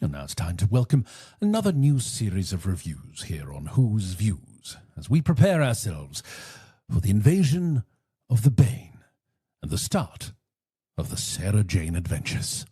And now it's time to welcome another new series of reviews here on Who's Views, as we prepare ourselves for the invasion of the Bane and the start of the Sarah Jane adventures.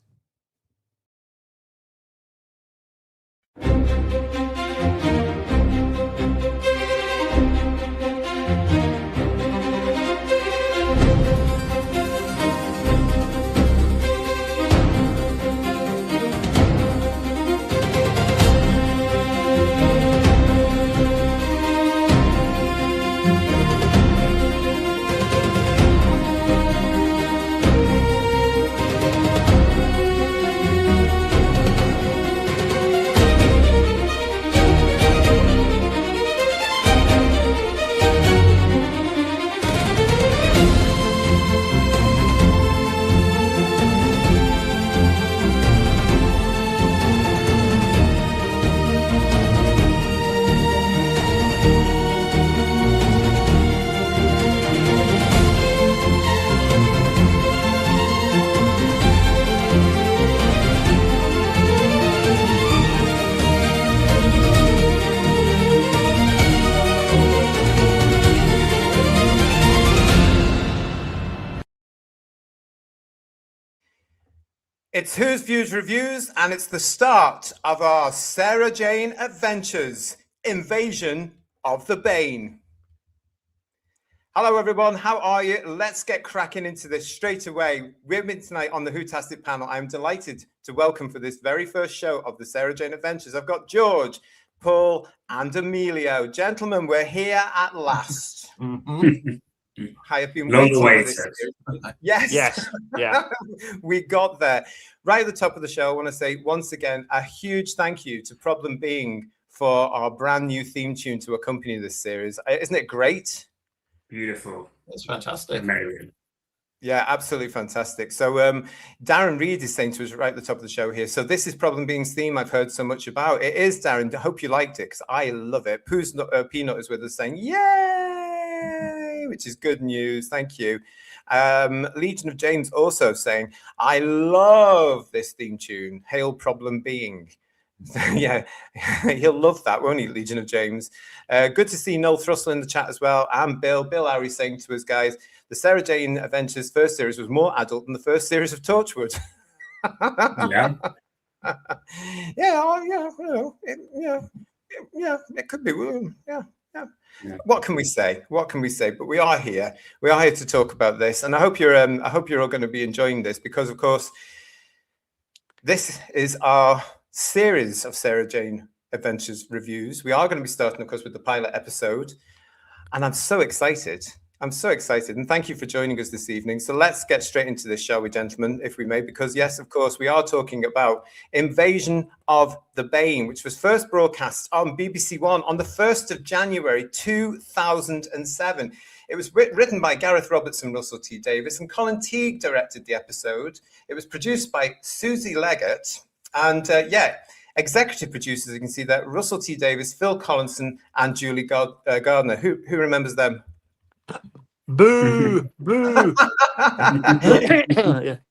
It's Who's Views Reviews, and it's the start of our Sarah Jane Adventures, Invasion of the Bane. Hello everyone, how are you? Let's get cracking into this straight away. With me tonight on the Whotastic panel, I'm delighted to welcome for this very first show of the Sarah Jane Adventures. I've got George, Paul, and Emilio. Gentlemen, we're here at last. I have been waiting for this. Yes. Yeah. We got there. Right at the top of the show, I want to say once again a huge thank you to Problem Being for our brand new theme tune to accompany this series. Isn't it great? Beautiful. It's fantastic. Amazing. Yeah, absolutely fantastic. So Darren Reed is saying to us right at the top of the show here, so this is Problem Being's theme I've heard so much about. It is, Darren. I hope you liked it because I love it. Peanut is with us saying, yay, which is good news. Thank you. Legion of James also saying, I love this theme tune. Hail Problem Being. Yeah, he'll love that, won't he, Legion of James? Good to see Noel Thrussell in the chat as well. And Bill Lowry saying to us, guys, the Sarah Jane Adventures first series was more adult than the first series of Torchwood. Yeah. It could be. Yeah. What can we say? But we are here. We are here to talk about this, and I hope you're all going to be enjoying this because, of course, this is our series of Sarah Jane Adventures reviews. We are going to be starting, of course, with the pilot episode, and I'm so excited. And thank you for joining us this evening. So let's get straight into this, shall we, gentlemen, if we may, because yes, of course, we are talking about Invasion of the Bane, which was first broadcast on BBC One on the 1st of January 2007. It was written by Gareth Roberts and Russell T. Davies, and Colin Teague directed the episode. It was produced by Susie Leggett, and executive producers, you can see that, Russell T. Davies, Phil Collinson, and Julie Gardner. Who remembers them? Boo! Boo!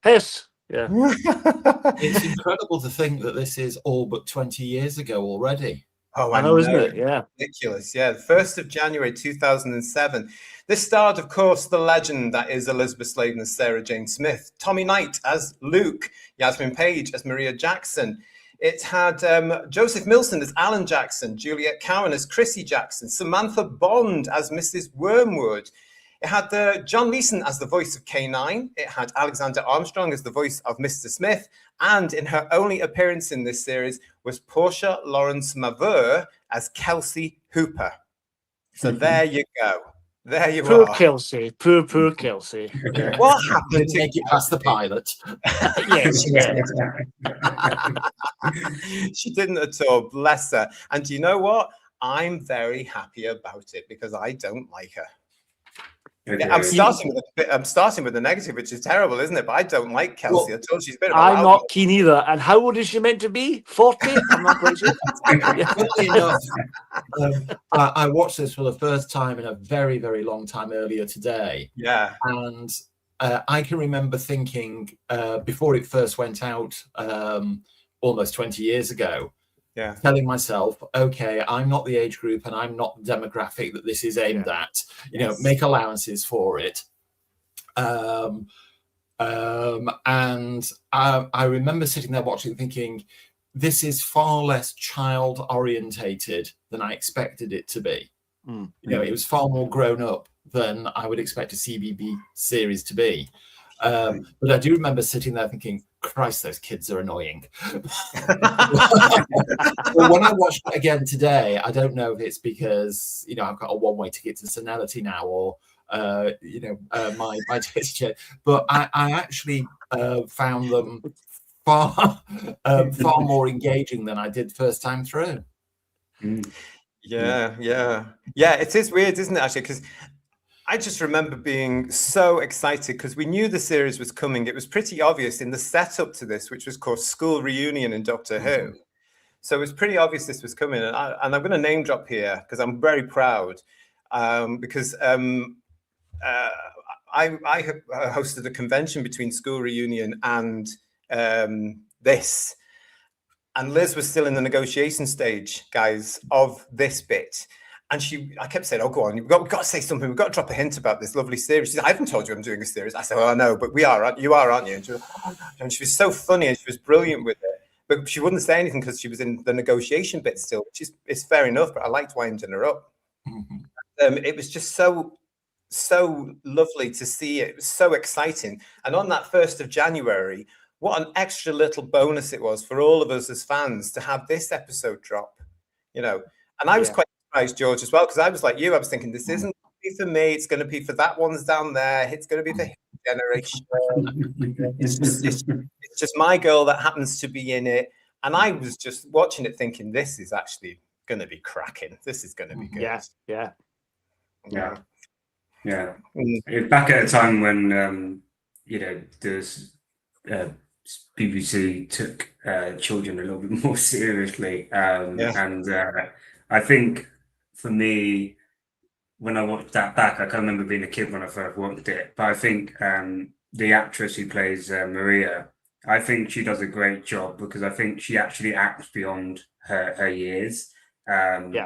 Hiss! Yeah. It's incredible to think that this is all but 20 years ago already. Oh, I know, isn't it? Yeah. Ridiculous. Yeah, the 1st of January 2007. This starred, of course, the legend that is Elizabeth Sladen as Sarah Jane Smith, Tommy Knight as Luke, Yasmin Page as Maria Jackson. It had Joseph Milson as Alan Jackson, Juliet Cowan as Chrissy Jackson, Samantha Bond as Mrs. Wormwood. It had John Leeson as the voice of K9. It had Alexander Armstrong as the voice of Mr. Smith. And in her only appearance in this series was Portia Lawrence Mavur as Kelsey Hooper. So there you go. There you Poor are. Kelsey. Poor Kelsey. Yeah. What happened Didn't make it past the pilot. Yes. She didn't at all, bless her. And you know what? I'm very happy about it because I don't like her. Yeah, I'm starting with the negative, which is terrible, isn't it? But I don't like Kelsey at all. She's a bit of a I'm not keen either. And how old is she meant to be? 40? I'm not quite sure. Funnily enough, I watched this for the first time in a very, very long time earlier today. Yeah. And I can remember thinking before it first went out, almost 20 years ago, Yeah. telling myself, okay, I'm not the age group and I'm not the demographic that this is aimed at, you know, make allowances for it. And I remember sitting there watching, thinking, this is far less child orientated than I expected it to be. You know, it was far more grown up than I would expect a CBB series to be. But I do remember sitting there thinking, Christ, those kids are annoying. Well, when I watched it again today, I don't know if it's because, you know, I've got a one-way ticket to senility now, or you know, my taste change. But I actually found them far more engaging than I did first time through. Yeah. It is weird, isn't it, actually? Because I just remember being so excited because we knew the series was coming. It was pretty obvious in the setup to this, which was called School Reunion in Doctor Who. So it was pretty obvious this was coming. And I'm going to name drop here because I'm very proud, because I hosted a convention between School Reunion and this. And Liz was still in the negotiation stage, guys, of this bit. And I kept saying, oh, go on, we've got to say something. We've got to drop a hint about this lovely series. She said, I haven't told you I'm doing a series. I said, oh, I know, but you are, aren't you? And she was so funny and she was brilliant with it. But she wouldn't say anything because she was in the negotiation bit still, which is fair enough, but I liked winding her up. It was just so lovely to see it. It was so exciting. And on that 1st of January, what an extra little bonus it was for all of us as fans to have this episode drop, you know. And I was quite surprised, George, as well, because I was like you. I was thinking, this isn't going to be for me. It's going to be for that one's down there. It's going to be for his generation. It's just my girl that happens to be in it. And I was just watching it thinking, this is actually going to be cracking. This is going to be good. Yeah. Back at a time when, you know, there's... BBC took children a little bit more seriously, and I think for me, when I watched that back, I can't remember being a kid when I first watched it, but I think the actress who plays Maria, I think she does a great job because I think she actually acts beyond her years, and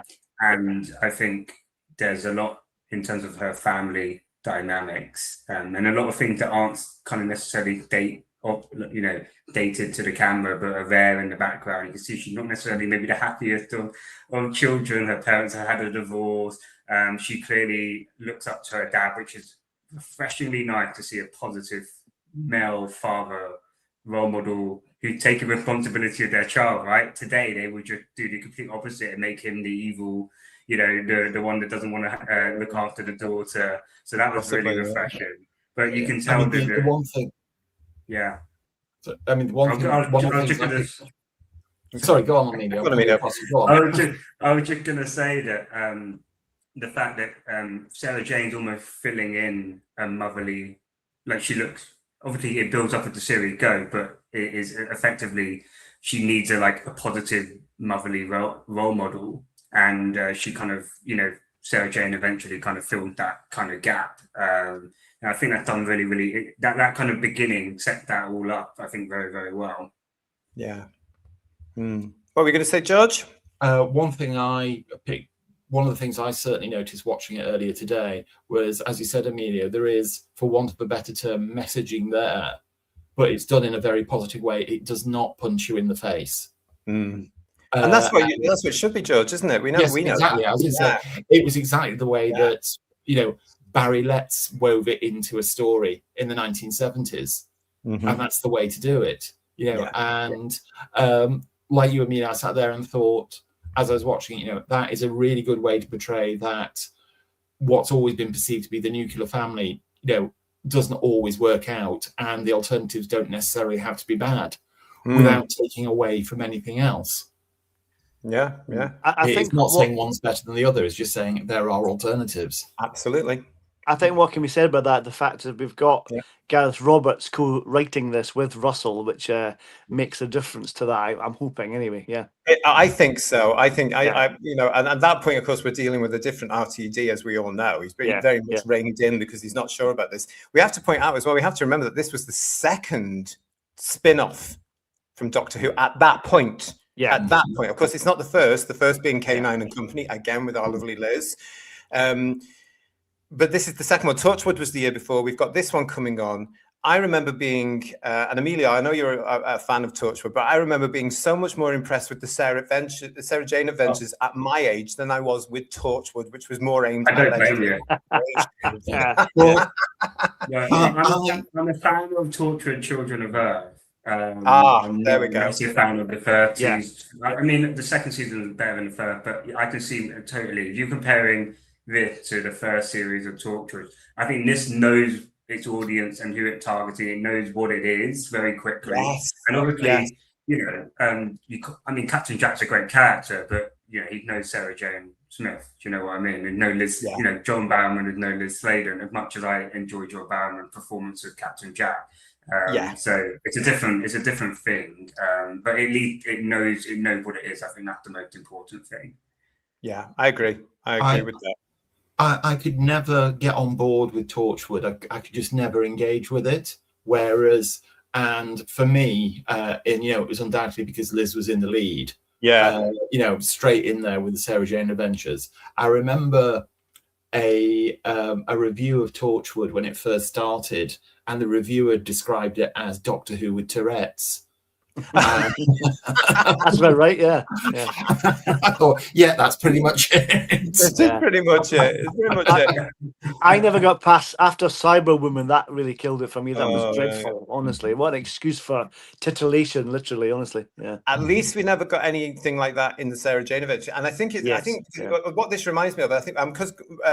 I think there's a lot in terms of her family dynamics, and a lot of things that aren't kind of necessarily dated to the camera, but are there in the background. You can see she's not necessarily maybe the happiest of children. Her parents have had a divorce. She clearly looks up to her dad, which is refreshingly nice to see a positive male father role model who's taking responsibility of their child, right? Today, they would just do the complete opposite and make him the evil, you know, the one that doesn't want to look after the daughter. So that was really refreshing. But you can tell the one thing. Yeah. So, I mean, sorry, go on, Emilio. I was just going to say that the fact that Sarah Jane's almost filling in a motherly, like she looks, obviously it builds up as the series go, but it is effectively, she needs a positive motherly role model. And she kind of, you know, Sarah Jane eventually kind of filled that kind of gap. And I think that's done really, really, that kind of beginning set that all up, I think, very, very well. Yeah. What were we going to say, George? One of the things I certainly noticed watching it earlier today was, as you said, Emilio, there is, for want of a better term, messaging there, but it's done in a very positive way. It does not punch you in the face. And that's what it should be, George, isn't it? We know exactly. That. It was exactly the way that, you know, Barry Letts wove it into a story in the 1970s, and that's the way to do it, you know. And like you and me, I sat there and thought, as I was watching, you know, that is a really good way to portray that what's always been perceived to be the nuclear family, you know, doesn't always work out, and the alternatives don't necessarily have to be bad without taking away from anything else. I think it's not saying one's better than the other. It's just saying there are alternatives. Absolutely. I think what can be said about that, the fact that we've got Gareth Roberts co-writing this with Russell, which makes a difference to that. I'm hoping, anyway. Yeah, I think so. I think I you know, and at that point, of course, we're dealing with a different RTD, as we all know. He's very much reined in because he's not sure about this. We have to point out as well. We have to remember that this was the second spin-off from Doctor Who at that point. Yeah. At that point, of course, it's not the first being K9 and Company, again with our lovely Liz. But this is the second one. Torchwood was the year before. We've got this one coming on. I remember being, and Amelia, I know you're a fan of Torchwood, but I remember being so much more impressed with the Sarah Jane Adventures at my age than I was with Torchwood, which was more aimed at I'm a fan of Torchwood Children of Earth. There we go. I'm a fan of the first. Yeah. I mean, the second season is better than the first, but I can see totally. If you're comparing this to the first series of Torchwood, I think this knows its audience and who it targeting. It knows what it is very quickly. Yes. And obviously, I mean, Captain Jack's a great character, but he knows Sarah Jane Smith. Do you know what I mean? And no Liz, John Barrowman and no Liz Sladen. As much as I enjoy John Barrowman's performance as Captain Jack. So it's a different thing, but it knows what it is. I think that's the most important thing. Yeah, I agree with that. I could never get on board with Torchwood. I could just never engage with it. Whereas, and for me, it was undoubtedly because Liz was in the lead. Yeah, straight in there with the Sarah Jane Adventures. I remember a review of Torchwood when it first started, and the reviewer described it as Doctor Who with Tourette's. That's about right. Yeah. I thought, that's pretty much it. It's pretty much it. I never got past after Cyberwoman. That really killed it for me. That was dreadful. Honestly, what an excuse for titillation. Literally, honestly. Yeah. At least we never got anything like that in the Sarah Jane Adventure. And I think what this reminds me of, I think because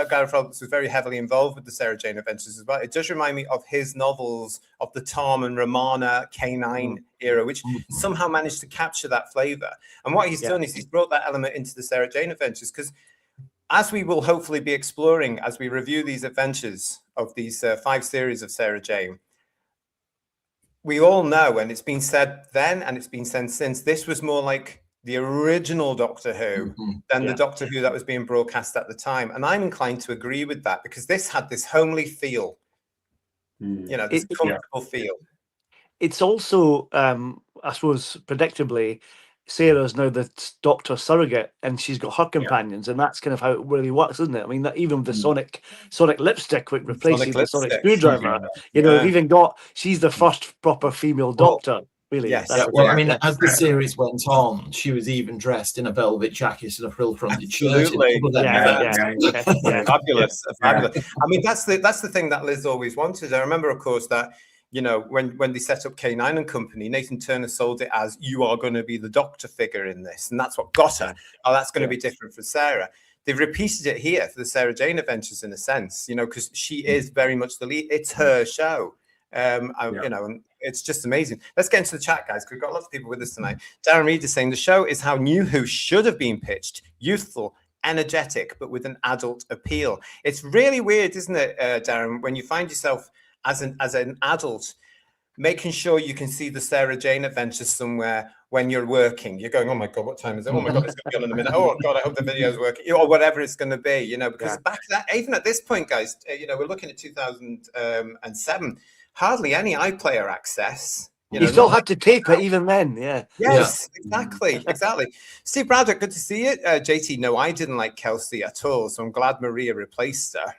Gareth Roberts was very heavily involved with the Sarah Jane Adventures as well. It does remind me of his novels of the Tom and Romana K9 era, which somehow managed to capture that flavor. And what he's done is he's brought that element into the Sarah Jane Adventures, because as we will hopefully be exploring as we review these adventures of these 5 series of Sarah Jane, we all know, and it's been said then and it's been said since, this was more like the original Doctor Who than the Doctor Who that was being broadcast at the time. And I'm inclined to agree with that, because this had this homely feel, this comfortable feel. It's also, I suppose, predictably, Sarah's now the Doctor surrogate, and she's got her companions, and that's kind of how it really works, isn't it? I mean, that even the Sonic lipstick, which replaces the Sonic screwdriver, they've even got. She's the first proper female Doctor. Really? Yes. I mean, as the series went on, she was even dressed in a velvet jacket and a frill-fronted shirt. Fabulous. I mean, that's the thing that Liz always wanted. I remember, of course, that when they set up K9 and Company, Nathan Turner sold it as, you are going to be the Doctor figure in this, and that's what got her. Oh, that's going to be different for Sarah. They've repeated it here for the Sarah Jane Adventures in a sense, because she is very much the lead. It's her show. And it's just amazing. Let's get into the chat, guys, because we've got lots of people with us tonight. Darren Reed is saying the show is how New Who should have been pitched: youthful, energetic, but with an adult appeal. It's really weird, isn't it, Darren, when you find yourself as an adult making sure you can see the Sarah Jane Adventures somewhere when you're working. You're going, oh my God, what time is it? Oh my God, it's going to be on in a minute. Oh God, I hope the video's working, or whatever it's going to be, because back that, even at this point, guys, we're looking at 2007. Hardly any iPlayer access. You still had to tape it even then, Yes, exactly. Steve Braddock, good to see you. JT, no, I didn't like Kelsey at all, so I'm glad Maria replaced her.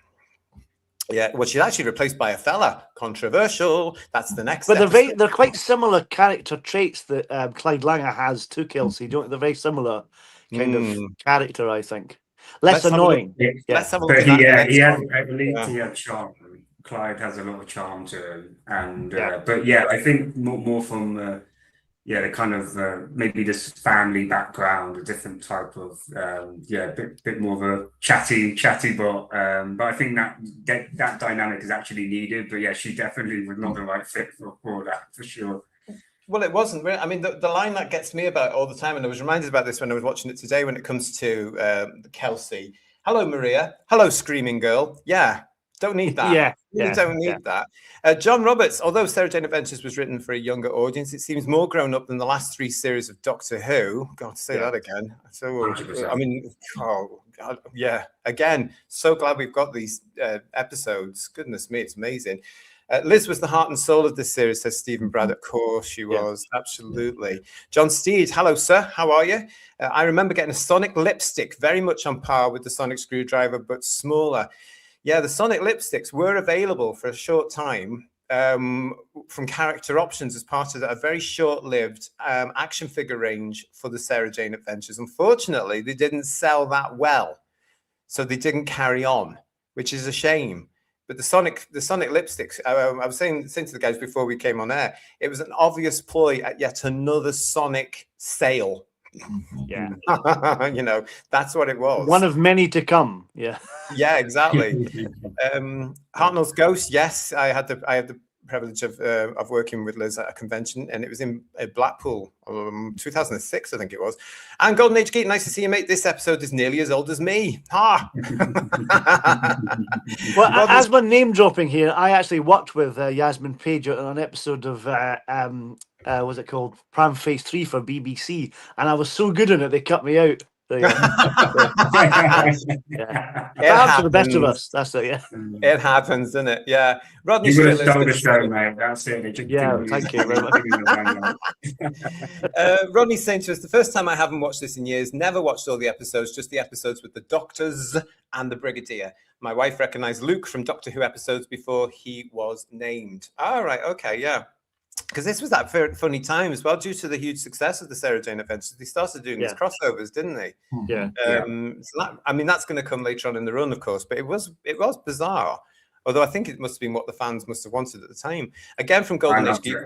Yeah, well, she's actually replaced by a fella. Controversial. That's the next. But they're quite similar character traits that Clyde Langer has to Kelsey, don't they? They're very similar kind of character, I think. Let's annoying. Let's have a look but at he had charm. Clyde has a lot of charm to him, and but I think more from the kind of maybe this family background, a different type of bit more of a chatty bot. But I think that dynamic is actually needed. But she definitely was not the right fit for that, for sure. Well, it wasn't. I mean, the line that gets me about all the time, and I was reminded about this when I was watching it today, when it comes to Kelsey. Hello, Maria. Hello, screaming girl. Yeah. Don't need that. Don't need that. John Roberts, although Sarah Jane Adventures was written for a younger audience, it seems more grown up than the last 3 series of Doctor Who. God, say that again. So, 100%. I mean, again, so glad we've got these episodes. Goodness me, it's amazing. Liz was the heart and soul of this series, says Stephen Brad. Of course she was. Absolutely. John Steed, hello, sir. How are you? I remember getting a sonic lipstick, very much on par with the sonic screwdriver, but smaller. Yeah, the sonic lipsticks were available for a short time from Character Options as part of a very short-lived action figure range for the Sarah Jane Adventures. Unfortunately, they didn't sell that well, so they didn't carry on, which is a shame. But the Sonic lipsticks, I was saying to the guys before we came on air, it was an obvious ploy at yet another Sonic sale. Yeah. You know, that's what it was. One of many to come. Yeah. Yeah, exactly. Hartnell's Ghost, yes, I had the privilege of working with Liz at a convention, and it was in Blackpool, 2006, I think it was. And Golden Age Geek, nice to see you, mate. This episode is nearly as old as me. Ha! Well, as we're name dropping here, I actually worked with Yasmin Page on an episode of what's it called, Pram Phase 3 for BBC, and I was so good in it they cut me out. So, yeah. That's for the best of us. That's it. Yeah. It happens, doesn't it? Yeah. Rodney, you would have stole the show, mate. That's it. Yeah. Thank you very much. Rodney's saying to us, the first time I haven't watched this in years, never watched all the episodes, just the episodes with the doctors and the Brigadier. My wife recognized Luke from Doctor Who episodes before he was named. All right. Okay. Yeah. Because this was that funny time as well, due to the huge success of the Sarah Jane Adventures. They started doing these crossovers, didn't they? Yeah. So I mean, that's going to come later on in the run, of course, but it was bizarre. Although I think it must have been what the fans must have wanted at the time. Again, from Golden Age Geek.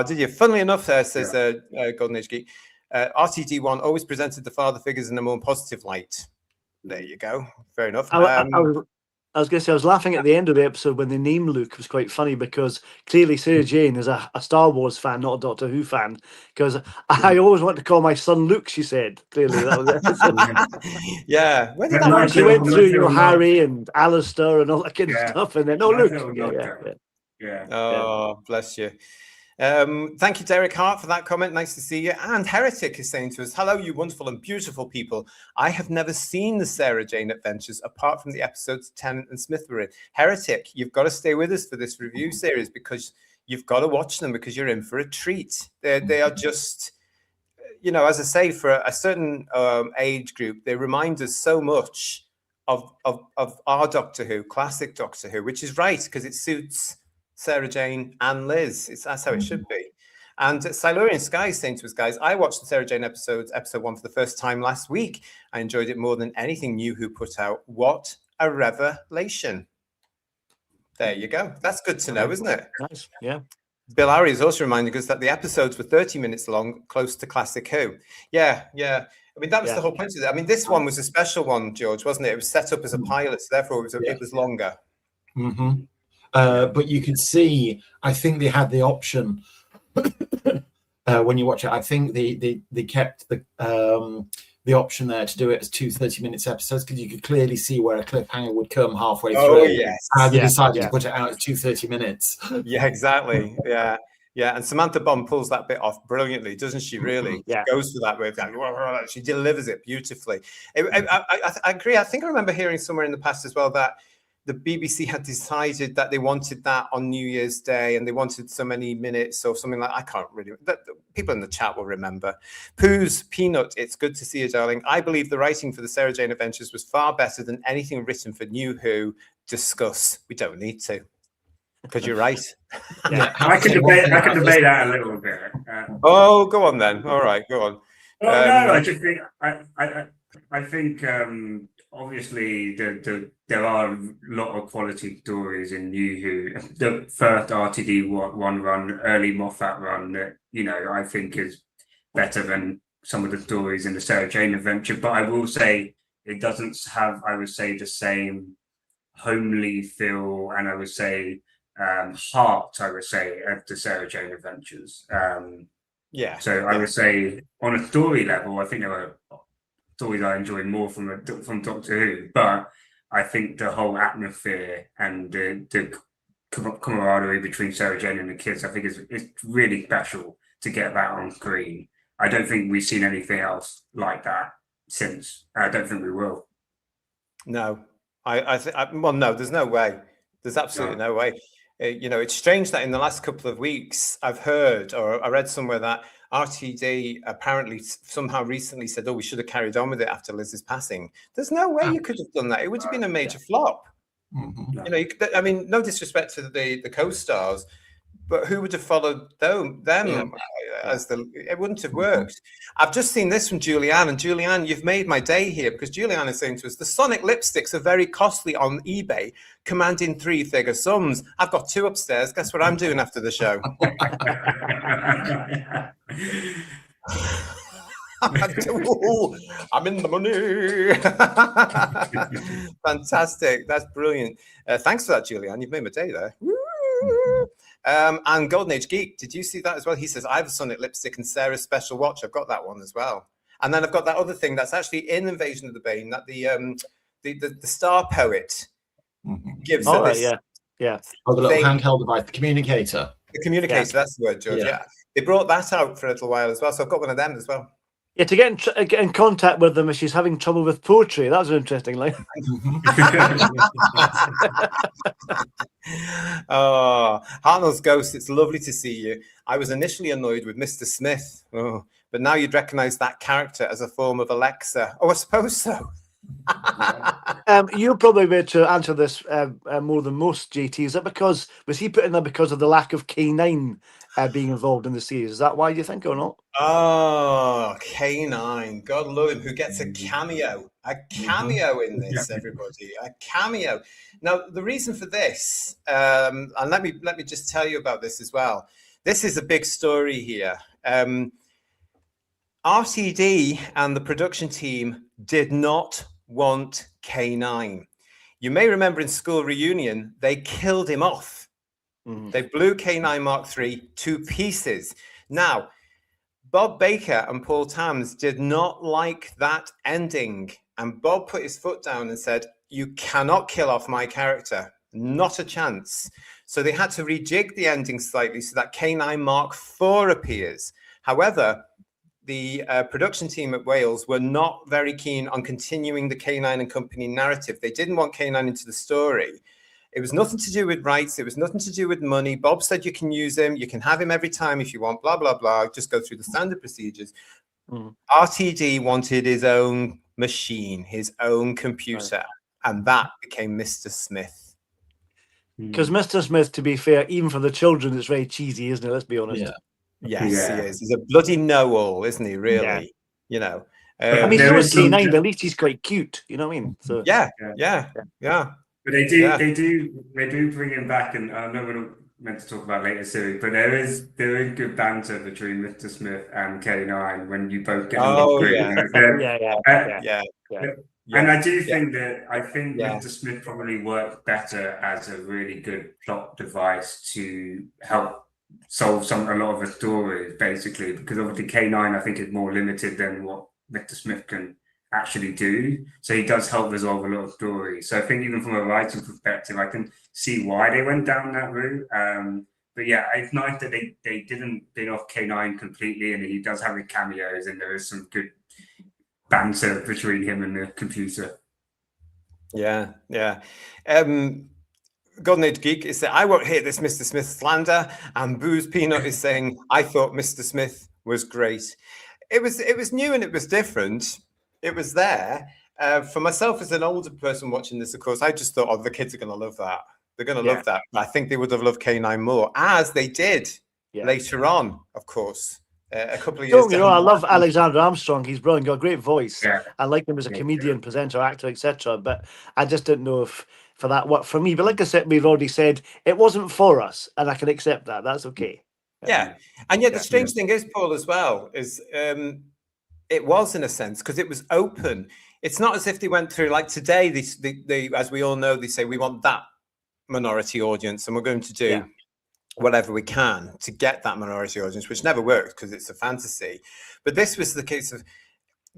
Did you? Funnily enough, says Golden Age Geek, RTD1 always presented the father figures in a more positive light. There you go. Fair enough. I was going to say, I was laughing at the end of the episode when they named Luke. It was quite funny because clearly Sarah Jane is a Star Wars fan, not a Doctor Who fan. Because I always want to call my son Luke, she said. Clearly, that was it. Yeah. Where did that she went through, Harry and Alistair and all that kind of stuff. And then, Luke. Yeah. Oh, bless you. Thank you, Derek Hart, for that comment. Nice to see you. And Heretic is saying to us, hello, you wonderful and beautiful people. I have never seen the Sarah Jane Adventures apart from the episodes Tennant and Smith were in. Heretic, you've got to stay with us for this review series because you've got to watch them because you're in for a treat. They are just, you know, as I say, for a certain age group, they remind us so much of our Doctor Who, classic Doctor Who, which is right because it suits Sarah Jane and Liz. That's how it should be. And Silurian Sky is saying to us, guys, I watched the Sarah Jane episode 1 for the first time last week. I enjoyed it more than anything New Who put out. What a revelation. There you go. That's good to know, isn't it? Nice. Yeah. Bill Ari is also reminding us that the episodes were 30 minutes long, close to classic Who. Yeah. I mean, that was the whole point of it. I mean, this one was a special one, George, wasn't it? It was set up as a pilot, so therefore it was longer. Mm-hmm. But you could see, I think they had the option when you watch it. I think they kept the option there to do it as 2 30-minute episodes because you could clearly see where a cliffhanger would come halfway through. Oh, yes. They decided to put it out as 2 30 minutes. Yeah, exactly. Yeah. And Samantha Bond pulls that bit off brilliantly, doesn't she? Really? Yeah. She goes for that with that. She delivers it beautifully. I agree. I think I remember hearing somewhere in the past as well that the BBC had decided that they wanted that on New Year's Day and they wanted so many minutes or something like I can't really. People in the chat will remember. Pooh's Peanut, it's good to see you, darling. I believe the writing for the Sarah Jane Adventures was far better than anything written for New Who. Discuss. We don't need to. Because you're right. Yeah, I could debate that a little bit. Go on then. All right, go on. No, I just think I think obviously there are a lot of quality stories in New Who. The first RTD1 run, early Moffat run, that I think is better than some of the stories in the Sarah Jane Adventure. But I will say it doesn't have, I would say, the same homely feel, and I would say heart, I would say, of the Sarah Jane Adventures. So I would say on a story level, I think there were stories I enjoy more from Doctor Who, but I think the whole atmosphere and the camaraderie between Sarah Jane and the kids, I think it's really special to get that on screen. I don't think we've seen anything else like that since. I don't think we will. No, no, there's no way. There's absolutely no way. You know, it's strange that in the last couple of weeks, I've heard or I read somewhere that RTD apparently somehow recently said, "Oh, we should have carried on with it after Liz's passing." There's no way you could have done that. It would have been a major flop. You know, you could, I mean, no disrespect to the co-stars, but who would have followed them as it wouldn't have worked. I've just seen this from Julianne, and Julianne, you've made my day here, because Julianne is saying to us, the Sonic lipsticks are very costly on eBay, commanding 3-figure sums. I've got 2 upstairs. Guess what I'm doing after the show? I'm in the money. Fantastic. That's brilliant. Thanks for that, Julianne. You've made my day there. And Golden Age Geek, did you see that as well? He says, I have a Sonic lipstick and Sarah's special watch. I've got that one as well. And then I've got that other thing that's actually in Invasion of the Bane, that the Star Poet gives her this. Oh, the little handheld device, the communicator. The communicator, that's the word, George. Yeah. They brought that out for a little while as well. So I've got one of them as well. Yeah, to get in contact with them if she's having trouble with poetry. That was an interesting line. Oh, Hartnell's Ghost, it's lovely to see you. I was initially annoyed with Mr. Smith, but now you'd recognise that character as a form of Alexa. Oh, I suppose so. You'll probably be able to answer this more than most, JT. Is it was he put in there because of the lack of K9 being involved in the series? Is that why you think, or not? Oh, K9, God love him, who gets a cameo in this, everybody, a cameo. Now, the reason for this, and let me just tell you about this as well. This is a big story here. RTD and the production team did not want K9. You may remember in School Reunion, they killed him off. They blew K9 Mark III to pieces. Now, Bob Baker and Paul Tams did not like that ending. And Bob put his foot down and said, you cannot kill off my character. Not a chance. So they had to rejig the ending slightly so that K9 Mark IV appears. However, the production team at Wales were not very keen on continuing the K9 and Company narrative. They didn't want K9 into the story. It was nothing to do with rights. It was nothing to do with money. Bob said you can use him. You can have him every time if you want, blah, blah, blah. Just go through the standard procedures. RTD wanted his own machine, his own computer, and that became Mr. Smith. Because Mr. Smith, to be fair, even for the children, it's very cheesy, isn't it? Let's be honest. Yes, he is. He's a bloody know-all, isn't he, really? You know. I mean, so is K9, but at least he's quite cute. You know what I mean? So, yeah. But they do bring him back, and I know we're not meant to talk about later series, but there is good banter between Mr. Smith and K9 when you both get And I do think Mr. Smith probably worked better as a really good plot device to help solve a lot of the stories, basically, because obviously K9 I think is more limited than what Mr. Smith can actually do, so he does help resolve a lot of stories. So I think even from a writing perspective, I can see why they went down that route. But yeah, it's nice that they didn't bin off K9 completely, and he does have the cameos, and there is some good banter between him and the computer. Golden Age Geek is saying, I won't hear this Mr. Smith slander, and Booze Peanut is saying, I thought Mr. Smith was great. It was new and it was different. It was there. For myself as an older person watching this, of course, I just thought, oh, the kids are going to love that. They're going to love that. I think they would have loved K9 more, as they did later on, of course. A couple of years ago. I love Alexander Armstrong. He's brilliant, got a great voice. I like him as a comedian, presenter, actor, etc. But I just didn't know if for that worked for me. But like I said, we've already said it wasn't for us, and I can accept that. That's okay. And yet the strange thing is, Paul, as well, is it was in a sense because it was open. It's not as if they went through like today. They as we all know, they say we want that minority audience, and we're going to do whatever we can to get that minority audience, which never works because it's a fantasy. But this was the case of.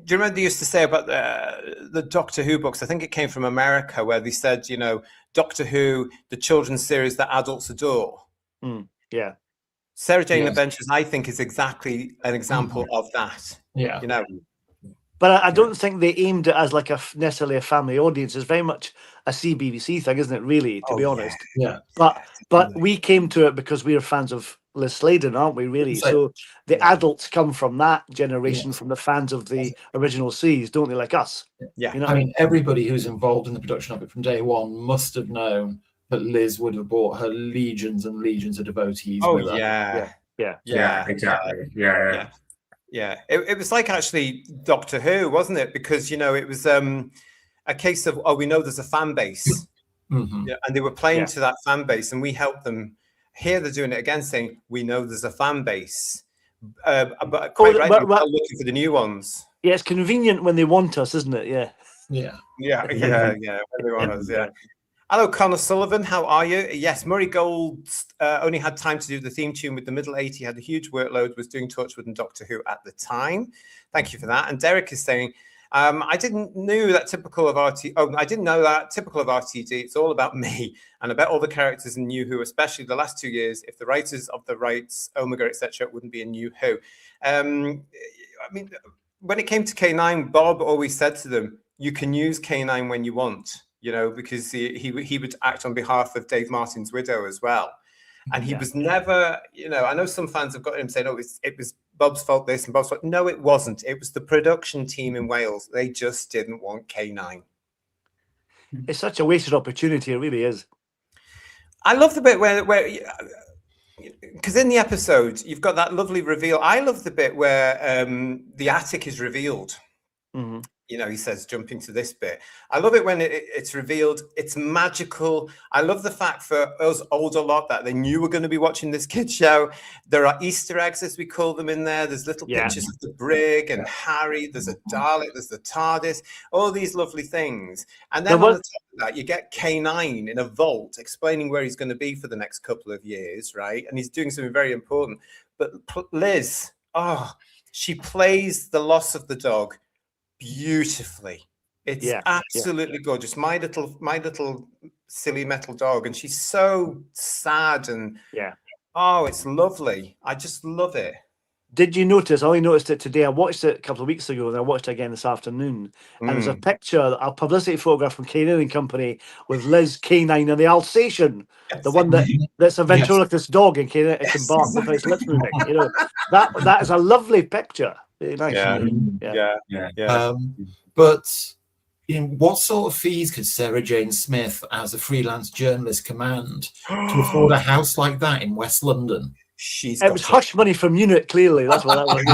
Do you remember they used to say about the Doctor Who books? I think it came from America, where they said, you know, Doctor Who, the children's series that adults adore. Sarah Jane Adventures, I think, is exactly an example of that. You know, But I don't think they aimed it as like necessarily a family audience. It's very much a CBBC thing, isn't it? Really, to be honest. Yeah. But we came to it because we are fans of Liz Sladen, aren't we? Really. So the adults come from that generation, from the fans of the original series, don't they? Like us. Yeah. You know? I mean, everybody who's involved in the production of it from day one must have known that Liz would have brought her legions and legions of devotees with her. Yeah, exactly. Yeah. It was like actually Doctor Who, wasn't it? Because, you know, it was a case of, we know there's a fan base. Yeah, and they were playing to that fan base, and we helped them. Here they're doing it again, saying, we know there's a fan base. But quite right, we're looking for the new ones. Yeah, it's convenient when they want us, isn't it? Yeah. When they want us, Hello, Connor Sullivan. How are you? Yes, Murray Gold only had time to do the theme tune with the middle eight. He had a huge workload, was doing Torchwood and Doctor Who at the time. Thank you for that. And Derek is saying, I didn't know that typical of RTD. I didn't know that typical of RTD. It's all about me, and I bet all the characters in New Who, especially the last 2 years, if the writers of the rights, Omega, etc., wouldn't be in New Who. I mean, when it came to K9, Bob always said to them, "You can use K9 when you want." You know, because he would act on behalf of Dave Martin's widow as well. And he was never, you know, I know some fans have got him saying, it was Bob's fault this and Bob's fault. No, it wasn't. It was the production team in Wales. They just didn't want K9. It's such a wasted opportunity. It really is. I love the bit where because in the episode, you've got that lovely reveal. I love the bit where the attic is revealed. Mm-hmm. You know, he says, jump into this bit. I love it when it's revealed. It's magical. I love the fact for us older lot that they knew we're going to be watching this kid show. There are Easter eggs, as we call them, in there. There's little pictures of the brig and Harry. There's a Dalek. There's the TARDIS. All these lovely things. And then on the top of that, you get K9 in a vault explaining where he's going to be for the next couple of years, right? And he's doing something very important. But Liz, she plays the loss of the dog beautifully. It's absolutely gorgeous. My little silly metal dog, and she's so sad, and it's lovely. I just love it. Did you notice? I only noticed it today. I watched it a couple of weeks ago, and I watched it again this afternoon. And there's a picture, a publicity photograph from K9 and Company with Liz, K9, and the Alsatian, the one that's a ventriloquist dog in K9. It can bark with its lips moving. You know, that is a lovely picture. Really nice. But what sort of fees could Sarah Jane Smith, as a freelance journalist, command to afford a house like that in West London? It was hush money from Unit, clearly. That's what that was.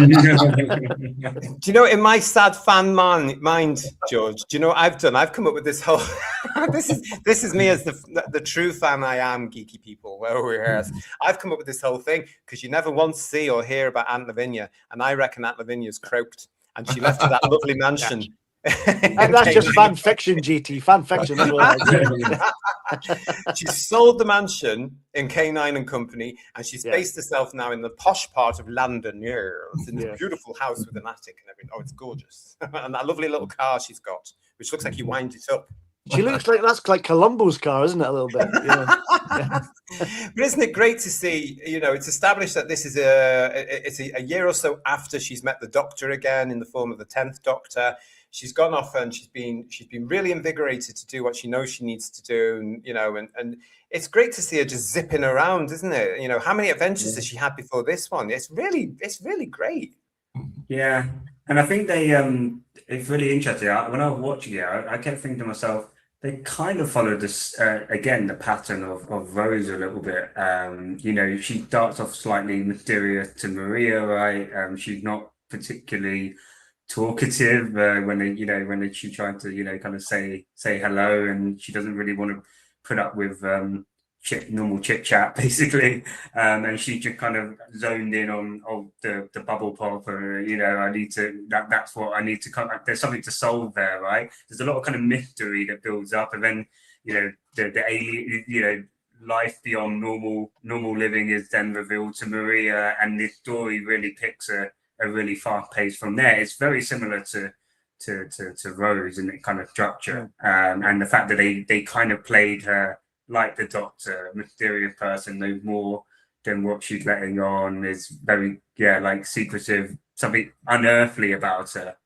Do you know, in my sad fan mind, George, do you know what I've done? I've come up with this whole... this is me as the true fan I am, geeky people. I've come up with this whole thing because you never once see or hear about Aunt Lavinia, and I reckon Aunt Lavinia's croaked, and she left to that lovely mansion. And that's just fan fiction, GT. Fan fiction. She sold the mansion in K9 and Company, and she's based herself now in the posh part of London. It's in this beautiful house with an attic and everything. Oh, it's gorgeous. And that lovely little car she's got, which looks like you wind it up. She looks like that's like Columbo's car, isn't it? A little bit. But isn't it great to see? You know, it's established that this is a year or so after she's met the Doctor again in the form of the 10th Doctor. She's gone off and she's been really invigorated to do what she knows she needs to do, and you know, and it's great to see her just zipping around, isn't it? You know, how many adventures has she had before this one? It's really great. Yeah, and I think it's really interesting. When I was watching it, I kept thinking to myself, they kind of followed this again, the pattern of Rose a little bit. You know, she starts off slightly mysterious to Maria, right? She's not particularly talkative when she tried to kind of say hello, and she doesn't really want to put up with normal chit chat basically, and she just kind of zoned in on the bubble pop. I need to that's what I need to come. There's something to solve there, right? There's a lot of kind of mystery that builds up, and then the alien, life beyond normal living is then revealed to Maria, and this story really picks a really fast pace from there. It's very similar to Rose in that kind of structure, and the fact that they kind of played her like the Doctor, a mysterious person, knows more than what she's letting on, is very like secretive, something unearthly about her.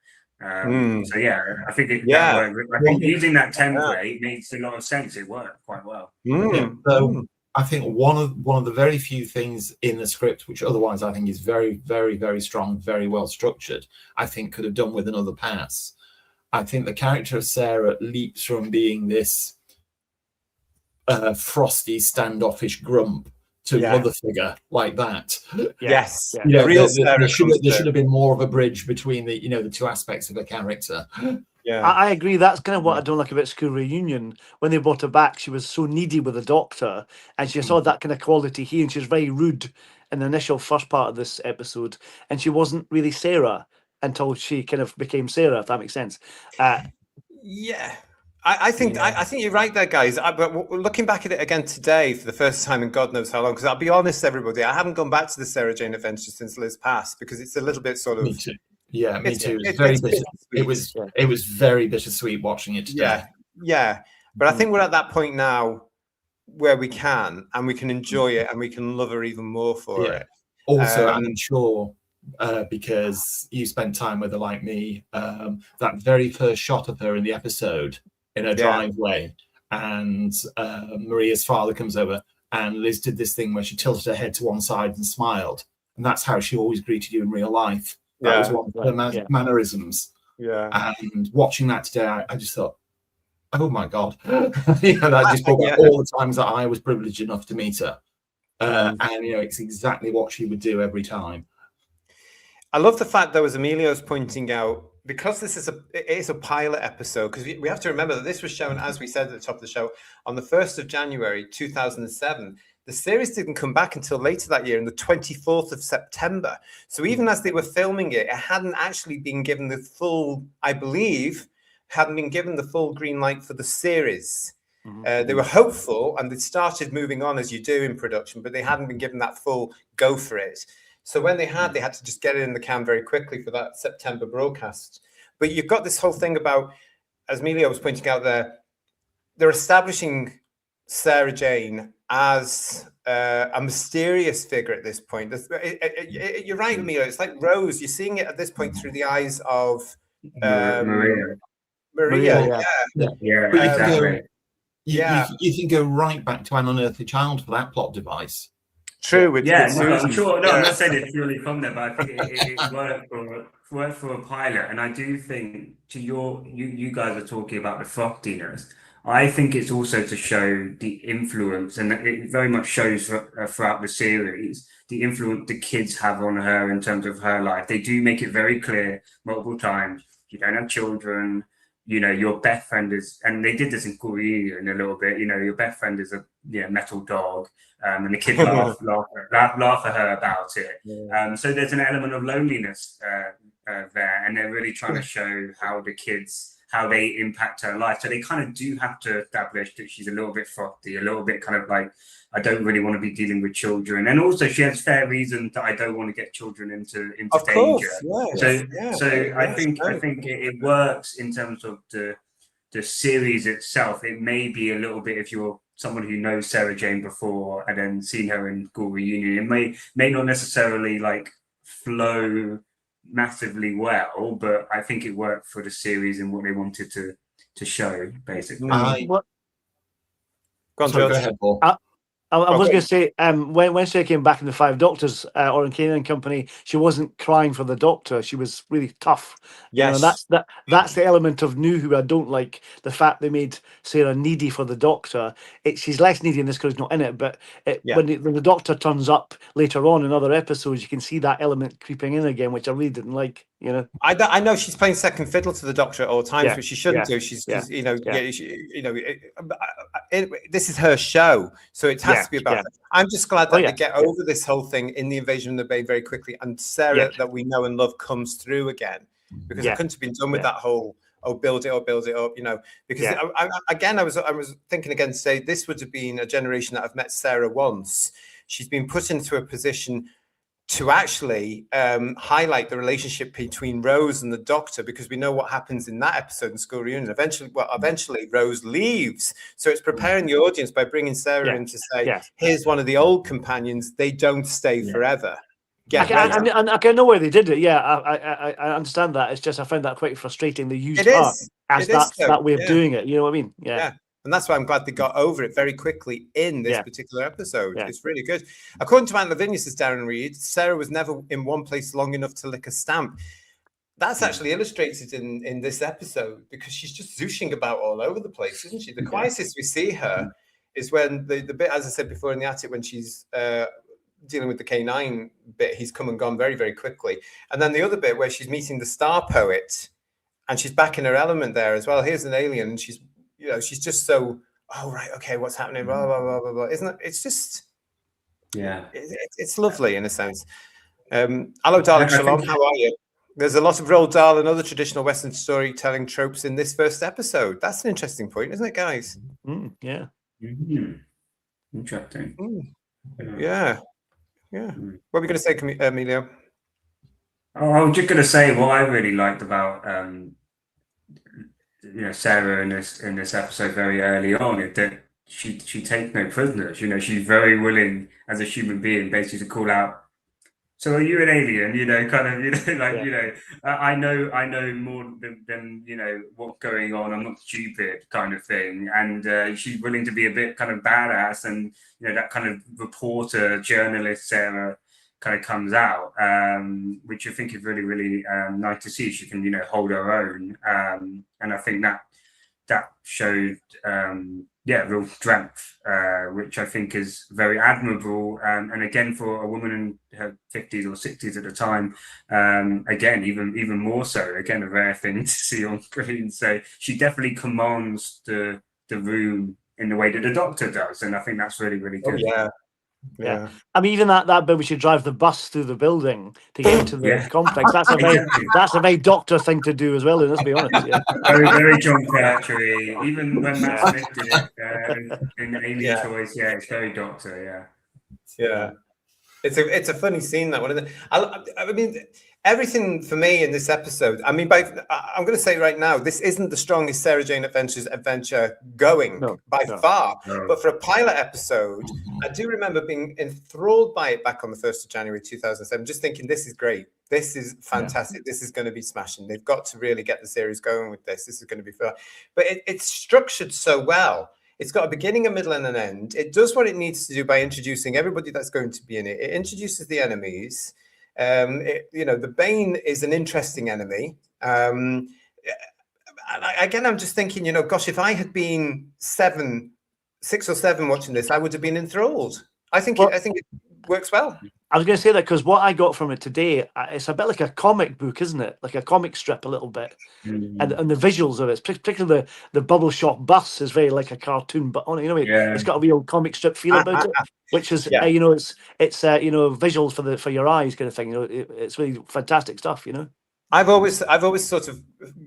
So yeah, I think that worked. I think using that template makes a lot of sense. It worked quite well. So I think one of the very few things in the script, which otherwise I think is very, very, very strong, very well structured, I think could have done with another pass. I think the character of Sarah leaps from being this frosty, standoffish grump to mother figure like that. Yes, you know, real there should have been more of a bridge between the the two aspects of the character. Yeah, I agree. That's kind of what I don't like about School Reunion. When they brought her back, she was so needy with the doctor, and she saw that kind of quality here, and she was very rude in the initial first part of this episode, and she wasn't really Sarah until she kind of became Sarah, if that makes sense. Yeah. I think you're right there, guys. But looking back at it again today for the first time in God knows how long, because I'll be honest, everybody, I haven't gone back to the Sarah Jane Adventures since Liz passed, because it's a little bit sort of. Me too. Yeah, me too. It was very bitter. It was very bittersweet watching it today. Yeah. But I think we're at that point now where we can enjoy it, and we can love her even more for it. Also, and I'm sure because you spent time with her like me, that very first shot of her in the episode in her driveway, and Maria's father comes over, and Liz did this thing where she tilted her head to one side and smiled, and that's how she always greeted you in real life. That was one of her mannerisms. Yeah. And watching that today, I just thought, oh my God. That just brought back all the times that I was privileged enough to meet her. And it's exactly what she would do every time. I love the fact, though, as Emilio's pointing out, because it is a pilot episode, because we have to remember that this was shown, as we said at the top of the show, on the 1st of January 2007. The series didn't come back until later that year, on the 24th of September. So even as they were filming it, it hadn't actually been given the full, I believe, hadn't been given the full green light for the series. They were hopeful, and they started moving on, as you do in production, but they hadn't been given that full go for it. So when they had to just get it in the can very quickly for that September broadcast. But you've got this whole thing about, as Emilio was pointing out there, they're establishing Sarah Jane as a mysterious figure at this point. You're right, Emilio. It's like Rose. You're seeing it at this point through the eyes of Maria. Exactly. You can go right back to An Unearthly Child for that plot device. True. I'm sure. No, I'm not saying it's purely from there, but I think it worked for a pilot. And I do think, to you guys are talking about the frostiness. I think it's also to show the influence, and it very much shows throughout the series, the influence the kids have on her in terms of her life. They do make it very clear multiple times. You don't have children. Your best friend is, and they did this in Korea a little bit. Your best friend is a metal dog, and the kids laugh at her about it. So there's an element of loneliness there, and they're really trying to show how the kids, how they impact her life. So they kind of do have to establish that she's a little bit frothy, a little bit kind of like, I don't really want to be dealing with children. And also she has fair reason that I don't want to get children into danger. So I think it works in terms of the series itself. It may be a little bit, if you're someone who knows Sarah Jane before and then seen her in School Reunion, it may not necessarily like flow massively well, but I think it worked for the series and what they wanted to show, basically. Go ahead, Paul. I was going to say, when she came back in the Five Doctors or in Canaan Company, she wasn't crying for the Doctor. She was really tough. Yes, that's the element of new who I don't like. The fact they made Sarah needy for the Doctor. She's less needy in this because she's not in it. But when the Doctor turns up later on in other episodes, you can see that element creeping in again, which I really didn't like. I know she's playing second fiddle to the Doctor at all times, but she shouldn't do. She's this is her show, so it has to be about that. I'm just glad that they get over this whole thing in the Invasion of the Bane very quickly, and Sarah that we know and love comes through again, because it couldn't have been done with that whole build it up, because I was thinking again, say this would have been a generation that have met Sarah once. She's been put into a position to actually highlight the relationship between Rose and the Doctor, because we know what happens in that episode in School Reunion. Eventually Rose leaves. So it's preparing the audience by bringing Sarah in to say, here's one of the old companions. They don't stay forever. I can know where they did it. Yeah, I understand that. It's just I found that quite frustrating. They used her as that way of doing it. You know what I mean? Yeah. And that's why I'm glad they got over it very quickly in this particular episode. It's really good. According to Aunt Lavinia, says Darren Reed, Sarah was never in one place long enough to lick a stamp. That's actually illustrated in this episode because she's just zooshing about all over the place, isn't she? The quietest we see her is when the bit, as I said before, in the attic, when she's dealing with the K9 bit, he's come and gone very, very quickly. And then the other bit where she's meeting the star poet and she's back in her element there as well. Here's an alien and she's just so, oh, right, okay, what's happening? Blah, blah, blah, blah, blah. Isn't it? It's just, it's lovely in a sense. Hello, darling Shalom, how are you? There's a lot of Roald Dahl and other traditional Western storytelling tropes in this first episode. That's an interesting point, isn't it, guys? Yeah. Interesting. Yeah. What were we going to say, Emilio? Oh, I was just going to say what I really liked about Sarah in this episode very early on is that she takes no prisoners. She's very willing as a human being basically to call out, so are you an alien? I know more than what's going on. I'm not stupid, kind of thing. And she's willing to be a bit kind of badass, and that kind of reporter, journalist Sarah kind of comes out, which I think is really, really nice to see. She can hold her own, and I think that showed real strength, which I think is very admirable. And again, for a woman in her 50s or 60s at the time, again, even more so. Again, a rare thing to see on screen. So she definitely commands the room in the way that the Doctor does, and I think that's really, really good. Yeah. I mean, even that bit where she drives the bus through the building to get into the complex, that's a very Doctor thing to do as well, let's be honest. Very, very John Pertwee. Even when Matt Smith did it in Alien Choice, it's very Doctor, Yeah. It's a funny scene, that one, isn't it? I mean, everything for me in this episode, I mean, I'm going to say right now, this isn't the strongest Sarah Jane adventure going by far. No. But for a pilot episode, I do remember being enthralled by it back on the 1st of January 2007, just thinking, this is great. This is fantastic. This is going to be smashing. They've got to really get the series going with this. This is going to be fun. But it's structured so well. It's got a beginning, a middle, and an end. It does what it needs to do by introducing everybody that's going to be in it. It introduces the enemies. The Bane is an interesting enemy. Again, I'm just thinking, gosh, if I had been 6 or 7 watching this, I would have been enthralled. I think it works well. I was going to say that because what I got from it today, it's a bit like a comic book, isn't it? Like a comic strip a little bit. And the visuals of it, particularly the bubble shop bus is very like a cartoon, but it's got a real comic strip feel about it, which is, it's visuals for your eyes kind of thing. It's really fantastic stuff, I've always sort of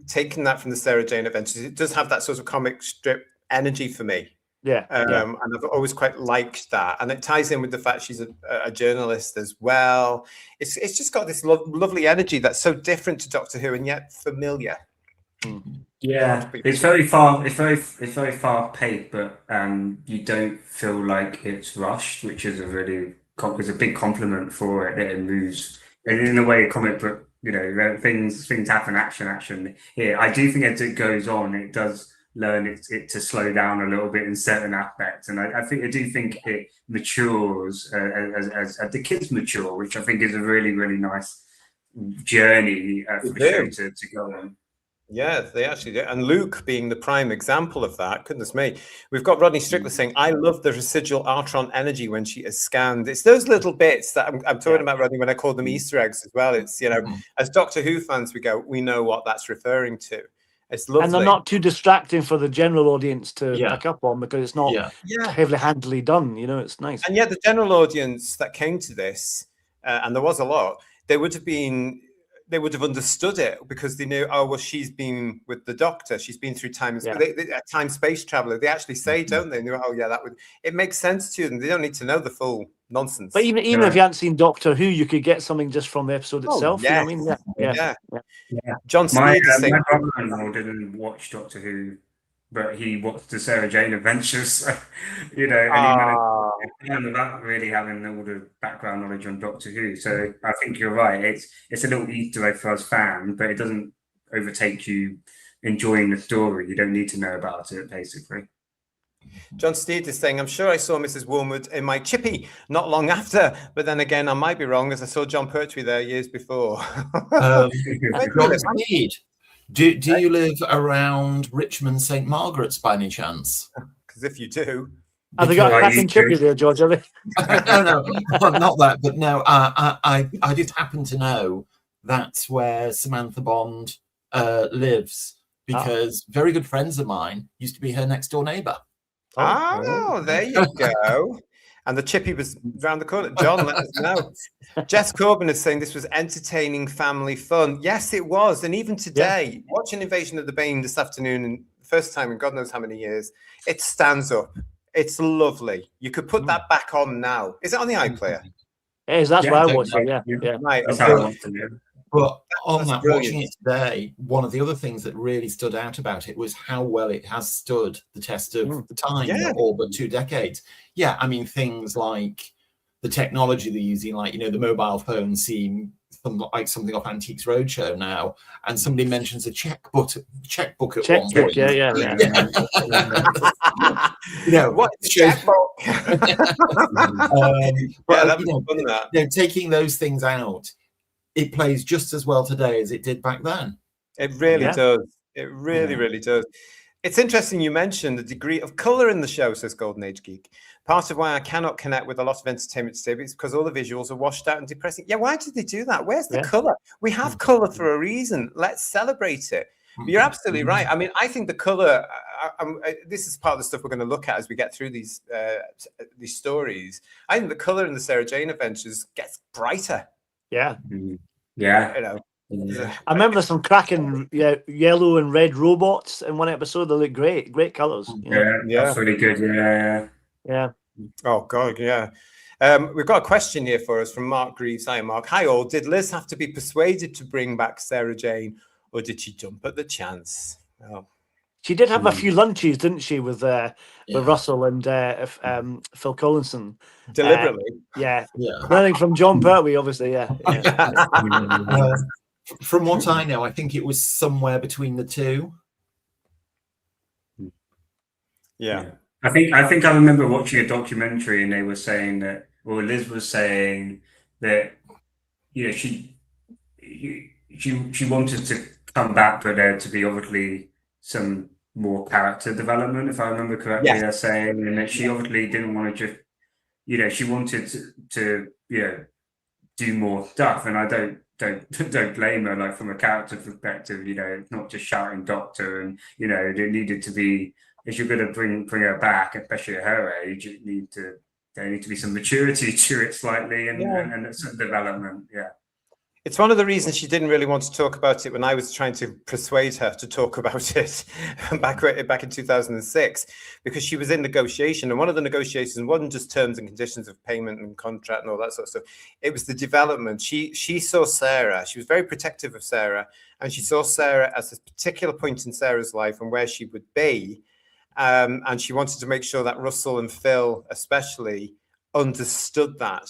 taken that from the Sarah Jane Adventures. It does have that sort of comic strip energy for me. And I've always quite liked that, and it ties in with the fact she's a journalist as well. It's just got this lovely energy that's so different to Doctor Who and yet familiar. It's very far. It's very fast paced, but you don't feel like it's rushed, which is a big compliment for it. That it moves, and in a way, a comic book. Things happen. Action. Here, I do think as it goes on, it does learn it to slow down a little bit in certain aspects, and I do think it matures as the kids mature, which I think is a really, really nice journey for the show to go on. Yeah, they actually do. And Luke being the prime example of that. Goodness me. We've got Rodney Strickler saying, I love the residual Artron energy when she is scanned. It's those little bits that I'm talking about, Rodney, when I call them Easter eggs as well. It's, as Doctor Who fans, we know what that's referring to. It's lovely. And they're not too distracting for the general audience to pick up on because it's not heavily handily done. It's nice. And yet the general audience that came to this, and there was a lot, they would have understood it because they knew, she's been with the Doctor. She's been through time space traveler. They actually say, don't they? It makes sense to them. They don't need to know the full nonsense. But even if you hadn't seen Doctor Who, you could get something just from the episode itself. Yeah. You know what I mean? Yeah. John Speed my brother-in-law didn't watch Doctor Who, but he watched the Sarah Jane Adventures. And without really having all the background knowledge on Doctor Who. So I think you're right. It's a little Easter egg for us fans, but it doesn't overtake you enjoying the story. You don't need to know about it, basically. John Steed is saying, I'm sure I saw Mrs. Wormwood in my chippy not long after, but then again, I might be wrong as I saw John Pertwee there years before. John Steed, do you live around Richmond St. Margaret's by any chance? Because if you do. Have they got a cracking chippy there, George? Have they? No, not that, but no, I did happen to know that's where Samantha Bond lives, because very good friends of mine used to be her next door neighbour. Oh, there you go. And the chippy was round the corner. John, let us know. Jess Corbin is saying this was entertaining family fun. Yes, it was. And even today, watching Invasion of the Bane this afternoon, and first time in God knows how many years, it stands up. It's lovely. You could put that back on now. Is it on the iPlayer? It is. That's why I watched it. Yeah. Right. But on that, watching it today, one of the other things that really stood out about it was how well it has stood the test of the time, all but 2 decades. Yeah, I mean, things like the technology they're using, like, the mobile phone seem like something off Antiques Roadshow now, and somebody mentions a checkbook at one point. Yeah. What's checkbook? Taking those things out, it plays just as well today as it did back then. It really does. It really does. It's interesting you mentioned the degree of colour in the show, says Golden Age Geek. Part of why I cannot connect with a lot of entertainment today is because all the visuals are washed out and depressing. Yeah, why did they do that? Where's the colour? We have colour for a reason. Let's celebrate it. But you're absolutely right. I mean, I think the colour, this is part of the stuff we're going to look at as we get through these stories. I think the colour in the Sarah Jane Adventures gets brighter. Yeah. Yeah. I remember there's some cracking yellow and red robots in one episode. They look great colours. Yeah, that's really good. Yeah. Oh God, yeah. We've got a question here for us from Mark Greaves. Hi, Mark. Hi, all. Did Liz have to be persuaded to bring back Sarah Jane, or did she jump at the chance? Oh. She did have a few lunches, didn't she, with Russell and Phil Collinson? Deliberately. Learning from John Pertwee, obviously. From what I know, I think it was somewhere between the two. Yeah. I think I remember watching a documentary, and they were saying that, or Liz was saying that, she wanted to come back, but there to be obviously some more character development, if I remember correctly. They're saying, and that she obviously didn't want to just, she wanted to do more stuff, and I don't blame her. Like, from a character perspective, not just shouting Doctor, and there needed to be, if you're going to bring her back, especially at her age, there need to be some maturity to it slightly, and some development. Yeah. It's one of the reasons she didn't really want to talk about it when I was trying to persuade her to talk about it back in 2006, because she was in negotiation. And one of the negotiations wasn't just terms and conditions of payment and contract and all that sort of stuff. It was the development. She saw Sarah. She was very protective of Sarah. And she saw Sarah as a particular point in Sarah's life and where she would be. And she wanted to make sure that Russell and Phil especially understood that.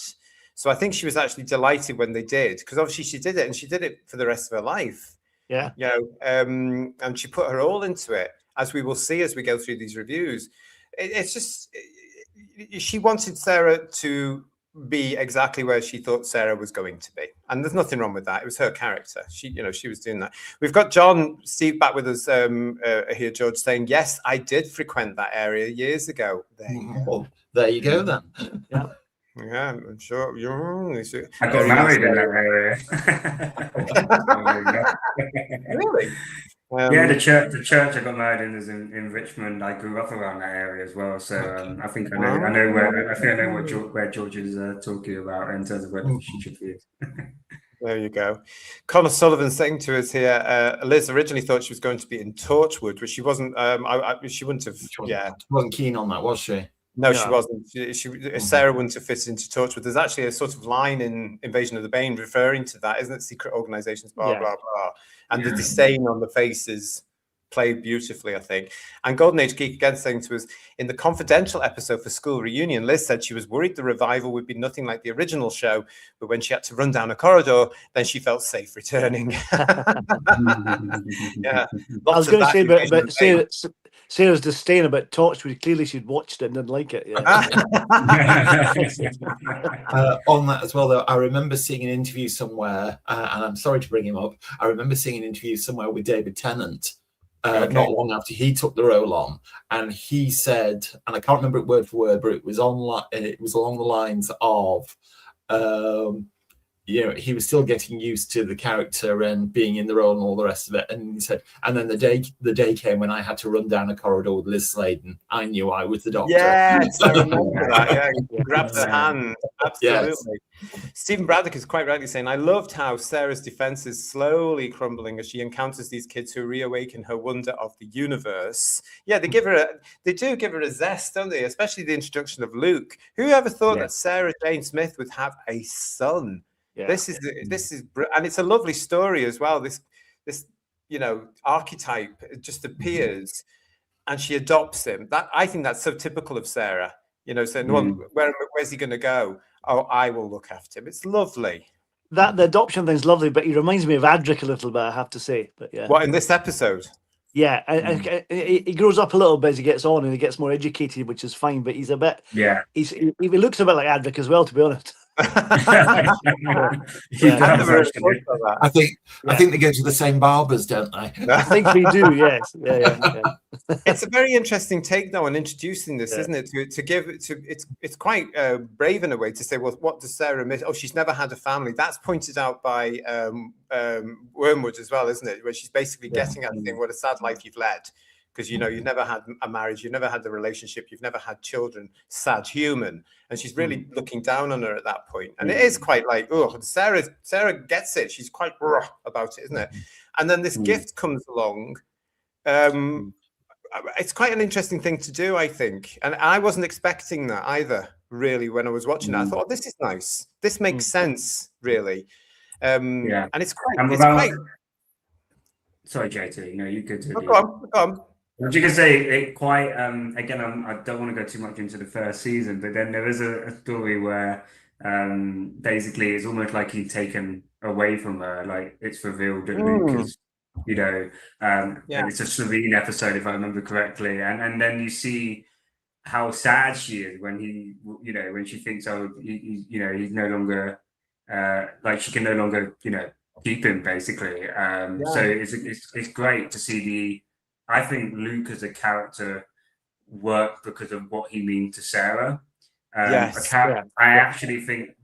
So I think she was actually delighted when they did, because obviously she did it, and she did it for the rest of her life. Yeah. And she put her all into it, as we will see as we go through these reviews. It's just, she wanted Sarah to be exactly where she thought Sarah was going to be, and there's nothing wrong with that. It was her character. She was doing that. We've got John Steve back with us here, George, saying, yes, I did frequent that area years ago. There you go then. Yeah, I'm sure. I got married in that area. Really? The church I got married in is in Richmond. I grew up around that area as well, so I think I know where George is talking about in terms of where the future is. There you go. Connor Sullivan saying to us here, Liz originally thought she was going to be in Torchwood, but she wasn't. She wouldn't have. She wasn't keen on that, was she? No, she wasn't. Sarah wouldn't have fitted into Torchwood. There's actually a sort of line in Invasion of the Bane referring to that, isn't it? Secret organizations, blah, blah, blah. And the disdain on the faces played beautifully, I think. And Golden Age Geek again saying to us, in the confidential episode for School Reunion, Liz said she was worried the revival would be nothing like the original show, but when she had to run down a corridor, then she felt safe returning. Yeah, I was going to say, but Sarah's disdain about Torchwood, clearly she'd watched it and didn't like it. Yeah. On that as well, though, I remember seeing an interview somewhere, and I'm sorry to bring him up. I remember seeing an interview somewhere with David Tennant not long after he took the role on, and he said, and I can't remember it word for word, but it was along the lines of, he was still getting used to the character and being in the role and all the rest of it. And he said, and then the day came when I had to run down a corridor with Liz Sladen. I knew I was the Doctor. Yes, I remember that. Yeah, grabbed her hand. Absolutely. Yes. Stephen Braddock is quite rightly saying, I loved how Sarah's defense is slowly crumbling as she encounters these kids who reawaken her wonder of the universe. Yeah, they do give her a zest, don't they? Especially the introduction of Luke. Who ever thought that Sarah Jane Smith would have a son? Yeah. This is, and it's a lovely story as well. This archetype just appears, and she adopts him. I think that's so typical of Sarah. Saying, "Well, where's he going to go? Oh, I will look after him." It's lovely. The adoption thing's lovely, but he reminds me of Adric a little bit, I have to say. But yeah, what in this episode? Yeah, he grows up a little bit as he gets on, and he gets more educated, which is fine. But he's a bit, he looks a bit like Adric as well, to be honest. I think they go to the same barbers, don't they? I think we do. Yes. Yeah. It's a very interesting take, though, on introducing this, isn't it? It's quite brave in a way to say, well, what does Sarah miss? Oh, she's never had a family. That's pointed out by Wormwood as well, isn't it? Where she's basically getting at the thing, what a sad life you've led. Because, you've never had a marriage, you've never had the relationship, you've never had children, sad human. And she's really looking down on her at that point. And it is quite like, oh, Sarah gets it. She's quite raw about it, isn't it? And then this gift comes along. It's quite an interesting thing to do, I think. And I wasn't expecting that either, really, when I was watching it. I thought, this is nice. This makes sense, really. And it's quite... Sorry, JT. No, you could do it. Go on. You can say it quite. Again, I don't want to go too much into the first season, but then there is a story where basically it's almost like he's taken away from her. Like it's revealed that Luke is, and it's a serene episode if I remember correctly, and then you see how sad she is when when she thinks, oh, he's no longer like she can no longer keep him basically. So it's great to see I think Luke as a character worked because of what he means to Sarah. I actually think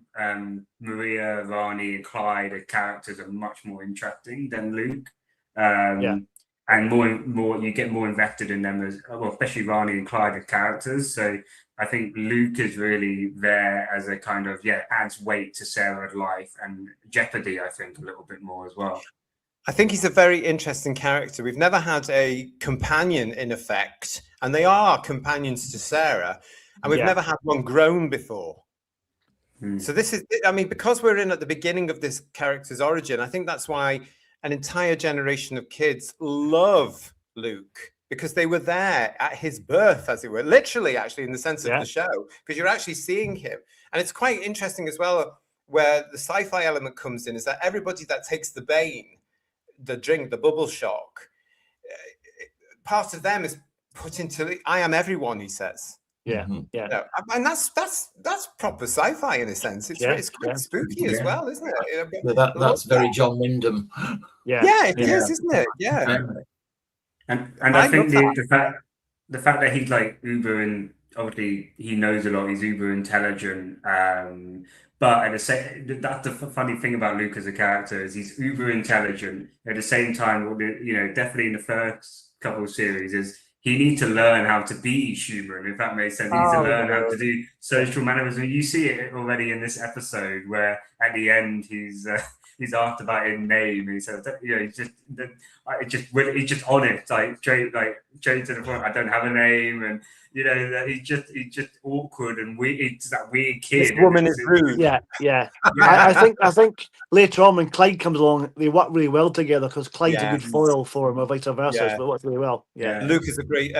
Maria, Rani, and Clyde as characters are much more interesting than Luke. And more you get more invested in them especially Rani and Clyde as characters. So I think Luke is really there as a kind of adds weight to Sarah's life and jeopardy. I think a little bit more as well. I think he's a very interesting character. We've never had a companion in effect, and they are companions to Sarah, and we've never had one grown before. So this is, because we're in at the beginning of this character's origin, I think that's why an entire generation of kids love Luke, because they were there at his birth, as it were, literally, actually, in the sense of the show, because you're actually seeing him. And it's quite interesting as well, where the sci-fi element comes in, is that everybody that takes the Bane, the drink, the bubble shock, part of them is put into I am everyone, he says. And that's proper sci-fi in a sense. It's quite spooky as well, isn't it? That's very John Wyndham. It is, isn't it? And I think the fact that he's like uber, and obviously he knows a lot, he's uber intelligent, but at the same, that's the funny thing about Luke as a character, is he's uber intelligent. At the same time, definitely in the first couple of series, is he needs to learn how to be human, if that makes sense. He needs to learn how to do social mannerism. You see it already in this episode, where at the end he's asked about his name. He said, he's just on it, like straight, like Jane to the point, I don't have a name, and you know that he's just awkward and weird. It's that weird kid. This woman is rude. Yeah. I think later on when Clyde comes along, they work really well together because Clyde's a good foil for him, or vice versa. Yeah. But works really well. Yeah. Luke is a great.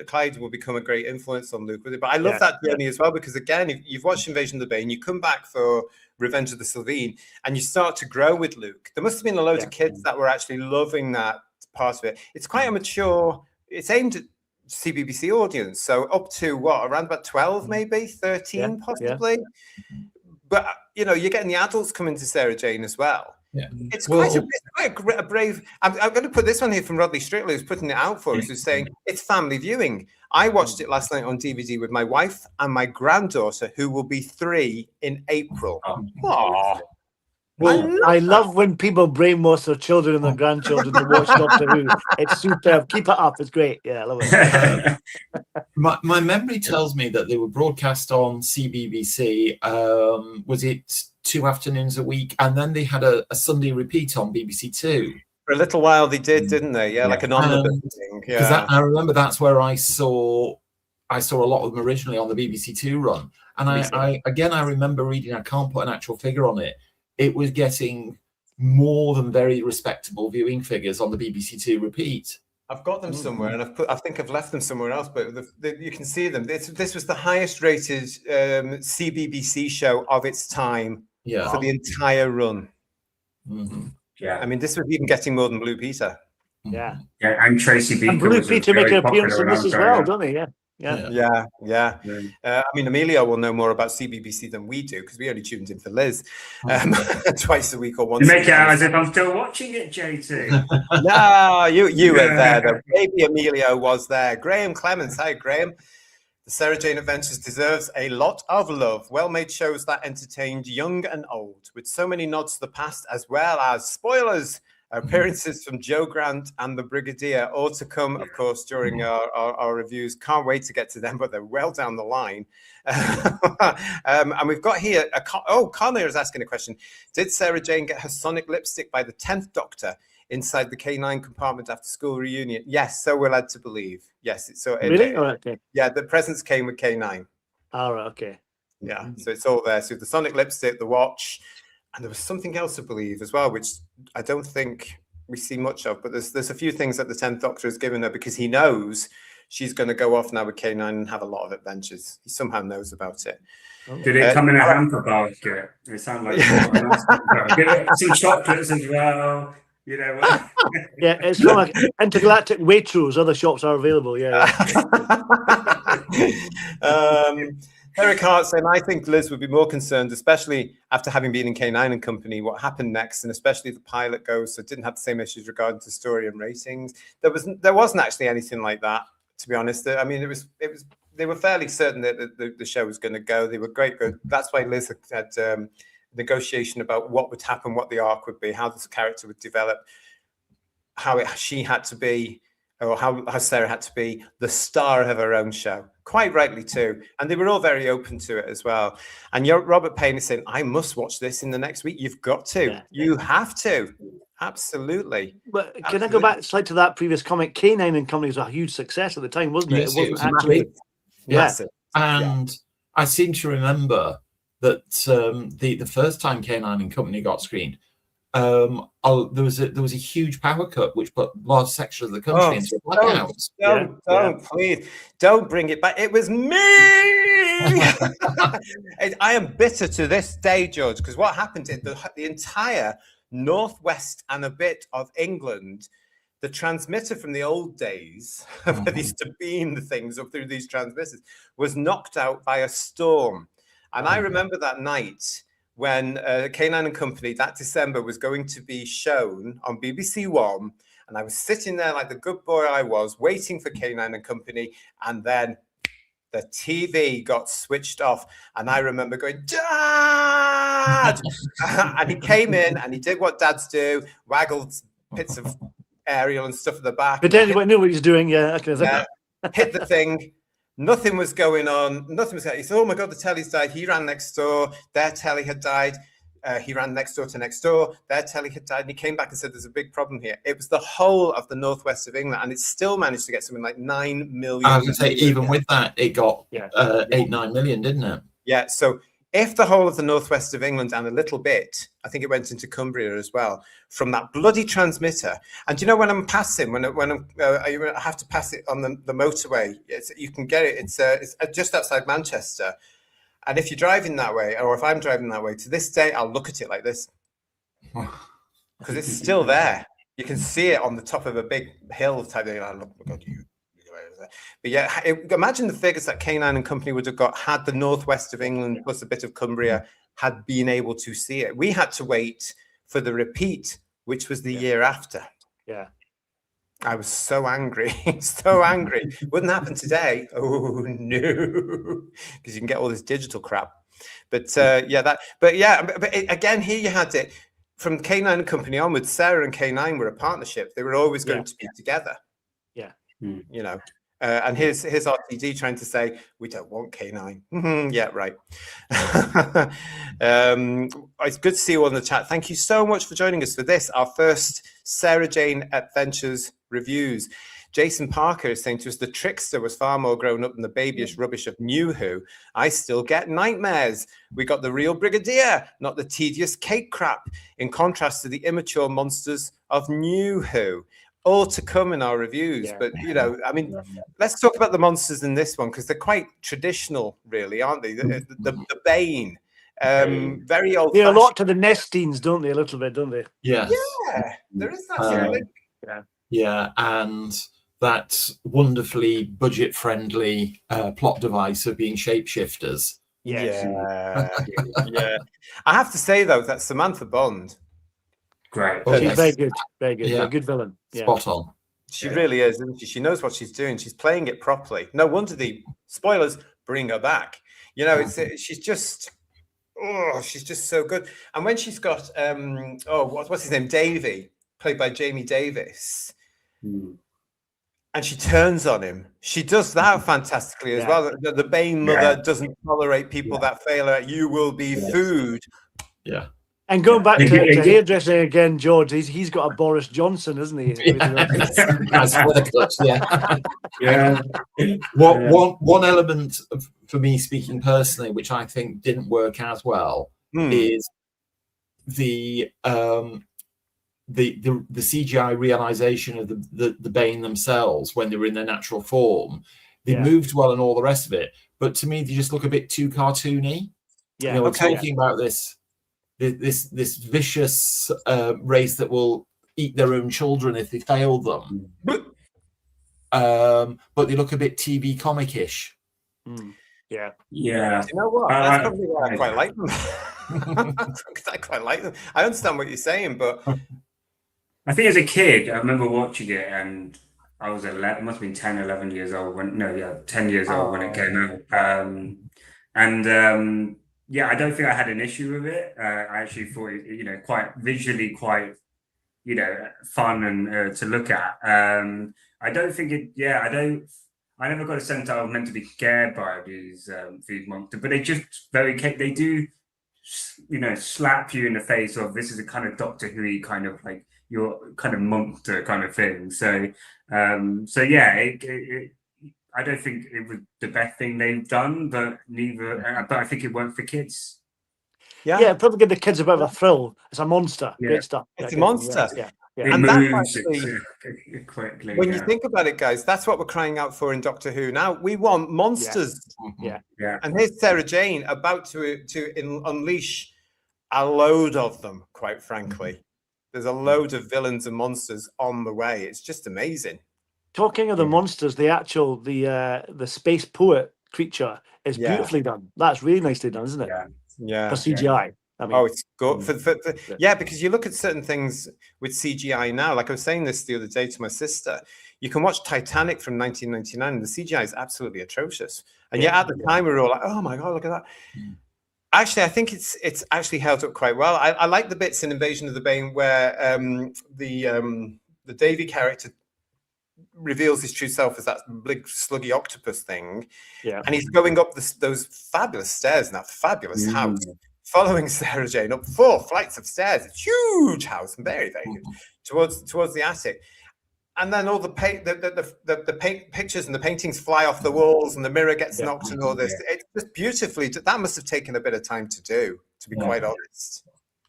Clyde will become a great influence on Luke with it. But I love that journey as well because again, if you've watched Invasion of the Bane, you come back for Revenge of the Sylvine, and you start to grow with Luke. There must have been a load of kids that were actually loving that part of it. It's quite a mature. It's aimed at CBBC audience, so up to around about 12, maybe 13, possibly. But you know, you're getting the adults coming to Sarah Jane as well. Yeah, it's quite a brave. I'm going to put this one here from Rodley Strictly, who's putting it out for us, who's saying it's family viewing. I watched it last night on DVD with my wife and my granddaughter, who will be 3 in April. Aww. Well, I love when people brainwash their children and their grandchildren to watch Doctor Who. It's superb. Keep it up. It's great. Yeah, I love it. My memory tells me that they were broadcast on CBBC. Was it 2 afternoons a week? And then they had a Sunday repeat on BBC Two. For a little while they did, didn't they? Yeah, like an omnibus thing. Yeah. I remember that's where I saw a lot of them originally on the BBC Two run. And I remember reading, I can't put an actual figure on it. It was getting more than very respectable viewing figures on the BBC Two repeat. I've got them somewhere, and I think I've left them somewhere else, but you can see them. This was the highest rated CBBC show of its time for the entire run. Mm-hmm. Yeah, I mean, this was even getting more than Blue Peter. Yeah, and Tracy Beaker. And Blue Peter make an appearance in this as well, don't they? Yeah. I mean, Emilio will know more about CBBC than we do because we only tuned in for Liz twice a week or once. You make it out as if I'm still watching it, JT. No, you were there. Though. Maybe Emilio was there. Graham Clements. Hi, Graham. The Sarah Jane Adventures deserves a lot of love. Well-made shows that entertained young and old, with so many nods to the past, as well as spoilers. Appearances from Joe Grant and the Brigadier, all to come, of course, during our reviews. Can't wait to get to them, but they're well down the line. And we've got here, Connor is asking a question. Did Sarah Jane get her sonic lipstick by the 10th Doctor inside the K9 compartment after school reunion? Yes, so we're led to believe. Yes. Really? Okay. Yeah, the presents came with K9. All right, okay. Yeah, so it's all there. So the sonic lipstick, the watch, and there was something else, I believe, as well, which I don't think we see much of. But there's a few things that the 10th Doctor has given her because he knows she's going to go off now with K9 and have a lot of adventures. He somehow knows about it. Did it come in a hamper basket? It sounded like get some chocolates as well. You know. Yeah, it's from like Intergalactic Waitrose. Other shops are available. Yeah. Eric Hart saying, I think Liz would be more concerned, especially after having been in K9 and Company, what happened next, and especially the pilot goes, so it didn't have the same issues regarding to story and ratings. There wasn't actually anything like that, to be honest. I mean, it was. They were fairly certain that the show was going to go. They were great. That's why Liz had negotiation about what would happen, what the arc would be, how this character would develop, she had to be, or how Sarah had to be the star of her own show. Quite rightly too. And they were all very open to it as well. And Robert Payne is saying, I must watch this in the next week. You've got to. Yeah. You have to. Absolutely. But can I go back slightly to that previous comment? K9 and Company was a huge success at the time, wasn't it? Yes, it wasn't actually massive. And I seem to remember that the first time K9 and Company got screened, there was a huge power cut which put large sections of the country into a blackout. Please don't bring it back. It was me. I am bitter to this day, George, because what happened is the entire northwest and a bit of England, the transmitter from the old days, where they used to beam the things up through these transmitters, was knocked out by a storm. And I remember that night when K9 and Company, that December, was going to be shown on BBC One. And I was sitting there like the good boy I was, waiting for K9 and Company. And then the TV got switched off. And I remember going, Dad! And he came in and he did what dads do, waggled bits of aerial and stuff at the back. But then he knew what he was doing, hit the thing. Nothing was going on. Nothing was going on. He said, oh my God, the telly's died. He ran next door. Their telly had died. he ran next door to next door. Their telly had died, and he came back and said, "There's a big problem here." It was the whole of the northwest of England, and it still managed to get something like 9 million. I was going to say, even with that, it got 8-9 million, didn't it? Yeah. So if the whole of the northwest of England and a little bit, I think it went into Cumbria as well, from that bloody transmitter. And you know, when I'm passing, when I have to pass it on the motorway, you can get it. It's just outside Manchester. And if you're driving that way, or if I'm driving that way, to this day, I'll look at it like this because it's still there. You can see it on the top of a big hill type thing. But yeah, imagine the figures that K9 and company would have got had the northwest of England plus a bit of Cumbria had been able to see it. We had to wait for the repeat, which was the year after. Yeah. I was so angry, so angry. Wouldn't happen today. Oh no, because you can get all this digital crap. But again, here you had it from K9 and company onwards. Sarah and K9 were a partnership. They were always going to be together. Yeah. You know, and here's RTD trying to say we don't want K9. Yeah, right. It's good to see you all in the chat. Thank you so much for joining us for this, our first Sarah Jane Adventures reviews. Jason Parker is saying to us, the trickster was far more grown up than the babyish rubbish of New Who. I still get nightmares. We got the real Brigadier, not the tedious cake crap, in contrast to the immature monsters of New Who. All to come in our reviews. But, you know, I mean, let's talk about the monsters in this one, because they're quite traditional, really, aren't they? The Bane. Very old. They're a lot to the Nestines, don't they? A little bit, don't they? Yes. Yeah, there is that sort of link. Yeah, and that wonderfully budget-friendly plot device of being shapeshifters. Yes. Yeah. I have to say, though, that Samantha Bond. Great. She's very good. Very good. Yeah. A good villain. Spot on. She really is, isn't she? She knows what she's doing. She's playing it properly. No wonder the spoilers bring her back. You know, she's just so good. And when she's got what's his name, Davy, played by Jamie Davis, and she turns on him. She does that fantastically as well. The Bane mother doesn't tolerate people that fail her. You will be food. Yeah. And going back to hairdressing again, George, he's got a Boris Johnson, isn't he? One element for me, speaking personally, which I think didn't work as well, is the CGI realization of the Bane themselves when they were in their natural form. They moved well and all the rest of it, but to me, they just look a bit too cartoony. Yeah, you know, we're talking about this vicious race that will eat their own children if they fail them. But they look a bit TV comic-ish. Yeah. You know what? That's probably why I quite like them. I quite like them. I understand what you're saying, but I think as a kid, I remember watching it, and I was 11, must have been 10, 11 years old 10 years old when it came out. I don't think I had an issue with it. I actually thought it, quite visually, quite, fun and to look at. I don't think it. I never got a sense that I was meant to be scared by these monsters, but they just they do, slap you in the face of this is a kind of Doctor Who kind of like your kind of monster kind of thing. So I don't think it was the best thing they've done, but I think it worked for kids. Yeah, probably give the kids a bit of a thrill. It's a monster. Yeah. Great stuff. It's a monster. Yeah. And moves quickly. When you think about it, guys, that's what we're crying out for in Doctor Who. Now we want monsters. Yeah. And here's Sarah Jane about to unleash a load of them. Quite frankly, there's a load of villains and monsters on the way. It's just amazing. Talking of the monsters, the space poet creature is beautifully done. That's really nicely done, isn't it? Yeah. For CGI. I mean, it's good. Because you look at certain things with CGI now. Like I was saying this the other day to my sister. You can watch Titanic from 1999, and the CGI is absolutely atrocious. And yet at the time we were all like, "Oh my god, look at that!" Actually, I think it's actually held up quite well. I like the bits in Invasion of the Bane where the Davy character reveals his true self as that big sluggy octopus thing, and he's going up those fabulous stairs in that fabulous house, following Sarah Jane up 4 flights of stairs, a huge house, and very, very good, towards the attic. And then all the pictures and the paintings fly off the walls, and the mirror gets knocked, and all this. It's just beautifully. That must have taken a bit of time to do, to be quite honest.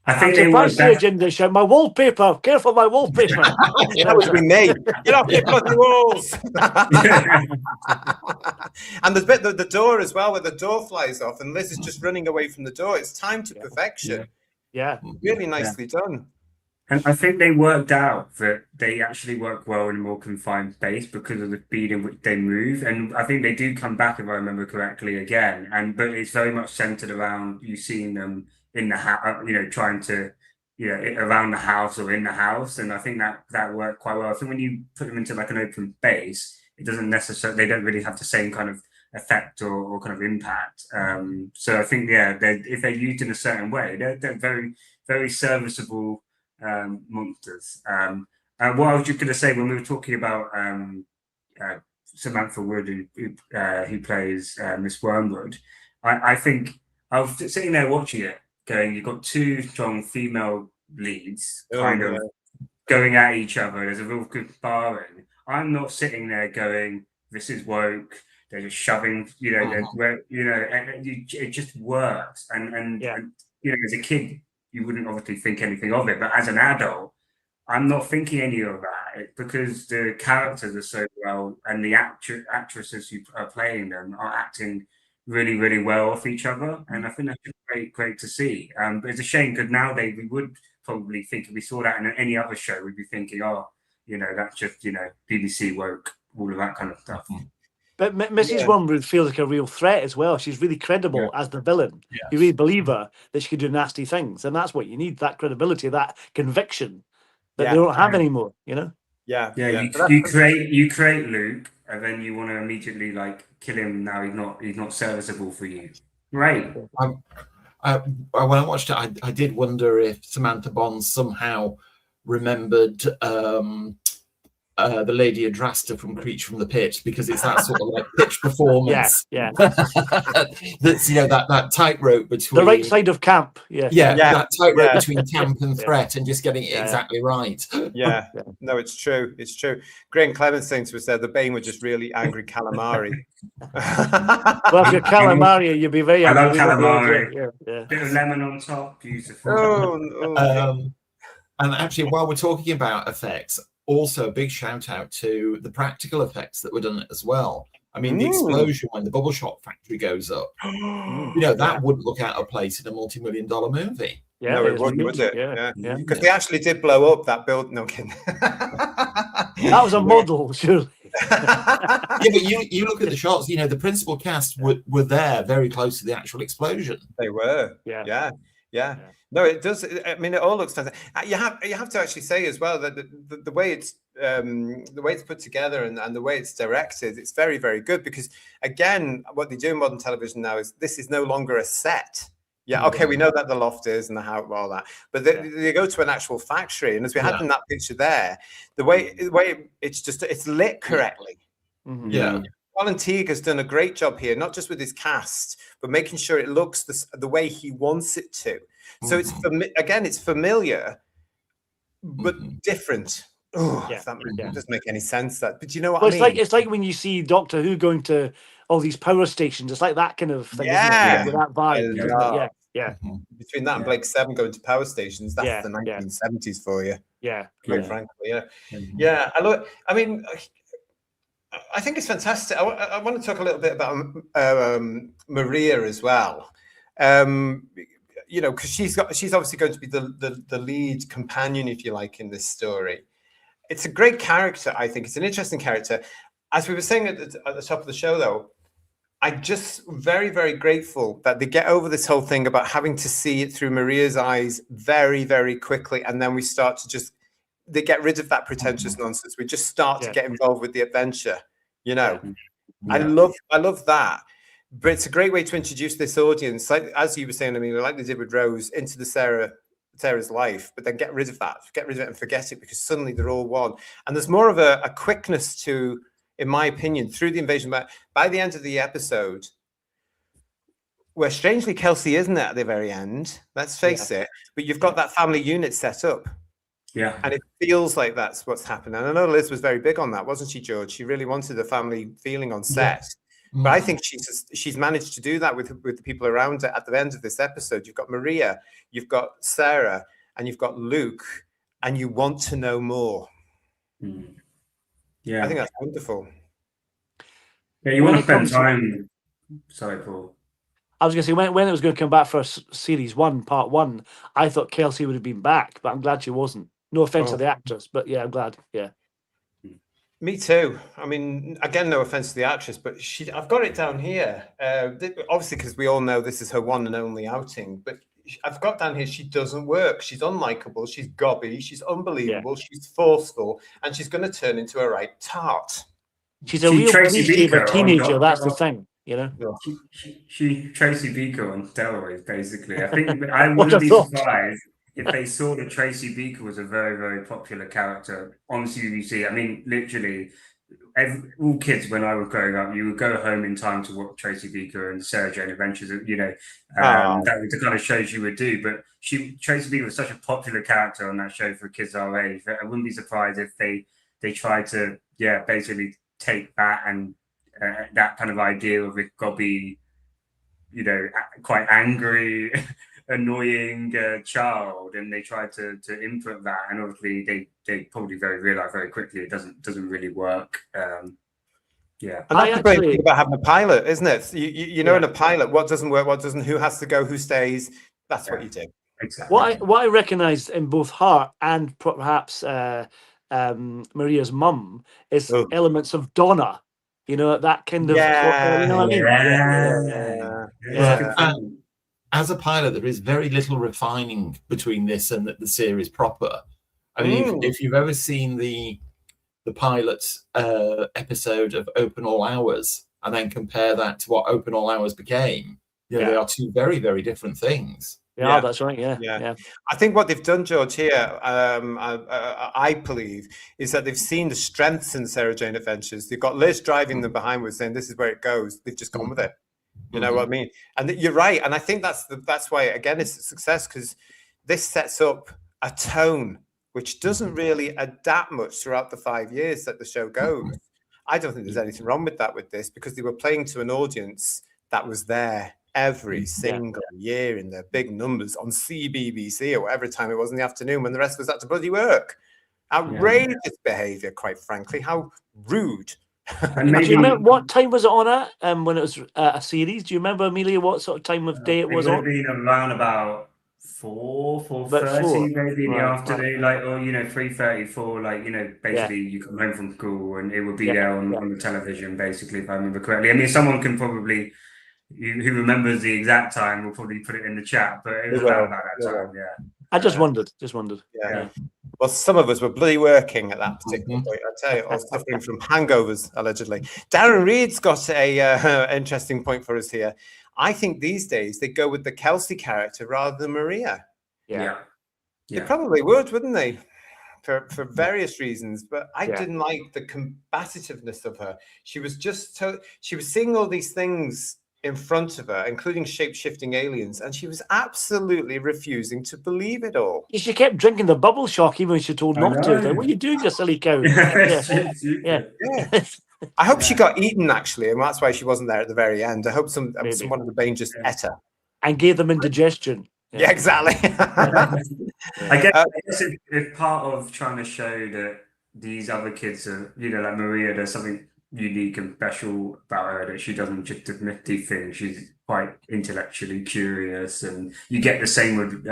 I think they were that. My wallpaper. Careful, my wallpaper. That was with me. Get off your bloody walls. And there's the door as well, where the door flies off, and Liz is just running away from the door. It's time to perfection. Yeah, really nicely done. And I think they worked out that they actually work well in a more confined space because of the speed in which they move. And I think they do come back, if I remember correctly, again. But it's very much centered around you seeing them in the house, trying to, around the house or in the house. And I think that worked quite well. I think when you put them into like an open space, it doesn't necessarily, they don't really have the same kind of effect or kind of impact. So I think, if they're used in a certain way, they're very, very serviceable monsters. What I was just going to say, when we were talking about Samantha Wood, who plays Miss Wormwood, I think I was sitting there watching it, going, you've got 2 strong female leads kind of going at each other. There's a real good sparring. I'm not sitting there going, this is woke. They're just shoving, it just works. And as a kid, you wouldn't obviously think anything of it, but as an adult, I'm not thinking any of that because the characters are so well, and the actresses who are playing them are acting really, really well off each other, and I think that's great to see. But it's a shame because nowadays we would probably think, if we saw that in any other show, we'd be thinking, that's just BBC woke, all of that kind of stuff. But Mrs. Wormwood feels like a real threat as well. She's really credible as the villain. Yes. You really believe her that she could do nasty things, and that's what you need, that credibility, that conviction that they don't have anymore, Yeah. You create Luke, and then you want to immediately kill him. Now he's not serviceable for you. Right. When I watched it, I did wonder if Samantha Bond somehow remembered the Lady Adrasta from Creature from the Pit, because it's that sort of pitch performance. Yeah. That's that tightrope between the right side of camp. That tightrope between camp and threat, and just getting it exactly right. Yeah. No, it's true. It's true. Graham Clemens saying to us there, the Bane were just really angry calamari. Well, if you're calamari, you'd be very angry. I love calamari. Bit of lemon on top, beautiful. And actually, while we're talking about effects, also a big shout out to the practical effects that were done as well. I mean, the explosion when the bubble shot factory goes up, that wouldn't look out of place in a multi-million-dollar movie. Yeah, no, it wouldn't, would it? Yeah. Because they actually did blow up that build. No kidding. That was a model, surely. But you look at the shots. The principal cast were there, very close to the actual explosion. They were. Yeah. No, it does. I mean, it all looks fantastic. You have to actually say as well that the way it's put together and the way it's directed, it's very, very good, because again, what they do in modern television now is this is no longer a set. Yeah, okay, we know that the loft is and the house, all that, but they go to an actual factory, and as we had in that picture there, the way it's lit correctly. Mm-hmm. Yeah. Alan Teague has done a great job here, not just with his cast, but making sure it looks the way he wants it to. So it's familiar, but different. That doesn't make any sense. But do you know what I mean? It's like when you see Doctor Who going to all these power stations. It's like that kind of thing. Isn't it? With that vibe. Yeah. Between that and Blake 7 going to power stations, that's the 1970s for you. Yeah. Quite frankly, yeah. I love it. I mean, I think it's fantastic. I want to talk a little bit about Maria as well. Because she's obviously going to be the lead companion, if you like, in this story. It's a great character, I think. It's an interesting character. As we were saying at the top of the show, though, I'm just very, very grateful that they get over this whole thing about having to see it through Maria's eyes very, very quickly, and then we start to they get rid of that pretentious nonsense. We just start to get involved with the adventure. I love that. But it's a great way to introduce this audience, like as you were saying, I mean, like they did with Rose, into the Sarah's life, but then get rid of it and forget it, because suddenly they're all one. And there's more of a quickness to, in my opinion, through the invasion. By the end of the episode, where strangely Kelsey isn't at the very end. Let's face it. But you've got that family unit set up. Yeah. And it feels like that's what's happened. And I know Liz was very big on that, wasn't she, George? She really wanted a family feeling on set. Yeah. But I think she's managed to do that with the people around her. At the end of this episode, you've got Maria, you've got Sarah, and you've got Luke, and you want to know more. Yeah. I think that's wonderful. Yeah, you want to spend time. Sorry, Paul. I was going to say, when it was going to come back for series 1, part 1, I thought Kelsey would have been back, but I'm glad she wasn't. No offense to the actress, but yeah, I'm glad. Yeah. Me too. I mean, again, no offense to the actress, but I've got it down here. Obviously, because we all know this is her one and only outing, but I've got down here, she doesn't work. She's unlikable. She's gobby. She's unbelievable. Yeah. She's forceful. And she's going to turn into a right tart. She's a real cliche of a teenager. That's the thing. You know, she Tracy Beaker on steroids, basically. I think I wouldn't be surprised if they saw that Tracy Beaker was a very, very popular character on CBBC. I mean, literally, all kids when I was growing up, you would go home in time to watch Tracy Beaker and Sarah Jane Adventures. You know, that was the kind of shows you would do. But Tracy Beaker was such a popular character on that show for kids our age that I wouldn't be surprised if they tried to, basically take that and that kind of idea of a gobby, you know, quite angry, annoying child, and they tried to input that, and obviously they probably realized very quickly it doesn't really work. And that's the great thing about having a pilot, isn't it? You know, in a pilot, what doesn't work, what doesn't, who has to go, who stays. That's what you do. Exactly. What I recognised in both her and perhaps Maria's mum is elements of Donna. You know, that kind of, you know what I mean? As a pilot, there is very little refining between this and the series proper. I mean, if you've ever seen the pilot episode of Open All Hours and then compare that to what Open All Hours became, they are two very, very different things. Yeah, that's right. Yeah. I think what they've done, George, here, I believe, is that they've seen the strengths in Sarah Jane Adventures. They've got Liz driving them behind with saying, this is where it goes. They've just gone with it. You know what I mean? And you're right. And I think that's why, again, it's a success, because this sets up a tone which doesn't really adapt much throughout the 5 years that the show goes. I don't think there's anything wrong with that with this, because they were playing to an audience that was there every single year in their big numbers on CBBC or whatever time it was in the afternoon when the rest of us had to bloody work. Outrageous behaviour, quite frankly. How rude. Do you remember what time was it on at when it was a series? Do you remember, Amelia, what sort of time of day it was on? It would have been around about 4:30 maybe in the afternoon, like, or 3:30, 4, like, basically you come home from school and it would be there on the television, basically, if I remember correctly. I mean, someone can probably, who remembers the exact time, will probably put it in the chat, but it was about that time. I just wondered. Yeah. Well, some of us were bloody working at that particular point. I tell you, I was suffering from hangovers, allegedly. Darren Reed's got a interesting point for us here. I think these days they go with the Kelsey character rather than Maria. Yeah. They probably would, wouldn't they? For various reasons, but I didn't like the combativeness of her. She was she was seeing all these things in front of her, including shape-shifting aliens, and she was absolutely refusing to believe it all. She kept drinking the bubble shock even when she told not to. Like, what are you doing, you silly cow? I hope she got eaten, actually, and that's why she wasn't there at the very end. I hope someone of the Bane just ate her. And gave them indigestion. Yeah, exactly. I guess if part of trying to show that these other kids are, like Maria, there's something unique and special about her, that she doesn't just admit these things. She's quite intellectually curious, and you get the same with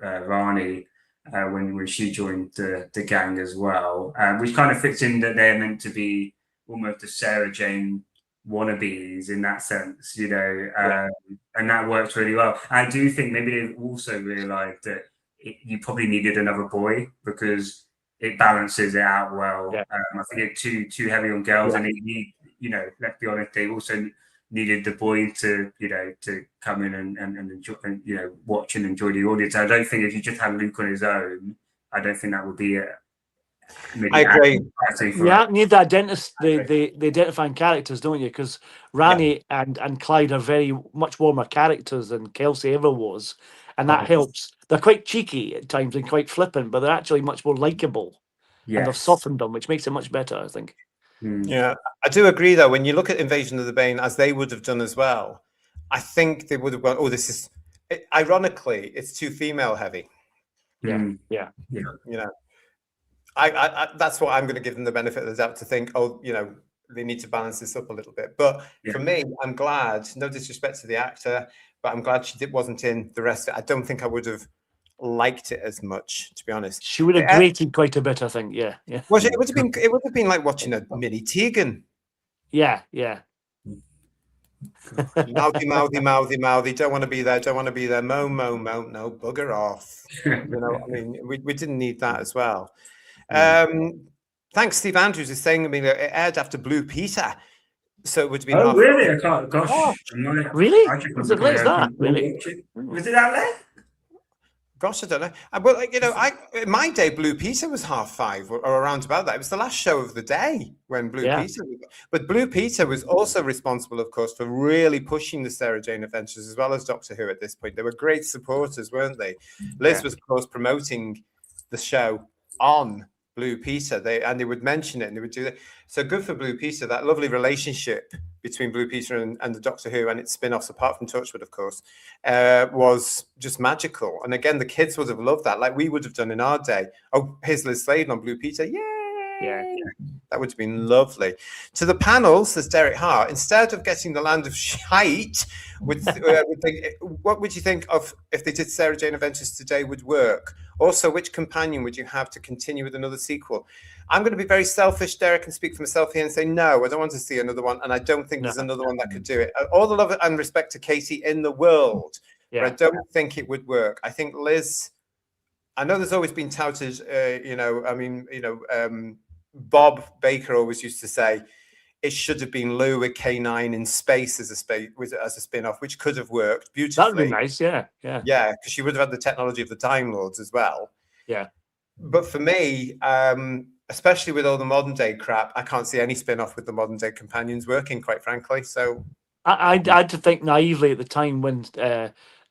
Rani when she joined the gang as well, which kind of fits in that they're meant to be almost a Sarah Jane wannabes in that sense, and that works really well. I do think maybe they've also realized that you probably needed another boy, because it balances it out well. I think it's too heavy on girls, and let's be honest, they also needed the boy to come in and enjoy, and watch and enjoy the audience. I don't think if you just had Luke on his own, I don't think that would be I agree. You need the identifying characters, don't you? Because Rani and Clyde are very much warmer characters than Kelsey ever was, and that helps. They're quite cheeky at times and quite flippant, but they're actually much more likable, and they've softened them, which makes it much better, I think. Yeah, I do agree though. When you look at Invasion of the Bane, as they would have done as well, I think they would have gone, oh, this is ironically, it's too female heavy. Yeah. You know, I that's what I'm going to give them the benefit of the doubt, to think, oh, you know, they need to balance this up a little bit. But for me, I'm glad, no disrespect to the actor, but I'm glad she wasn't in the rest of it. I don't think I would have liked it as much, to be honest. She would have grated quite a bit, I think. Yeah. Well, it would have been like watching a mini Tegan. Yeah. Mouthy. Don't want to be there. Don't want to be there. Mo. No, bugger off. You know, I mean, we didn't need that as well. Thanks, Steve Andrews is saying. I mean, it aired after Blue Peter, so it would have been. Oh, really? I can't. Gosh, oh, really? Was it late as that? Really? Was it that late? Gosh, I don't know. Well, you know, in my day, Blue Peter was 5:30 or around about that. It was the last show of the day when Blue Peter. But Blue Peter was also responsible, of course, for really pushing the Sarah Jane Adventures as well as Doctor Who at this point. They were great supporters, weren't they? Liz was, of course, promoting the show on Blue Peter. They would mention it and they would do that. So good for Blue Peter. That lovely relationship between Blue Peter and the Doctor Who and its spin-offs, apart from Touchwood, of course, was just magical. And again, the kids would have loved that, like we would have done in our day. Oh, here's Liz Sladen on Blue Peter. Yay! Yeah. That would have been lovely. To the panel, says Derek Hart, instead of getting the Land of Shite, what would you think of if they did Sarah Jane Adventures today would work? Also, which companion would you have to continue with another sequel? I'm going to be very selfish, Derek, and speak for myself here and say, no, I don't want to see another one. And I don't think there's another one that could do it. All the love and respect to Katie in the world, but I don't think it would work. I think Liz, I know there's always been touted, Bob Baker always used to say, it should have been Lou with K9 in space as a spin-off, which could have worked beautifully. That would be nice, yeah. Yeah, because she would have had the technology of the Time Lords as well. Yeah. But for me, especially with all the modern day crap, I can't see any spin-off with the modern day companions working, quite frankly. So I had to think naively at the time when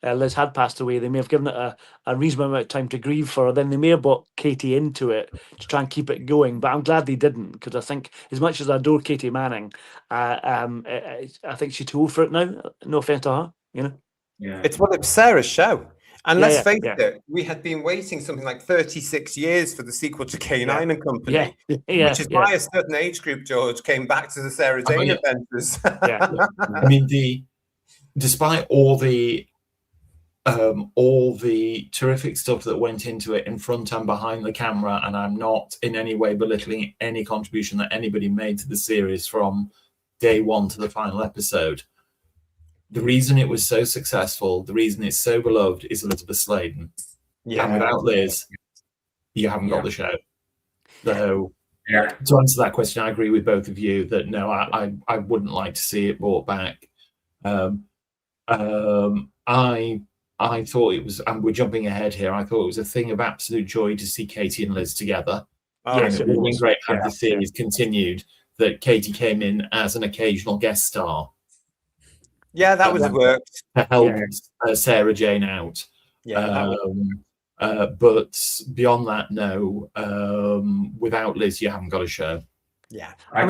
Liz had passed away, they may have given it a reasonable amount of time to grieve for her. Then they may have brought Katie into it to try and keep it going. But I'm glad they didn't, because I think, as much as I adore Katie Manning, I think she's too old for it now. No offense to her, you know. Yeah, it's Sarah's show. And let's face it, we had been waiting something like 36 years for the sequel to K9 and Company, which is why a certain age group, George, came back to the Sarah Jane Adventures. I mean, despite all the terrific stuff that went into it in front and behind the camera, and I'm not in any way belittling any contribution that anybody made to the series from day one to the final episode, the reason it was so successful, the reason it's so beloved, is Elizabeth Sladen. And without Liz, you haven't got the show. So to answer that question, I agree with both of you that no, I wouldn't like to see it brought back. I thought it was, and we're jumping ahead here, I thought it was a thing of absolute joy to see Katie and Liz together. Yes, it would have been great had the series continued, that Katie came in as an occasional guest star. Yeah, that would have worked. To help Sarah Jane out. But beyond that, no. Without Liz, you haven't got a show. Yeah. I'm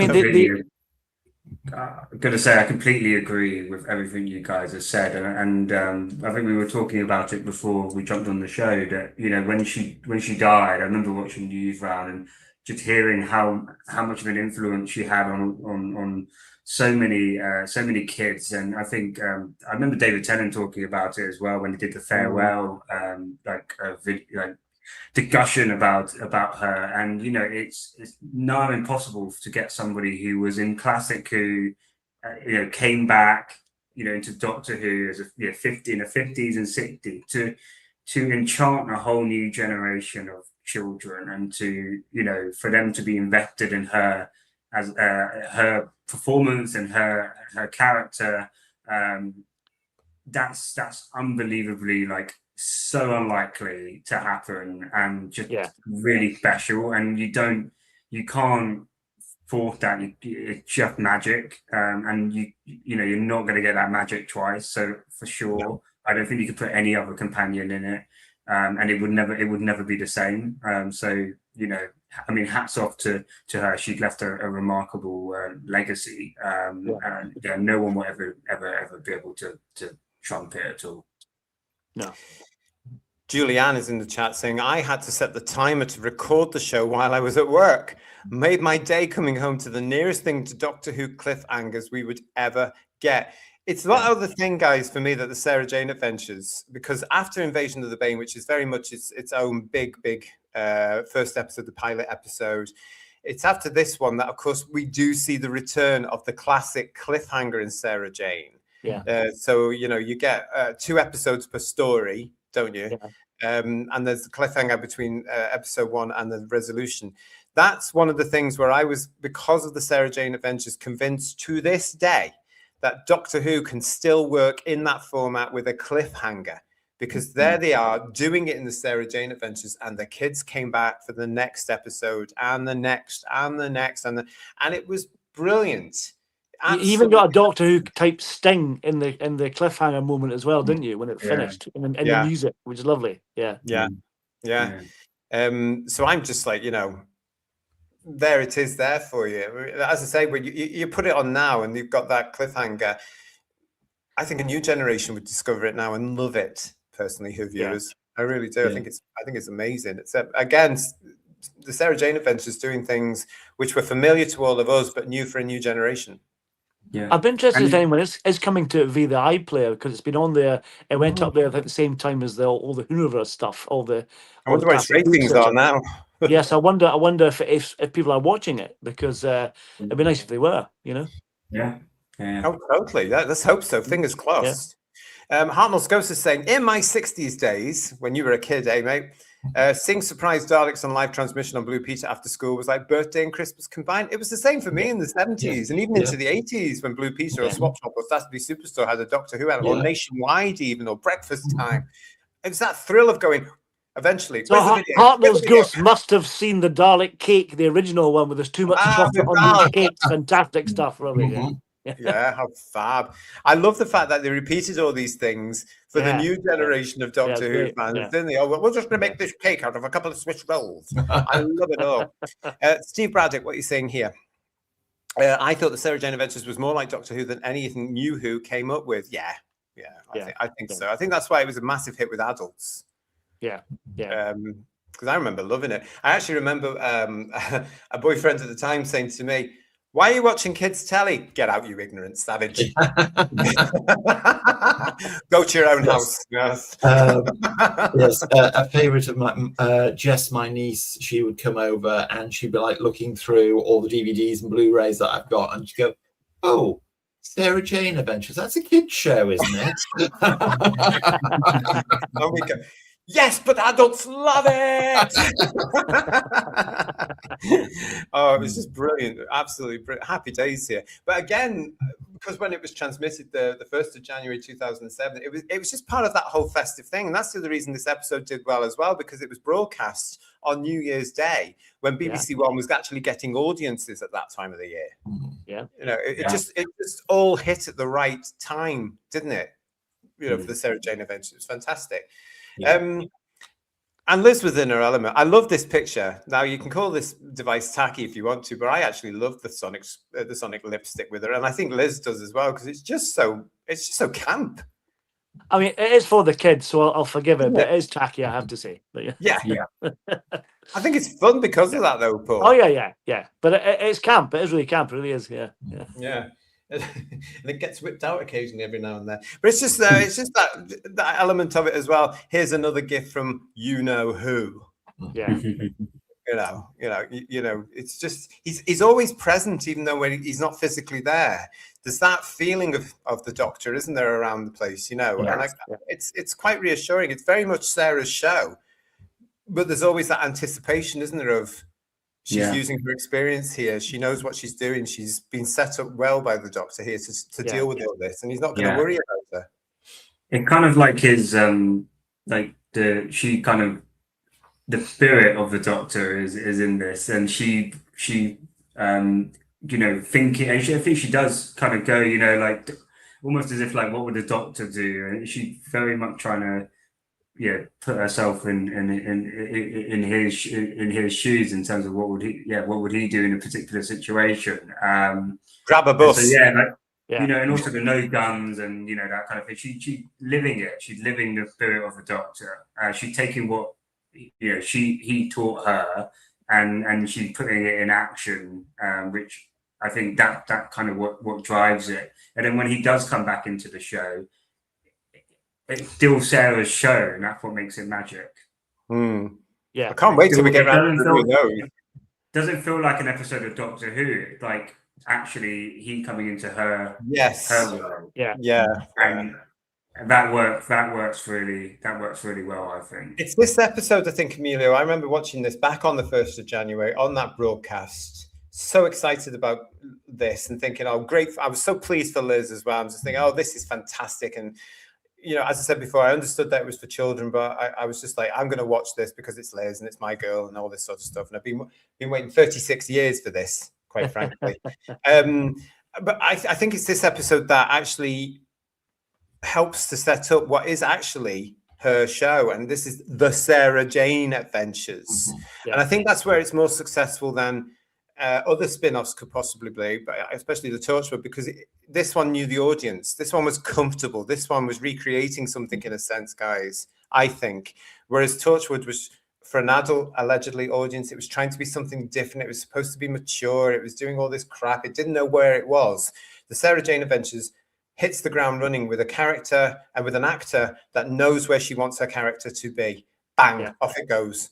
going to say I completely agree with everything you guys have said, and I think we were talking about it before we jumped on the show, that, you know, when she died, I remember watching the news round and just hearing how much of an influence she had on so many kids. And I think I remember David Tennant talking about it as well when he did the farewell discussion about her. And, you know, it's now impossible to get somebody who was in Classic Who, came back, into Doctor Who as in the 50s and 60s to enchant a whole new generation of children, and to, for them to be invested in her as her performance and her character. That's unbelievably so unlikely to happen and just really special, and you can't force that. It's just magic, and you're not going to get that magic twice. So for sure, I don't think you could put any other companion in it, and it would never be the same. So I mean, hats off to her. She'd left a remarkable legacy, and no one will ever be able to trump it at all. No. Julianne is in the chat saying, I had to set the timer to record the show while I was at work. Made my day coming home to the nearest thing to Doctor Who cliffhangers we would ever get. It's that other thing, guys, for me, that the Sarah Jane Adventures, because after Invasion of the Bane, which is very much its own big first episode, the pilot episode, it's after this one that, of course, we do see the return of the classic cliffhanger in Sarah Jane. So, you get 2 episodes per story, don't you? And there's the cliffhanger between episode 1 and the resolution. That's one of the things where I was, because of the Sarah Jane Adventures, convinced to this day that Doctor Who can still work in that format with a cliffhanger, because there they are doing it in the Sarah Jane Adventures, and the kids came back for the next episode and the next and the next, and it was brilliant. Absolutely. You even got a Doctor Who type sting in the cliffhanger moment as well, didn't you? When it finished, in the music, which is lovely. So I'm just like, there it is there for you. As I say, when you put it on now and you've got that cliffhanger, I think a new generation would discover it now and love it. Personally, Who viewers, I really do. I think it's amazing. It's again, the Sarah Jane Adventures doing things which were familiar to all of us, but new for a new generation. I've been interested if anyone is coming to it via the iPlayer, because it's been on there. It went up there at the same time as all the Whooniverse stuff. I wonder what its ratings are now. Yes, I wonder if people are watching it, because it'd be nice if they were. Oh, totally. Let's hope so. Fingers crossed. Hartnell's Ghost is saying, in my 60s days, when you were a kid, mate, seeing surprise Daleks on live transmission on Blue Peter after school was like birthday and Christmas combined. It was the same for me in the 70s and even into the 80s, when Blue Peter or Swap Shop or Saturday Superstore had a Doctor Who out, or Nationwide even, or Breakfast Time. It was that thrill of going, eventually. So Hartnell's Ghost must have seen the Dalek cake, the original one, where there's too much chocolate on the cake. Fantastic stuff, really. How fab. I love the fact that they repeated all these things for the new generation of Doctor Who fans, didn't they? Oh, well, we're just going to make this cake out of a couple of Swiss rolls. I love it all. Steve Braddock, what are you saying here? I thought the Sarah Jane Adventures was more like Doctor Who than anything New Who came up with. I think so. I think that's why it was a massive hit with adults. Because I remember loving it. I actually remember a boyfriend at the time saying to me, "Why are you watching kids' telly? Get out, you ignorant savage. Go to your own house." Yes. A favourite of mine, Jess, my niece, she would come over and she'd be like looking through all the DVDs and Blu-rays that I've got, and she'd go, "Oh, Sarah Jane Adventures, that's a kid's show, isn't it?" And we go, "Yes, but adults love it." Oh, it was just brilliant. Absolutely brilliant. Happy days here. But again, because when it was transmitted the 1st of January 2007, it was just part of that whole festive thing. And that's the other reason this episode did well as well, because it was broadcast on New Year's Day, when BBC One was actually getting audiences at that time of the year. It just all hit at the right time, didn't it? For the Sarah Jane Adventures. It was fantastic. And Liz was in her element. I love this picture. Now, you can call this device tacky if you want to, but I actually love the Sonic lipstick with her, and I think Liz does as well, because it's just so camp. I mean, it is for the kids, so I'll forgive it, but it is tacky, I have to say. But I think it's fun because of that, though, Paul. Oh yeah. But it's camp. It is really camp. It really is. Yeah. And it gets whipped out occasionally every now and then, but it's just that element of it as well. Here's another gift from you know who. It's just he's always present, even though when he's not physically there. There's that feeling of the Doctor, isn't there, around the place? And it's quite reassuring. It's very much Sarah's show, but there's always that anticipation, isn't there, of she's using her experience here. She knows what she's doing. She's been set up well by the Doctor here to deal with all this, and he's not going to worry about her. It's kind of like his like the spirit of the Doctor is in this, and she thinking, and I think she does kind of go, like almost as if like, what would the Doctor do? And she's very much trying to put herself in his shoes in terms of what would he do in a particular situation. Grab a bus. So and also the no guns and that kind of thing. She living it. She's living the spirit of the Doctor. She's taking what he taught her, and she's putting it in action, which I think that kind of what drives it. And then when he does come back into the show, it's still Sarah's show, and that's what makes it magic. I can't wait till we get around to doing those. Doesn't feel like an episode of Doctor Who. Like actually, he coming into her. Yes. Her world. And that works really well, I think. It's this episode, I think, Emilio. I remember watching this back on the 1st of January on that broadcast. So excited about this and thinking, oh, great. I was so pleased for Liz as well. I'm just thinking, oh, this is fantastic. And as I said before, I understood that it was for children, but I was just like, I'm going to watch this because it's Liz and it's my girl and all this sort of stuff. And I've been waiting 36 years for this, quite frankly. But I think it's this episode that actually helps to set up what is actually her show. And this is the Sarah Jane Adventures. And I think that's where it's more successful than other spin-offs could possibly be, but especially the Torchwood, because this one knew the audience. This one was comfortable. This one was recreating something in a sense, guys, I think. Whereas Torchwood was for an adult, allegedly, audience. It was trying to be something different. It was supposed to be mature. It was doing all this crap. It didn't know where it was. The Sarah Jane Adventures hits the ground running with a character and with an actor that knows where she wants her character to be. Bang, off it goes.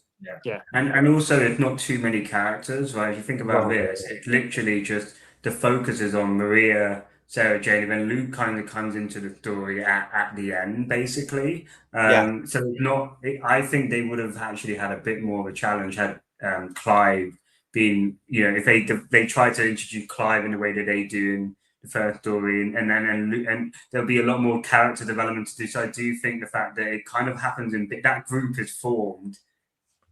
And also it's not too many characters, right? If you think about this, it's literally just the focus is on Maria, Sarah Jane, and then Luke kind of comes into the story at the end, basically. So it's not. I think they would have actually had a bit more of a challenge had Clive been, if they tried to introduce Clive in the way that they do in the first story, and there'll be a lot more character development to do. So I do think the fact that it kind of happens that group is formed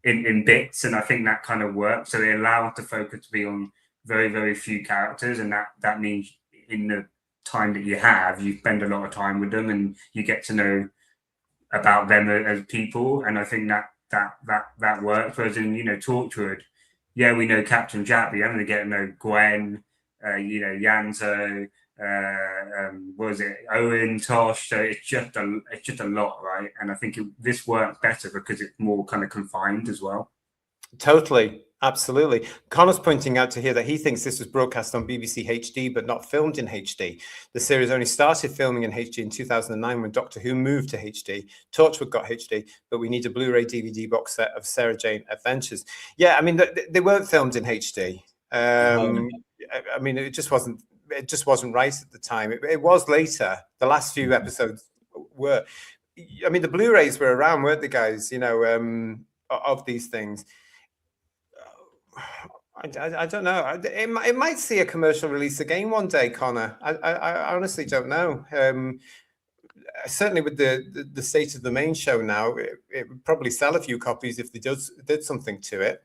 in bits, and I think that kind of works. So they allow the focus to be on very, very few characters, and that means in the time that you have, you spend a lot of time with them, and you get to know about them as people. And I think that works. Whereas in Torchwood, we know Captain Jack, but you haven't get to know Gwen, Yanto, was it Owen, Tosh? So it's just a lot, right? And I think this works better because it's more kind of confined as well. Totally, absolutely. Connor's pointing out to here that he thinks this was broadcast on BBC HD but not filmed in HD. The series only started filming in HD in 2009 when Doctor Who moved to HD. Torchwood got HD, but we need a Blu-ray DVD box set of Sarah Jane Adventures. Yeah, I mean, they weren't filmed in HD. I mean, it just wasn't right at the time. It was later. The last few episodes were. I mean, the Blu-rays were around, weren't they, guys? Of these things. I don't know. It might see a commercial release again one day, Connor. I honestly don't know. Certainly with the state of the main show now, it would probably sell a few copies if they did something to it.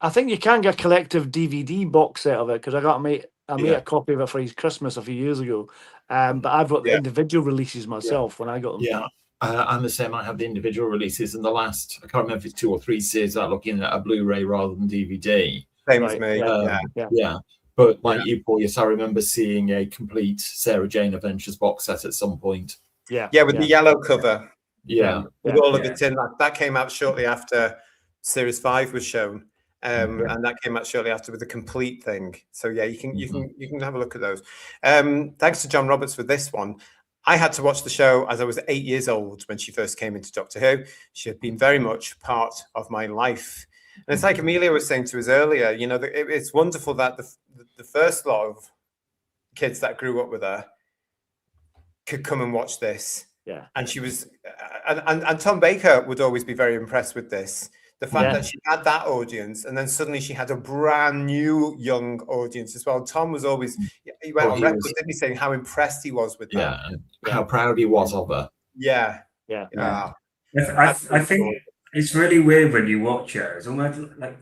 I think you can get a collective DVD box set of it, because I made a copy of it for his Christmas a few years ago. But I've got the individual releases myself when I got them. Yeah, I'm the same. I have the individual releases, and the last, I can't remember if it's 2 or 3 series, I'm looking at a Blu-ray rather than DVD. Same as me. Yeah. But like you, Paul, yes, I remember seeing a complete Sarah Jane Adventures box set at some point. Yeah, with the yellow cover. With all of it in. That came out shortly after Series 5 was shown. And that came out shortly after with the complete thing. So yeah, you can have a look at those. Thanks to John Roberts for this one. I had to watch the show as I was 8 years old when she first came into Doctor Who. She had been very much part of my life. And it's like Amelia was saying to us earlier, it's wonderful that the first lot of kids that grew up with her could come and watch this. Yeah. And she was, and Tom Baker would always be very impressed with this. The fact that she had that audience, and then suddenly she had a brand new young audience as well. Tom was always, he went on record, didn't he, saying how impressed he was with that. How proud he was of her. Yeah. I think it's really weird when you watch it. It's almost like,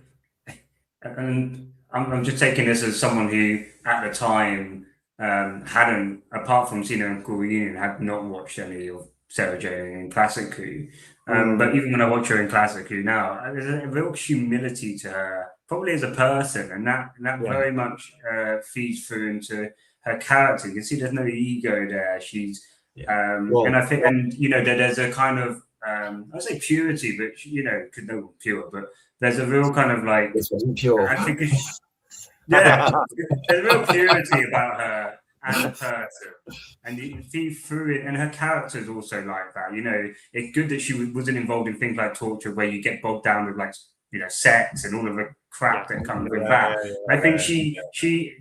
and I'm just taking this as someone who at the time hadn't, apart from seeing her in School Reunion, had not watched any of Sarah Jane in Classic Who. But even when I watch her in Classic Who now, there's a real humility to her, probably as a person, and that very much feeds through into her character. You can see there's no ego there. She's and I think, and you know, there's a kind of I say purity, but you know, could no pure, but there's a real kind of like, this wasn't pure. I think there's a real purity about her as a person, and you see through it, and her character is also like that. You know, it's good that she wasn't involved in things like torture, where you get bogged down with like, you know, sex and all of the crap that comes with that. I think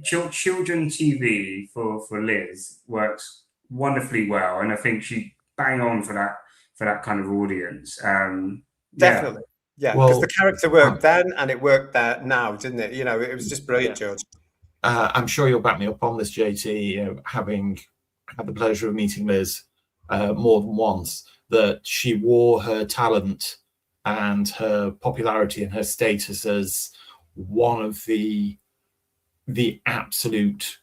children TV for Liz works wonderfully well, and I think she bang on for that kind of audience. Definitely. Yeah, because the character worked then and it worked there now, didn't it? You know, it was just brilliant, George. I'm sure you'll back me up on this, JT. You know, having had the pleasure of meeting Liz more than once, that she wore her talent and her popularity and her status as one of the absolute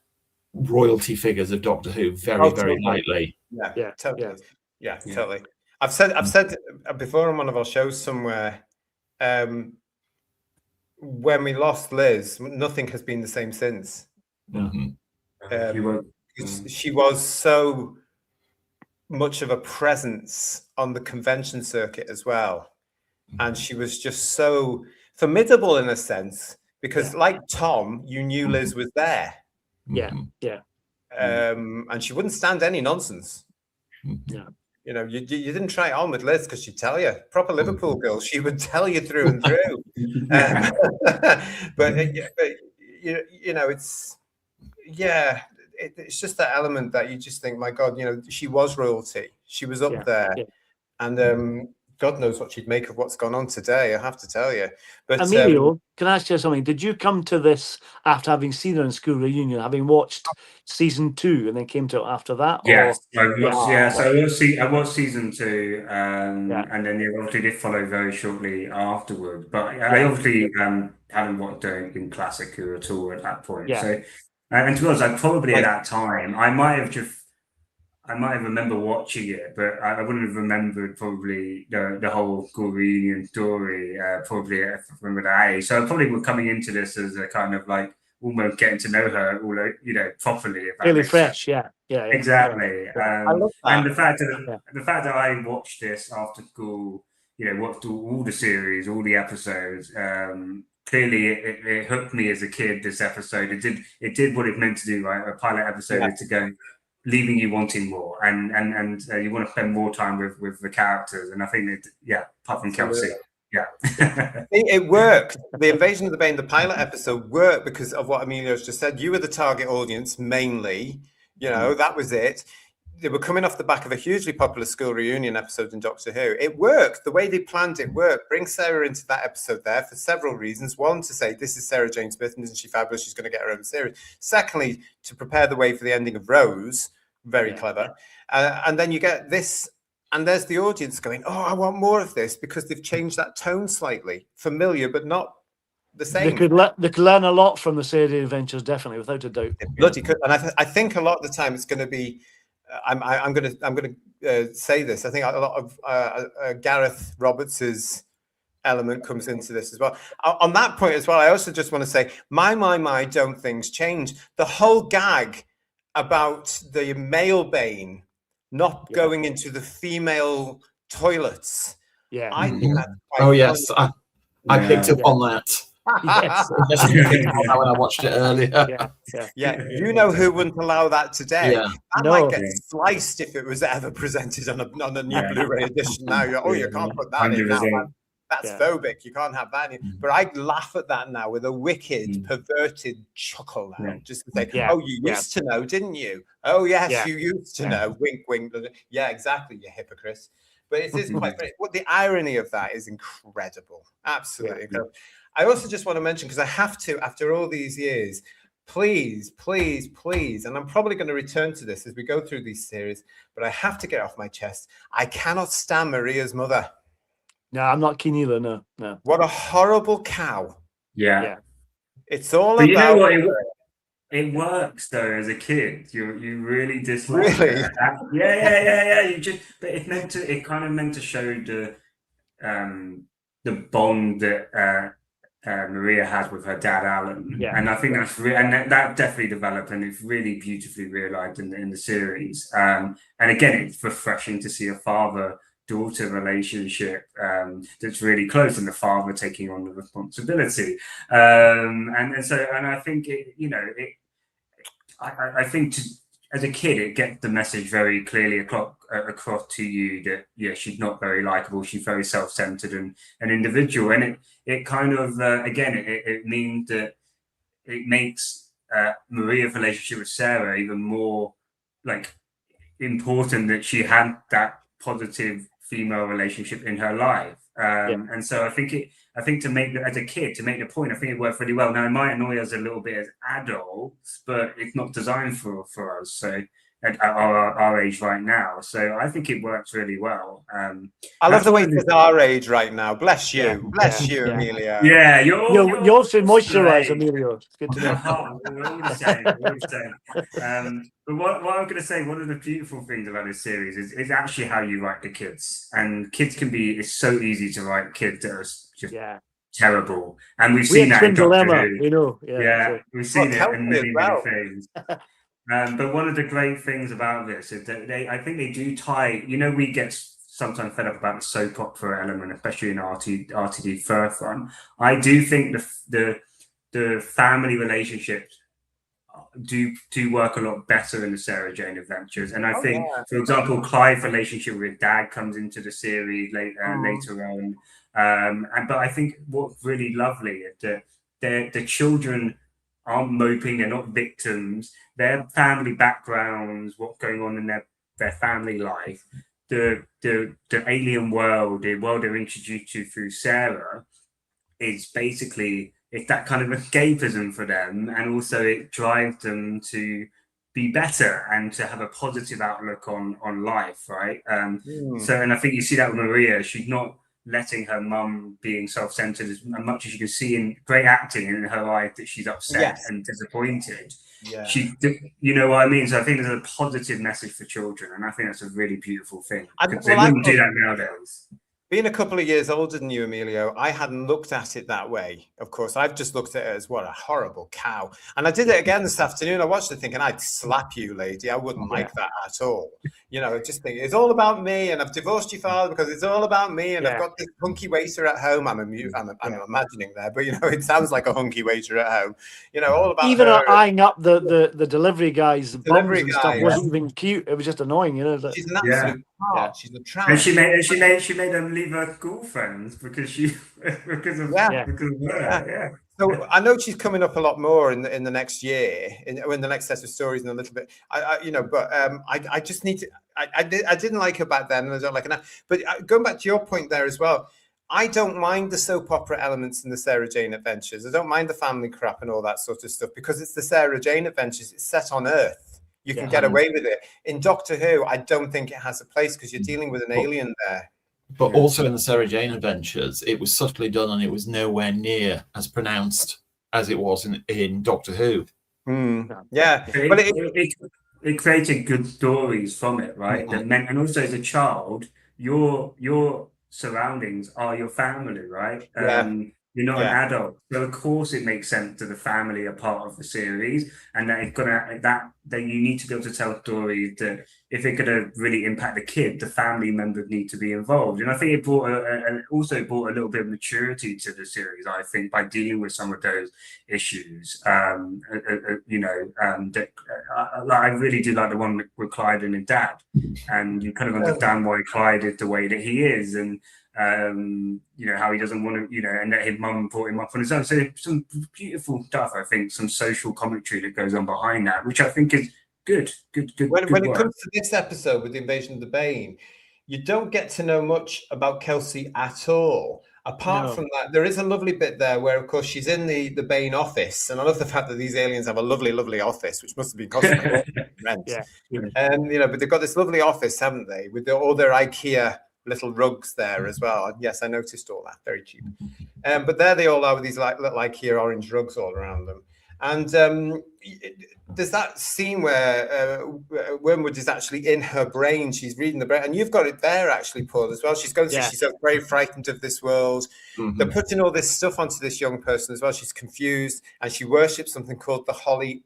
royalty figures of Doctor Who very lightly. Yeah, totally. Yeah, totally. I've said before on one of our shows somewhere, when we lost Liz, nothing has been the same since. She was so much of a presence on the convention circuit as well, and she was just so formidable in a sense, because like Tom, you knew Liz was there. And she wouldn't stand any nonsense. You know, you didn't try it on with Liz because she'd tell you. Proper Liverpool girl, she would tell you through and through. But you know, it's just that element that you just think, my God, you know, she was royalty. She was up there, and God knows what she'd make of what's gone on today, I have to tell you. But Emilio, can I ask you something? Did you come to this after having seen her in School Reunion, having watched season 2, and then came to it after that? Yes, so I watched season 2, and then obviously did follow very shortly afterward. But I obviously hadn't watched in Classic Who at all at that point. So, and to be honest, I probably at that time I might have remembered watching it, but I wouldn't have remembered probably the whole School Reunion story, probably if I remember that age. So I probably were coming into this as a kind of like almost getting to know her, all, you know, properly. Really fresh, exactly. I love that. And the fact that I watched this after school, you know, watched all the series, all the episodes. Clearly, it hooked me as a kid. This episode, it did what it meant to do. Right, a pilot episode is to go, leaving you wanting more, and you want to spend more time with the characters. And I think that, apart from Kelsey, it worked. The Invasion of the Bane, the pilot episode, worked because of what Emilio's just said. You were the target audience mainly. You know, that was it. They were coming off the back of a hugely popular School Reunion episode in Doctor Who. It worked. The way they planned it worked. Bring Sarah into that episode there for several reasons. One, to say, this is Sarah Jane Smith, and isn't she fabulous? She's going to get her own series. Secondly, to prepare the way for the ending of Rose. Very clever. And then you get this, and there's the audience going, oh, I want more of this, because they've changed that tone slightly. Familiar, but not the same. They could learn a lot from the Sarah Jane Adventures, definitely, without a doubt. It bloody could. And I think a lot of the time it's going to be, I'm going to say this. I think a lot of Gareth Roberts's element comes into this as well. On that point as well, I also just want to say, my, don't things change? The whole gag about the male Bane not going into the female toilets. I think that's quite I picked up on that. Yes. When I watched it earlier. You know who wouldn't allow that today? That might get sliced if it was ever presented on a new Blu-ray edition now. You can't put that in now. That's phobic. You can't have that in. But I laugh at that now with a wicked, perverted chuckle now. Just to say, oh, you used to know, didn't you? Oh, yes, you used to know. Wink, wink. Yeah, exactly, you hypocrite. But it is quite funny. The irony of that is incredible. Absolutely incredible. I also just want to mention, because I have to, after all these years, please, please, please, and I'm probably going to return to this as we go through these series, but I have to get off my chest. I cannot stand Maria's mother. No, I'm not keen either. No. What a horrible cow. Yeah. It's all but about. You know what? It works though. As a kid, you really dislike it. Yeah. You just, but it kind of meant to show the bond that Maria has with her dad Alan, and I think that's and that definitely developed, and it's really beautifully realized in the series. And again, it's refreshing to see a father-daughter relationship that's really close, and the father taking on the responsibility. And I think I think as a kid, it gets the message very clearly across to you that she's not very likable. She's very self-centered and an individual, and it kind of again it means that it makes Maria's relationship with Sarah even more important, that she had that positive female relationship in her life. And so I think to make as a kid, to make the point, I think it worked really well. Now it might annoy us a little bit as adults, but it's not designed for us. So at our age right now, so I think it works really well. I love the way it's our age right now. Bless you, Emilio. Yeah, you're so moisturised, Emilio. It's good to know. We're all the same. But what I'm going to say, one of the beautiful things about this series is actually how you write the kids. And kids it's so easy to write kids that are just terrible. And we've seen that in Doctor Who. You know. We've seen it in many things. But one of the great things about this is that I think they do tie, we get sometimes fed up about the soap opera element, especially in RTD First Run. I do think the family relationships do work a lot better in the Sarah Jane Adventures. And I think, for example, Clive's relationship with dad comes into the series later on. But I think what's really lovely is that the children aren't moping, they're not victims. Their family backgrounds, what's going on in their family life, the alien world, the world they're introduced to through Sarah, is basically it's that kind of escapism for them, and also it drives them to be better and to have a positive outlook on life, right? So, and I think you see that with Maria. She's not letting her mum being self-centered as much as you can see in great acting in her eyes that she's upset and disappointed. You know what I mean? So I think there's a positive message for children, and I think that's a really beautiful thing. They wouldn't do that nowadays. Being a couple of years older than you, Emilio, I hadn't looked at it that way. Of course, I've just looked at it as what a horrible cow. And I did it again this afternoon. I watched it thinking, I'd slap you, lady. I wouldn't like that at all. Just think it's all about me, and I've divorced your father because it's all about me, and I've got this hunky waiter at home. I'm imagining there, but it sounds like a hunky waiter at home. All about even her. eyeing up the delivery guys, the delivery guy, stuff wasn't even cute. It was just annoying, She's an absolute tart. She's a tramp. And she made them leave her girlfriends because of her. So I know she's coming up a lot more in the next year, in the next set of stories, in a little bit. I just need to. I didn't like her back then, and I don't like her now. But going back to your point there as well, I don't mind the soap opera elements in the Sarah Jane Adventures. I don't mind the family crap and all that sort of stuff because it's the Sarah Jane Adventures. It's set on Earth. You can get away with it. In Doctor Who, I don't think it has a place because you're dealing with an alien there. But also in the Sarah Jane Adventures, it was subtly done, and it was nowhere near as pronounced as it was in Doctor Who. Yeah, but it created good stories from it, right? And also as a child, your surroundings are your family, right? You're not an adult, so of course it makes sense that the family are part of the series, and that you need to be able to tell stories that if it's going to really impact the kid, the family members need to be involved. And I think it also brought a little bit of maturity to the series, I think, by dealing with some of those issues. I really do like the one with Clyde and his dad, and you kind of understand why Clyde is the way that he is, and how he doesn't want to, and that his mum brought him up on his own. So some beautiful stuff, I think, some social commentary that goes on behind that, which I think is good. When it comes to this episode with the invasion of the Bane, you don't get to know much about Kelsey at all. Apart from that, there is a lovely bit there where, of course, she's in the Bane office, and I love the fact that these aliens have a lovely, lovely office, which must have been costing a lot of rent. But they've got this lovely office, haven't they, with all their IKEA little rugs there as well. And yes, I noticed all that, very cheap. But there they all are with these little IKEA orange rugs all around them. And there's that scene where Wormwood is actually in her brain. She's reading the brain, and you've got it there actually, Paul, as well. She's going through. She's very frightened of this world. They're putting all this stuff onto this young person as well. She's confused, and she worships something called the holy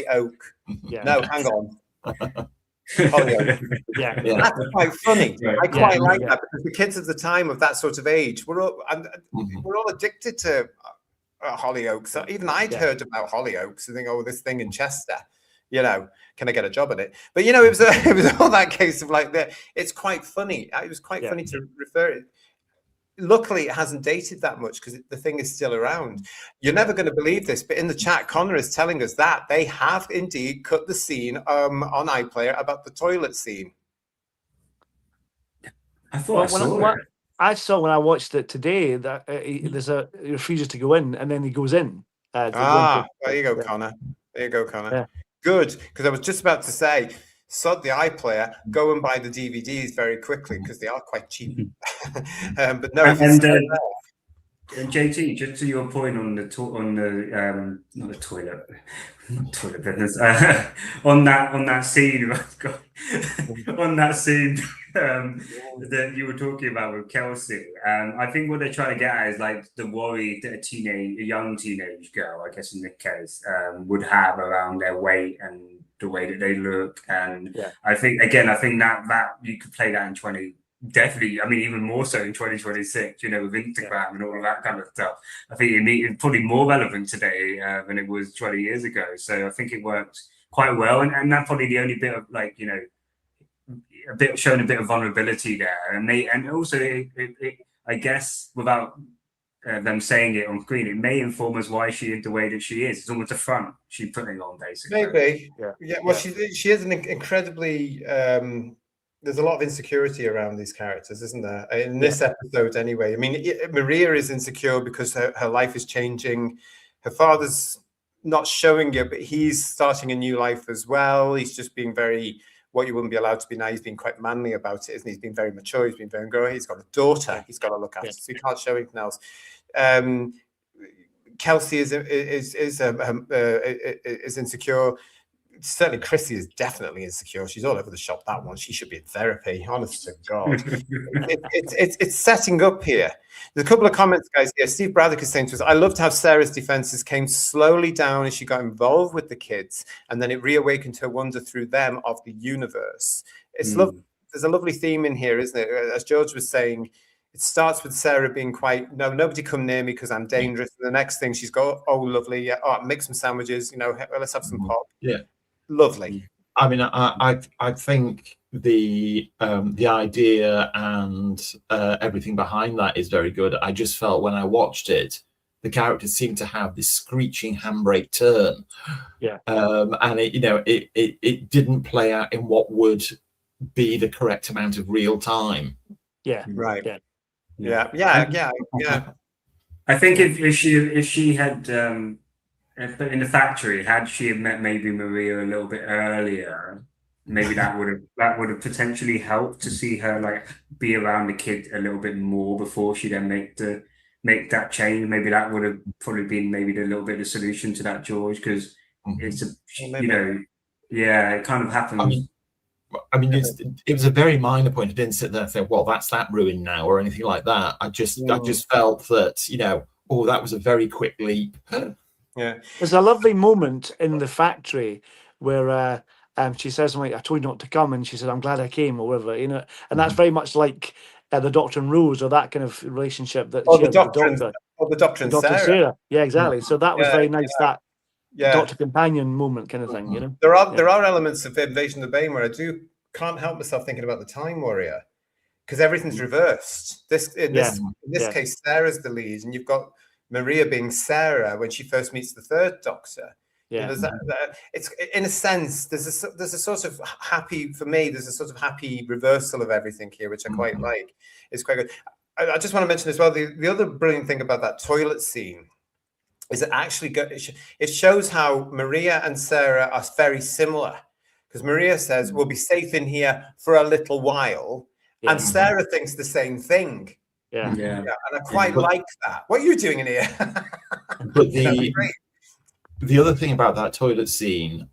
oak. No, hang on. Holy oak. That's quite funny. I quite like that, because the kids of the time of that sort of age, we're all addicted to Hollyoaks. So even I'd heard about Hollyoaks and think, oh, this thing in Chester, can I get a job at it? But it was all that case of like that. It's quite funny. It was quite funny to refer it. Luckily, it hasn't dated that much, because the thing is still around. You're never going to believe this, but in the chat, Connor is telling us that they have indeed cut the scene on iPlayer about the toilet scene. I thought I saw when I watched it today that he refuses to go in, and then he goes in. There you go, Connor. There you go, Connor. Yeah. Good, because I was just about to say, sod the iPlayer, go and buy the DVDs very quickly, because they are quite cheap. But no, and JT, just to your point on the not the toilet, not toilet business, on that scene, on that scene that you were talking about with Kelsey, I think what they're trying to get at is like the worry that a young teenage girl, I guess in this case, would have around their weight and the way that they look. And I think that you could play that in definitely, I mean, even more so in 2026, with Instagram and all of that kind of stuff. I think it's probably more relevant today than it was 20 years ago. So I think it worked quite well. And that's probably the only bit of showing a bit of vulnerability there. And also, I guess, without them saying it on screen, it may inform us why she is the way that she is. It's almost a front she's putting on, basically. Maybe. Yeah. Well, she is an incredibly... there's a lot of insecurity around these characters, isn't there? In this episode, anyway. I mean, Maria is insecure because her life is changing. Her father's not showing it, but he's starting a new life as well. He's just being very, what you wouldn't be allowed to be now. He's being quite manly about it, isn't he? He's been very mature. He's been very grown. He's got a daughter he's got to look after, so he can't show anything else. Kelsey is insecure. Certainly, Chrissy is definitely insecure. She's all over the shop, that one. She should be in therapy, honest to God. It's setting up here. There's a couple of comments, guys, here. Steve Braddock is saying to us, I loved how Sarah's defenses came slowly down as she got involved with the kids, and then it reawakened her wonder through them of the universe. It's lovely. There's a lovely theme in here, isn't it? As George was saying, it starts with Sarah being quite, no, nobody come near me because I'm dangerous. And the next thing she's got, oh, lovely. Make some sandwiches, let's have some pop. Yeah. Lovely. I mean, I think the idea and everything behind that is very good. I just felt when I watched it, the characters seemed to have this screeching handbrake turn. Yeah. And it didn't play out in what would be the correct amount of real time. Yeah. Right. Yeah. Yeah. I think if she had in the factory, had she met maybe Maria a little bit earlier, maybe that would have potentially helped to see her like be around the kid a little bit more before she then make that change. Maybe that would have probably been maybe a little bit of the solution to that, George, because it's it kind of happens. I mean, it was a very minor point. I didn't sit there and think, well, that's that ruined now or anything like that. I just felt that, that was a very quick leap. Yeah, there's a lovely moment in the factory where she says, "I told you not to come," and she said, "I'm glad I came," or whatever, and that's very much like the Doctor and Rose, or that kind of relationship that she the Doctor and Sarah. Yeah, exactly. So that was very nice. That Doctor companion moment, kind of thing. There are elements of Invasion of the Bane where I can't help myself thinking about the Time Warrior, because everything's reversed. In this case, Sarah's the lead, and you've got Maria being Sarah when she first meets the third Doctor. Yeah, there's it's in a sense there's a sort of happy, for me, there's a sort of happy reversal of everything here, which I quite like. It's quite good. I just want to mention as well, the other brilliant thing about that toilet scene is it actually it shows how Maria and Sarah are very similar, because Maria says we'll be safe in here for a little while, and Sarah thinks the same thing. Yeah, and I quite like that. What are you doing in here? But the other thing about that toilet scene,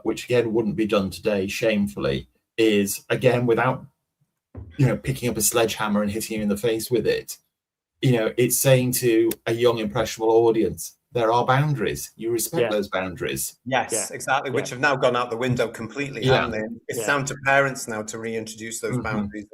which again wouldn't be done today, shamefully, is again without picking up a sledgehammer and hitting you in the face with it. It's saying to a young, impressionable audience, there are boundaries. You respect those boundaries. Yes, exactly. Which have now gone out the window completely, haven't they? It's down to parents now to reintroduce those boundaries.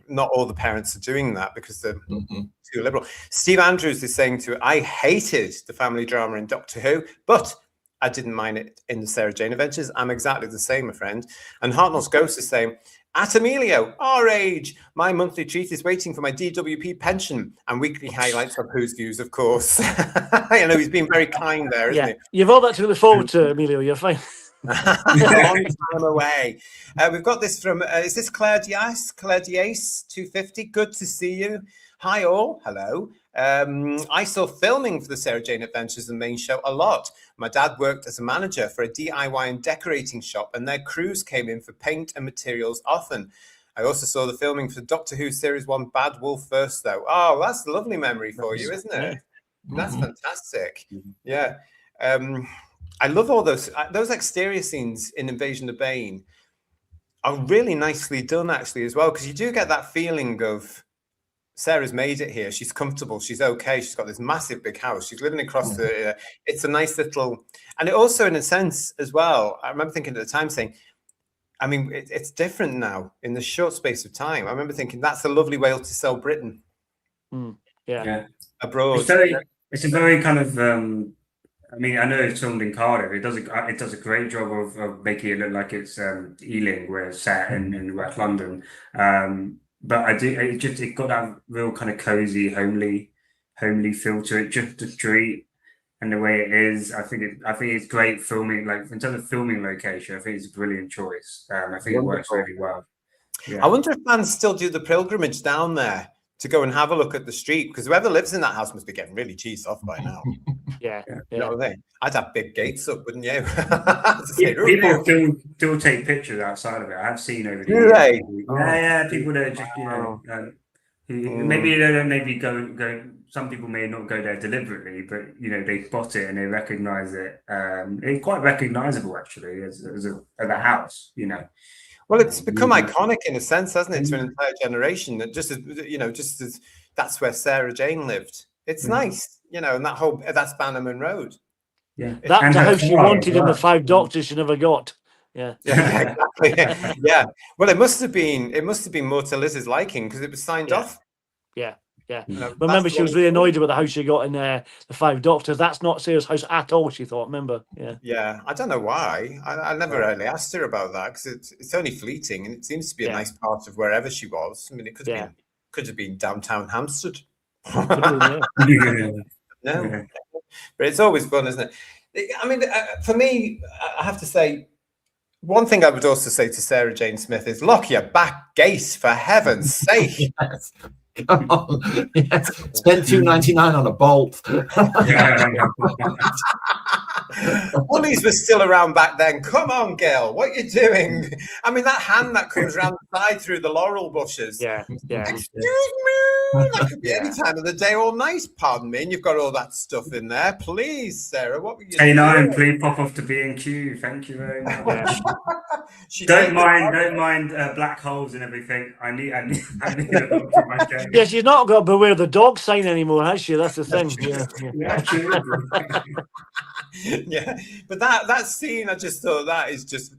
Not all the parents are doing that because they're too liberal. Steve Andrews is saying I hated the family drama in Doctor Who, but I didn't mind it in the Sarah Jane Adventures. I'm exactly the same, my friend. And Hartnell's Ghost is saying, at Emilio, our age, my monthly treat is waiting for my DWP pension and weekly highlights of Who's Views, of course. I know he's been very kind there, isn't he? You've all that to look forward to, Emilio. You're fine. Long time away. We've got this from, is this Claire Diaz? Claire Diaz, 250. Good to see you. Hi all. Hello. I saw filming for the Sarah Jane Adventures, the main show, a lot. My dad worked as a manager for a DIY and decorating shop, and their crews came in for paint and materials often. I also saw the filming for Doctor Who Series 1 Bad Wolf first, though. Oh, that's a lovely memory for you, isn't it? That's fantastic. Yeah. I love all those exterior scenes in Invasion of Bane are really nicely done, actually, as well, because you do get that feeling of Sarah's made it here. She's comfortable. She's okay. She's got this massive big house. She's living across the... it's a nice little... And it also, in a sense, as well, I remember thinking at the time saying, I mean, it's different now in the short space of time. I remember thinking, that's a lovely way to sell Britain. Abroad. It's a very kind of... I mean, I know it's filmed in Cardiff. It does a great job of making it look like it's Ealing, where it's set in West London. But it got that real kind of cozy, homely feel to it. Just the street and the way it is. I think it's great filming. Like in terms of filming location, I think it's a brilliant choice. I think it works really well. Yeah. I wonder if fans still do the pilgrimage down there to go and have a look at the street, because whoever lives in that house must be getting really cheesed off by now. You know what I mean? I'd have big gates up, wouldn't you? People still take pictures outside of it. I've seen over the years. Right. Yeah, people that just maybe they don't go. Some people may not go there deliberately, but they spot it and they recognise it. It's quite recognisable actually as a house. Well, it's become iconic in a sense, hasn't it, to an entire generation? That just as that's where Sarah Jane lived. It's nice, and that's Bannerman Road. Yeah, that's the house she wanted in the Five Doctors she never got. Yeah, exactly. Yeah. Well, it must have been more to Liz's liking because it was signed off. Yeah. Remember, she was really annoyed about the house she got in the Five Doctors. That's not Sarah's house at all, she thought. Remember? Yeah. I don't know why. I never really asked her about that because it's only fleeting and it seems to be a nice part of wherever she was. I mean, it could have been downtown Hampstead. No, but it's always fun, isn't it? I mean, for me, I have to say, one thing I would also say to Sarah Jane Smith is lock your back gate, for heaven's sake. Yes. Come on. Yes. Spend $2.99 on a bolt. Woolies was still around back then. Come on, girl, what are you doing? I mean, that hand that comes around the side through the laurel bushes. Excuse me. That could be any time of the day or night. Pardon me. And you've got all that stuff in there. Please, Sarah, what were you doing? K9, please pop off to B&Q. Thank you very much. Don't mind black holes and everything. I need a look for my game. Yeah, she's not got Beware the Dog sign anymore, has she? That's the thing. Yeah, but that scene, I just thought that is just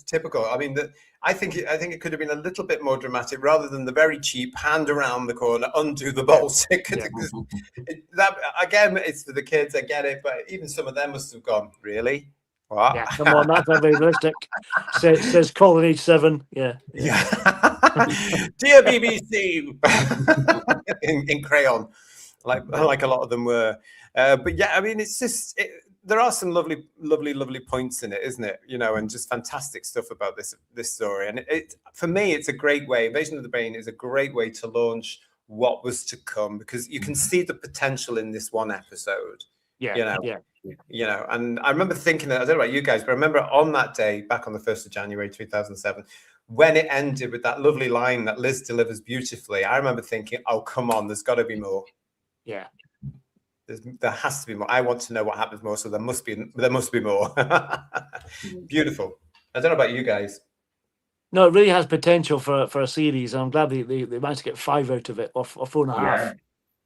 typical. I mean, I think it could have been a little bit more dramatic rather than the very cheap hand around the corner, undo the bolt. That again, it's for the kids. I get it, but even some of them must have gone, really. What? Yeah, come on, that's not very realistic. Says Colin age 7. Yeah. Dear BBC, in crayon, like a lot of them were. But yeah, I mean, it's just there are some lovely points in it, isn't it? You know, and just fantastic stuff about this story. And it for me, it's a great way. Invasion of the Bane is a great way to launch what was to come, because you can see the potential in this one episode. Yeah, you know, and I remember thinking that, I don't know about you guys, but I remember on that day, back on the 1st of January 2007, when it ended with that lovely line that Liz delivers beautifully, I remember thinking, oh, come on, there's got to be more. Yeah. There has to be more. I want to know what happens more, so there must be more. Beautiful. I don't know about you guys. No, it really has potential for a series, and I'm glad they managed to get 5 out of it, or 4.5.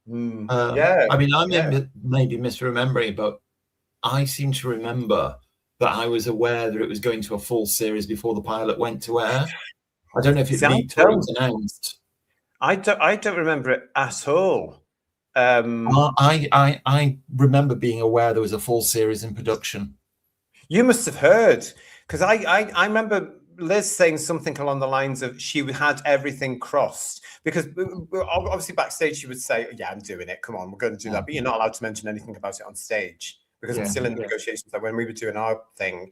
I mean, I may be misremembering, but I seem to remember that I was aware that it was going to a full series before the pilot went to air. I don't know if it leaked or it was announced. I don't remember it at all. I remember being aware there was a full series in production. You must have heard, because I remember Liz saying something along the lines of she had everything crossed, because obviously backstage she would say, yeah, I'm doing it, come on, we're going to do that, but you're not allowed to mention anything about it on stage, because it's still in the negotiations, like when we were doing our thing,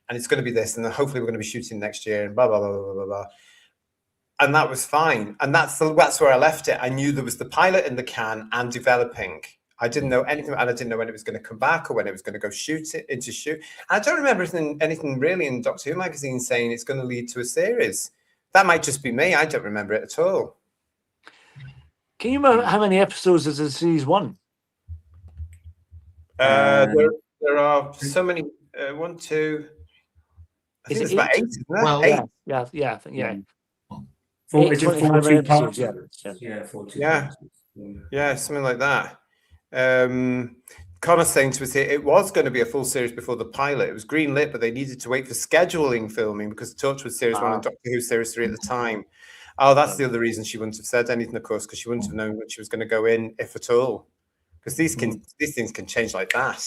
and it's going to be this, and then hopefully we're going to be shooting next year, and blah blah blah blah blah blah. And that was fine, and that's where I left it. I knew there was the pilot in the can and developing. I didn't know anything, and I didn't know when it was going to come back or when it was going to go shoot. I don't remember anything really in Doctor Who magazine saying it's going to lead to a series. That might just be me. I don't remember it at all. Can you remember how many episodes is in series 1? There are so many. 1, 2. I think it's about 8, isn't there? Well, 8. Yeah, I think, yeah. 42 parts. Yeah, something like that. Connor's saying to us here, it was going to be a full series before the pilot. It was greenlit, but they needed to wait for scheduling filming because Torchwood Series 1 and Doctor Who Series 3 at the time. Oh, that's the other reason she wouldn't have said anything, of course, because she wouldn't have known what she was going to go in, if at all. Because these things can change like that.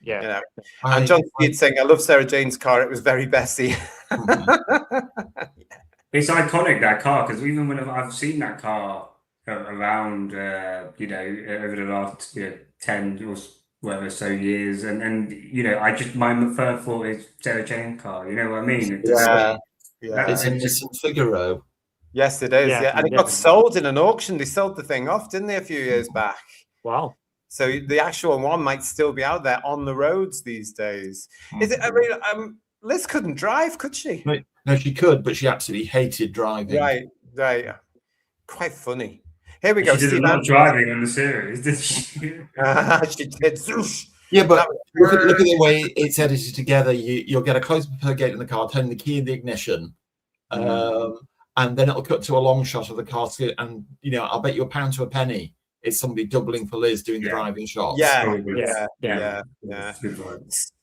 Yeah. You know? And John Speed saying, I love Sarah Jane's car. It was very Bessie. It's iconic, that car, because even when I've seen that car around, you know, over the last 10 or whatever so years, and you know, my first thought is Sarah Jane's car. You know what I mean? It's a Nissan Figaro. Yes, it is. Yeah, and it got sold in an auction. They sold the thing off, didn't they, a few years back? Wow. So the actual one might still be out there on the roads these days. Is it? I mean, Liz couldn't drive, could she? No, she could, but she absolutely hated driving. Right. Quite funny. Here we go. She did a lot of driving on the series, did she? She did. Yeah, but look at the way it's edited together. You'll get a close-up of her getting in the car, turning the key in the ignition, and then it'll cut to a long shot of the car, and you know, I'll bet you £1 to a penny it's somebody doubling for Liz doing the driving shots. Yeah.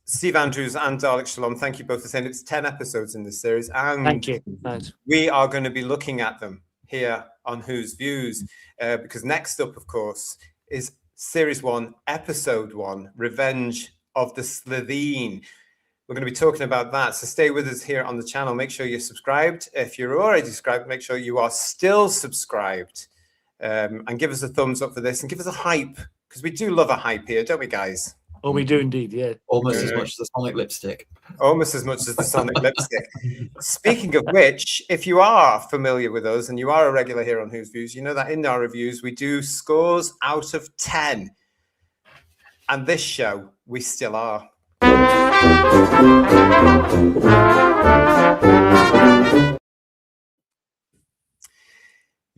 Steve Andrews and Dalek Shalom, thank you both for saying it's 10 episodes in this series, and thank you. Nice. We are going to be looking at them here on Who's Views, because next up, of course, is Series 1, Episode 1, Revenge of the Slitheen. We're going to be talking about that, so stay with us here on the channel. Make sure you're subscribed. If you're already subscribed, make sure you are still subscribed, and give us a thumbs up for this, and give us a hype, because we do love a hype here, don't we, guys? Oh, we do indeed, yeah. Almost as much as the Sonic lipstick. Almost as much as the Sonic lipstick. Speaking of which, if you are familiar with us and you are a regular here on Who's Views, you know that in our reviews we do scores out of 10. And this show, we still are.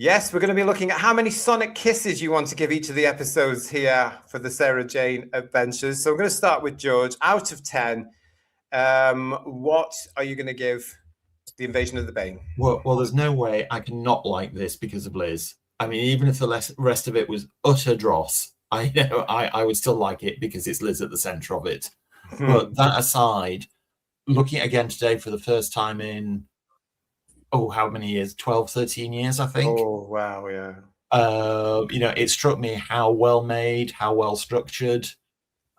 Yes, we're going to be looking at how many Sonic kisses you want to give each of the episodes here for the Sarah Jane Adventures. So I'm going to start with George. Out of 10, what are you going to give The Invasion of the Bane? Well, there's no way I can not like this because of Liz. I mean, even if the rest of it was utter dross, I would still like it because it's Liz at the center of it. But that aside, looking again today for the first time in how many years? 12, 13 years, I think. Oh, wow, yeah. It struck me how well made, how well structured.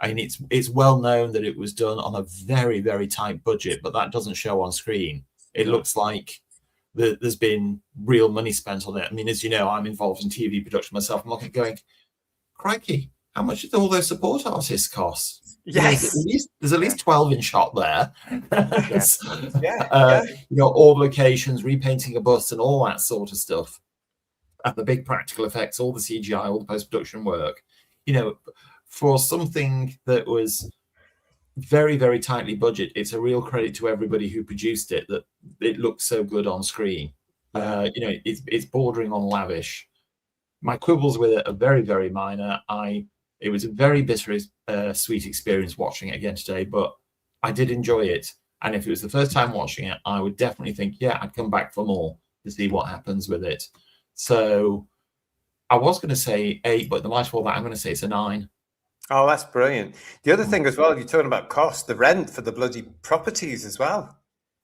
I mean, it's well known that it was done on a very, very tight budget, but that doesn't show on screen. It looks like there's been real money spent on it. I mean, as you know, I'm involved in TV production myself. I'm looking going, crikey, how much did all those support artists cost? Yes. There's at least 12 in shot there. Yeah. All locations, repainting a bus and all that sort of stuff. And the big practical effects, all the CGI, all the post-production work. For something that was very, very tightly budget, it's a real credit to everybody who produced it that it looks so good on screen. It's bordering on lavish. My quibbles with it are very, very minor. It was a very bittersweet experience watching it again today, but I did enjoy it. And if it was the first time watching it, I would definitely think, I'd come back for more to see what happens with it. So I was going to say 8, but the light of all that, I'm going to say it's a 9. Oh, that's brilliant. The other thing as well, you're talking about cost, the rent for the bloody properties as well.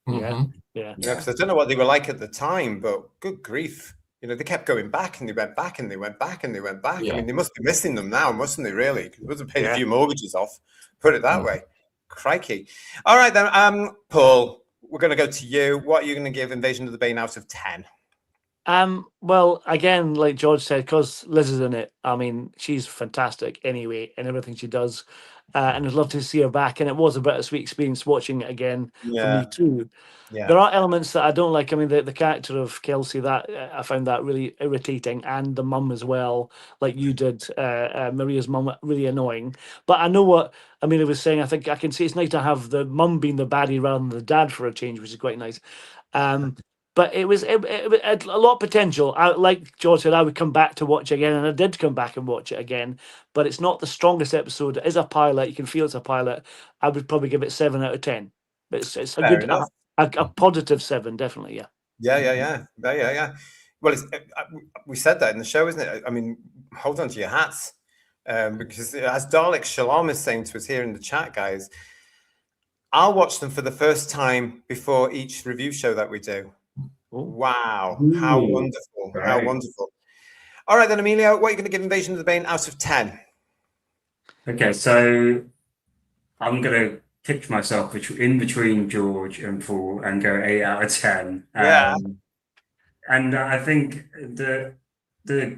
Yeah. Because I don't know what they were like at the time, but good grief. They kept going back and they went back and they went back and they went back. Yeah. I mean, they must be missing them now, mustn't they, really? Because they must have paid a few mortgages off, put it that way. Crikey. All right, then, Paul, we're going to go to you. What are you going to give Invasion of the Bane out of 10? Well, again, like George said, because Liz is in it, I mean, she's fantastic anyway in everything she does. And I'd love to see her back. And it was a bittersweet experience watching it again for me too. Yeah. There are elements that I don't like. I mean, the character of Kelsey, that I found that really irritating, and the mum as well, like you did, Maria's mum, really annoying. But I know what Amelia was saying. I think I can see it's nice to have the mum being the baddie rather than the dad for a change, which is quite nice. But it had a lot of potential. Like George said, I would come back to watch it again, and I did come back and watch it again. But it's not the strongest episode. It is a pilot. You can feel it's a pilot. I would probably give it 7 out of 10. But it's a Fair good, enough. a positive 7, definitely. Yeah. Well, we said that in the show, isn't it? I mean, hold on to your hats, because as Dalek Shalom is saying to us here in the chat, guys, I'll watch them for the first time before each review show that we do. Wow. How wonderful. Right. How wonderful. All right, then, Emilio, what are you going to give Invasion of the Bane out of 10? Okay, so I'm going to pitch myself in between George and Paul and go 8 out of 10. And I think the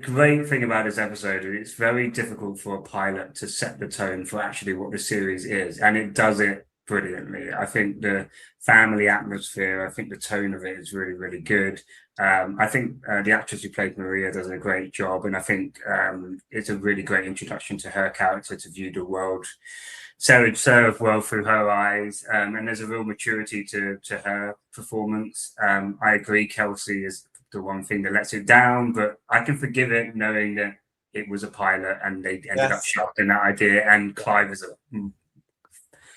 great thing about this episode is it's very difficult for a pilot to set the tone for actually what the series is, and it does it brilliantly. I think the family atmosphere, I think the tone of it is really, really good. I think the actress who played Maria does a great job, and I think it's a really great introduction to her character, to view the world served well through her eyes, and there's a real maturity to her performance. I agree, Kelsey is the one thing that lets it down, but I can forgive it knowing that it was a pilot and they ended up shafting that idea, and Clive is a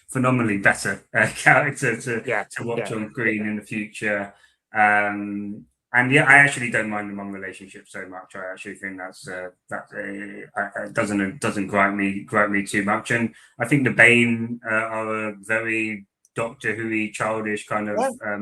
phenomenally better character to watch on screen in the future. And I actually don't mind the mum relationship so much. I actually think that doesn't gripe me too much. And I think the Bane are a very Doctor Who-y, childish kind of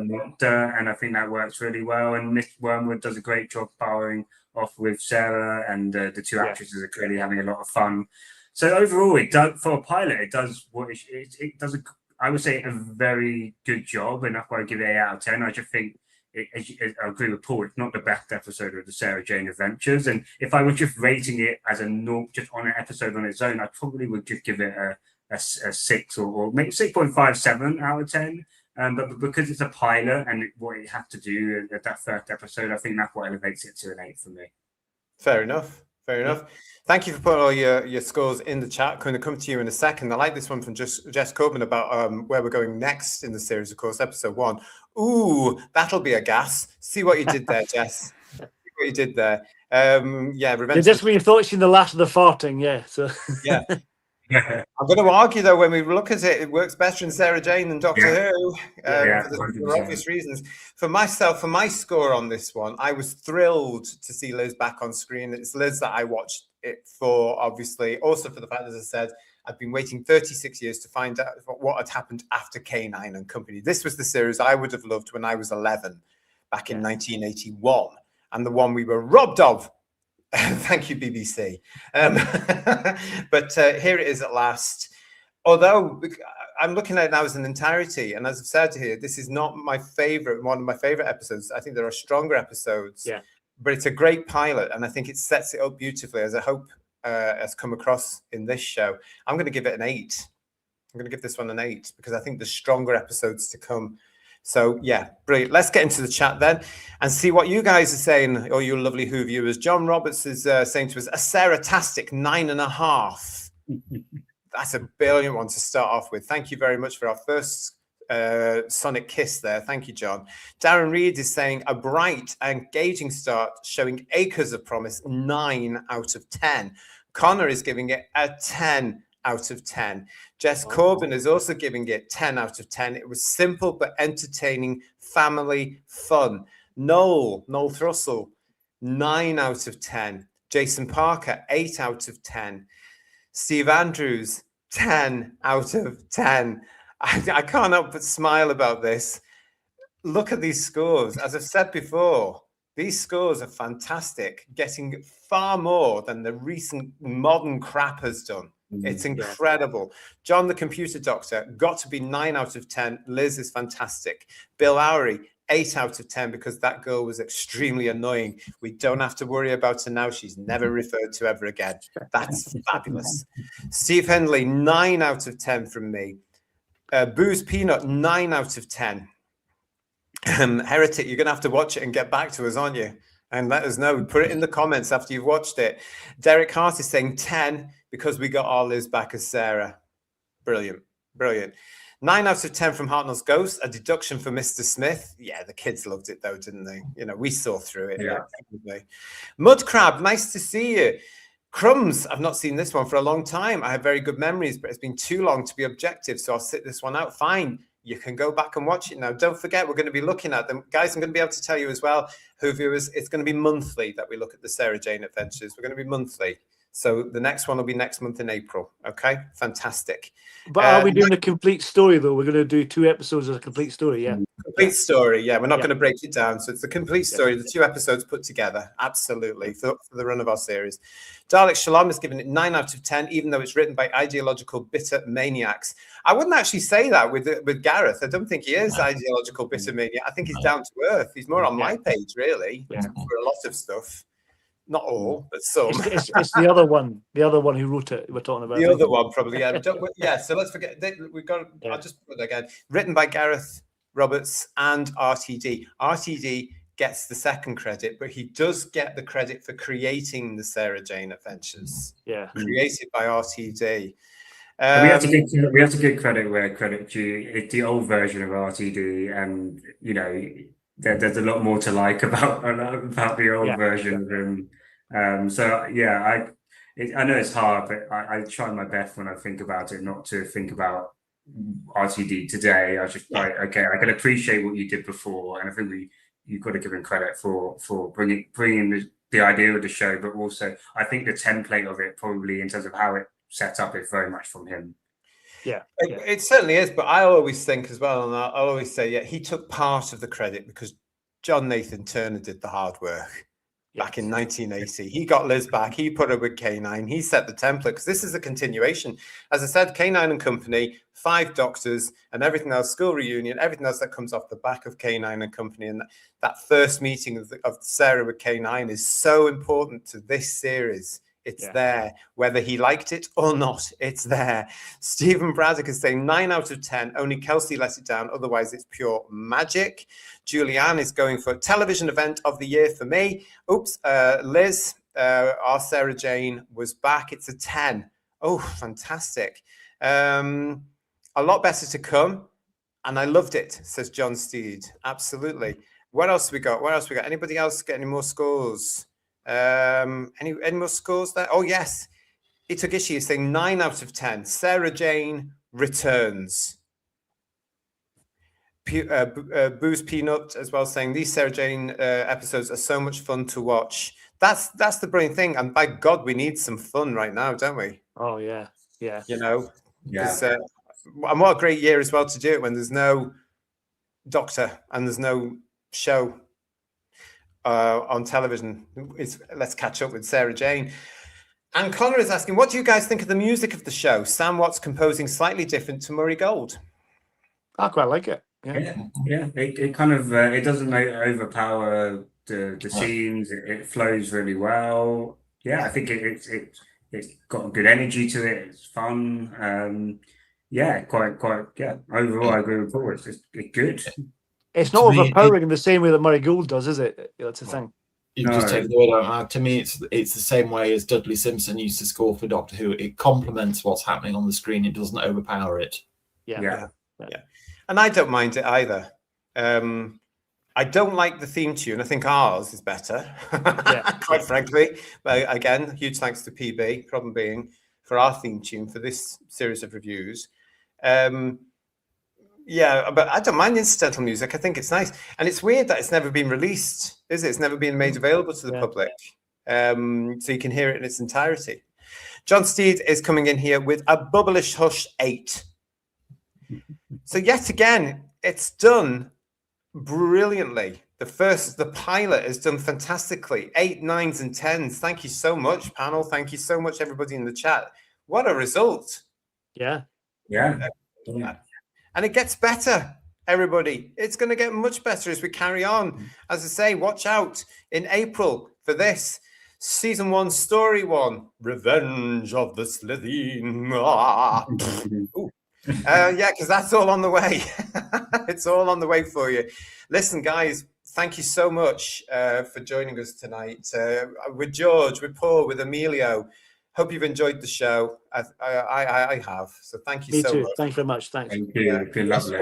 monster, and I think that works really well. And Miss Wormwood does a great job powering off with Sarah, and the two actresses are clearly having a lot of fun. So overall, it does, for a pilot, it does what it does. I would say a very good job, and that's why I give it 8 out of 10. I just think, I agree with Paul, it's not the best episode of the Sarah Jane Adventures. And if I was just rating it as just on an episode on its own, I probably would just give it a 6 or maybe 6.57 out of 10. But because it's a pilot and what it had to do at that first episode, I think that's what elevates it to an 8 for me. Fair enough. Thank you for putting all your scores in the chat. Going to come to you in a second. I like this one from Jess Coburn about where we're going next in the series, of course, episode 1. Ooh, that'll be a gas. See what you did there, Jess. See what you did there. Revenge. Just when you thought she's the last of the farting, So I'm going to argue, though, when we look at it, it works better in Sarah Jane than Doctor Who, for obvious reasons. For myself, for my score on this one, I was thrilled to see Liz back on screen. It's Liz that I watched it for, obviously. Also for the fact, as I said, I've been waiting 36 years to find out what had happened after K9 and Company. This was the series I would have loved when I was 11, back in 1981, and the one we were robbed of. Thank you, BBC. But here it is at last. Although I'm looking at it now as an entirety, and as I've said here, this is not one of my favorite episodes. I think there are stronger episodes, but it's a great pilot, and I think it sets it up beautifully, as I hope has come across in this show. I'm going to give it an 8. I'm going to give this one an 8 because I think there's stronger episodes to come. So yeah, brilliant. Let's get into the chat then and see what you guys are saying, all you lovely Who viewers. John Roberts is saying to us, a Sarah-tastic 9.5. That's a brilliant one to start off with. Thank you very much for our first sonic kiss there. Thank you, John. Darren Reed is saying a bright, engaging start showing acres of promise, 9 out of 10. Connor is giving it a 10 out of 10. Jess Corbin is also giving it 10 out of 10. It was simple but entertaining, family fun. Noel Thrussell, 9 out of 10. Jason Parker, 8 out of 10. Steve Andrews, 10 out of 10. I can't help but smile about this. Look at these scores. As I've said before, these scores are fantastic, getting far more than the recent modern crap has done. It's incredible. John, the computer doctor, got to be 9 out of 10. Liz is fantastic. Bill Lowry, 8 out of 10 because that girl was extremely annoying. We don't have to worry about her now. She's never referred to ever again. That's fabulous. Steve Henley, 9 out of 10 from me. Booze Peanut, 9 out of 10. Heretic, you're going to have to watch it and get back to us, aren't you? And let us know. Put it in the comments after you've watched it. Derek Hart is saying 10 because we got our Liz back as Sarah. Brilliant. Brilliant. 9 out of 10 from Hartnell's Ghost. A deduction for Mr. Smith. Yeah, the kids loved it though, didn't they? You know, we saw through it. Yeah. Mud Crab, nice to see you. Crumbs, I've not seen this one for a long time. I have very good memories, but it's been too long to be objective, so I'll sit this one out. Fine. You can go back and watch it now. Don't forget, we're going to be looking at them. Guys, I'm going to be able to tell you as well, Who viewers, it's going to be monthly that we look at the Sarah Jane Adventures. We're going to be monthly. So the next one will be next month in April. Okay, fantastic. But are we doing a complete story, though? We're going to do 2 episodes of a complete story, yeah? Complete story, yeah. We're not going to break it down. So it's the complete story, the 2 episodes put together. Absolutely, for the run of our series. Dalek Shalom has given it 9 out of 10, even though it's written by ideological bitter maniacs. I wouldn't actually say that with Gareth. I don't think he is ideological bitter maniac. I think he's down to earth. He's more on my page, really, for a lot of stuff. Not all, but some. It's the other one who wrote it. We're talking about the other one, probably. Yeah, yeah. So let's forget. We've got. Yeah. I'll just put it again. Written by Gareth Roberts and RTD. RTD gets the second credit, but he does get the credit for creating the Sarah Jane Adventures. Yeah, created by RTD. We have to give credit where credit due. It's the old version of RTD, and you know, there's a lot more to like about the old version. So yeah, I know it's hard, but I try my best when I think about it not to think about RTD today. I just like, okay, I can appreciate what you did before, and I think you've got to give him credit for bringing the idea of the show, but also I think the template of it probably in terms of how it set up is very much from him. Yeah, it certainly is. But I always think as well, and I'll always say, yeah, he took part of the credit because John Nathan Turner did the hard work back in 1980. He got Liz back. He put her with K9. He set the template because this is a continuation. As I said, K9 and Company, 5 doctors, and everything else, school reunion, everything else that comes off the back of K9 and Company, and that first meeting of Sarah with K9 is so important to this series. It's there, whether he liked it or not. It's there. Stephen Braddock is saying 9 out of 10. Only Kelsey let it down. Otherwise, it's pure magic. Julianne is going for television event of the year for me. Oops, Liz, our Sarah Jane was back. It's a 10. Oh, fantastic. A lot better to come. And I loved it, says John Steed. Absolutely. What else we got? Anybody else get any more scores? Any more scores there? Oh, yes. Itogishi is saying 9 out of 10. Sarah Jane returns. Booze Peanut as well saying these Sarah Jane episodes are so much fun to watch. That's the brilliant thing. And by God, we need some fun right now, don't we? Oh, yeah. Yeah. You know? Yeah. And what a great year as well to do it when there's no doctor and there's no show on television. Let's catch up with Sarah Jane. And Connor is asking, what do you guys think of the music of the show? Sam Watts composing slightly different to Murray Gold. I quite like it. Yeah. It kind of it doesn't overpower the scenes. It flows really well. Yeah, I think it's got a good energy to it. It's fun. Yeah, quite. Yeah, overall, I agree with Paul. It's good. It's not overpowering in the same way that Murray Gould does, is it? That's the thing. You've just taken the word out of my mouth. To me, it's the same way as Dudley Simpson used to score for Doctor Who. It complements what's happening on the screen. It doesn't overpower it. Yeah. And I don't mind it either. I don't like the theme tune. I think ours is better, quite frankly. But again, huge thanks to PB, problem being, for our theme tune for this series of reviews. Yeah, but I don't mind incidental music. I think it's nice. And it's weird that it's never been released, is it? It's never been made available to the public. So you can hear it in its entirety. John Steed is coming in here with a Bubblish Hush 8. So yet again, it's done brilliantly. The pilot is done fantastically. 8, 9s, and 10s. Thank you so much, panel. Thank you so much, everybody in the chat. What a result. Yeah. And it gets better, everybody. It's going to get much better as we carry on. As I say, watch out in April for this. Season 1, Story 1, Revenge of the Slitheen. Yeah, because that's all on the way. It's all on the way for you. Listen, guys, thank you so much for joining us tonight. With George, with Paul, with Emilio. Hope you've enjoyed the show. I have. So thank you so much. Thanks very much. Thanks. Thank you. It's been lovely.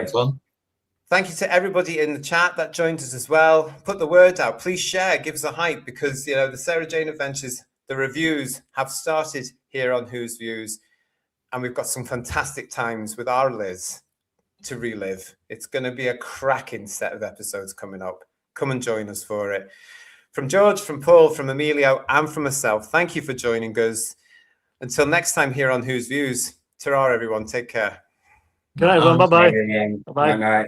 Thank you to everybody in the chat that joined us as well. Put the word out. Please share. Give us a hype because, the Sarah Jane Adventures, the reviews have started here on Who's Views. And we've got some fantastic times with our Liz to relive. It's going to be a cracking set of episodes coming up. Come and join us for it. From George, from Paul, from Emilio, and from myself, thank you for joining us. Until next time here on Who's Views, ta-ra, everyone. Take care. Good night, everyone. Bye-bye. Bye-bye.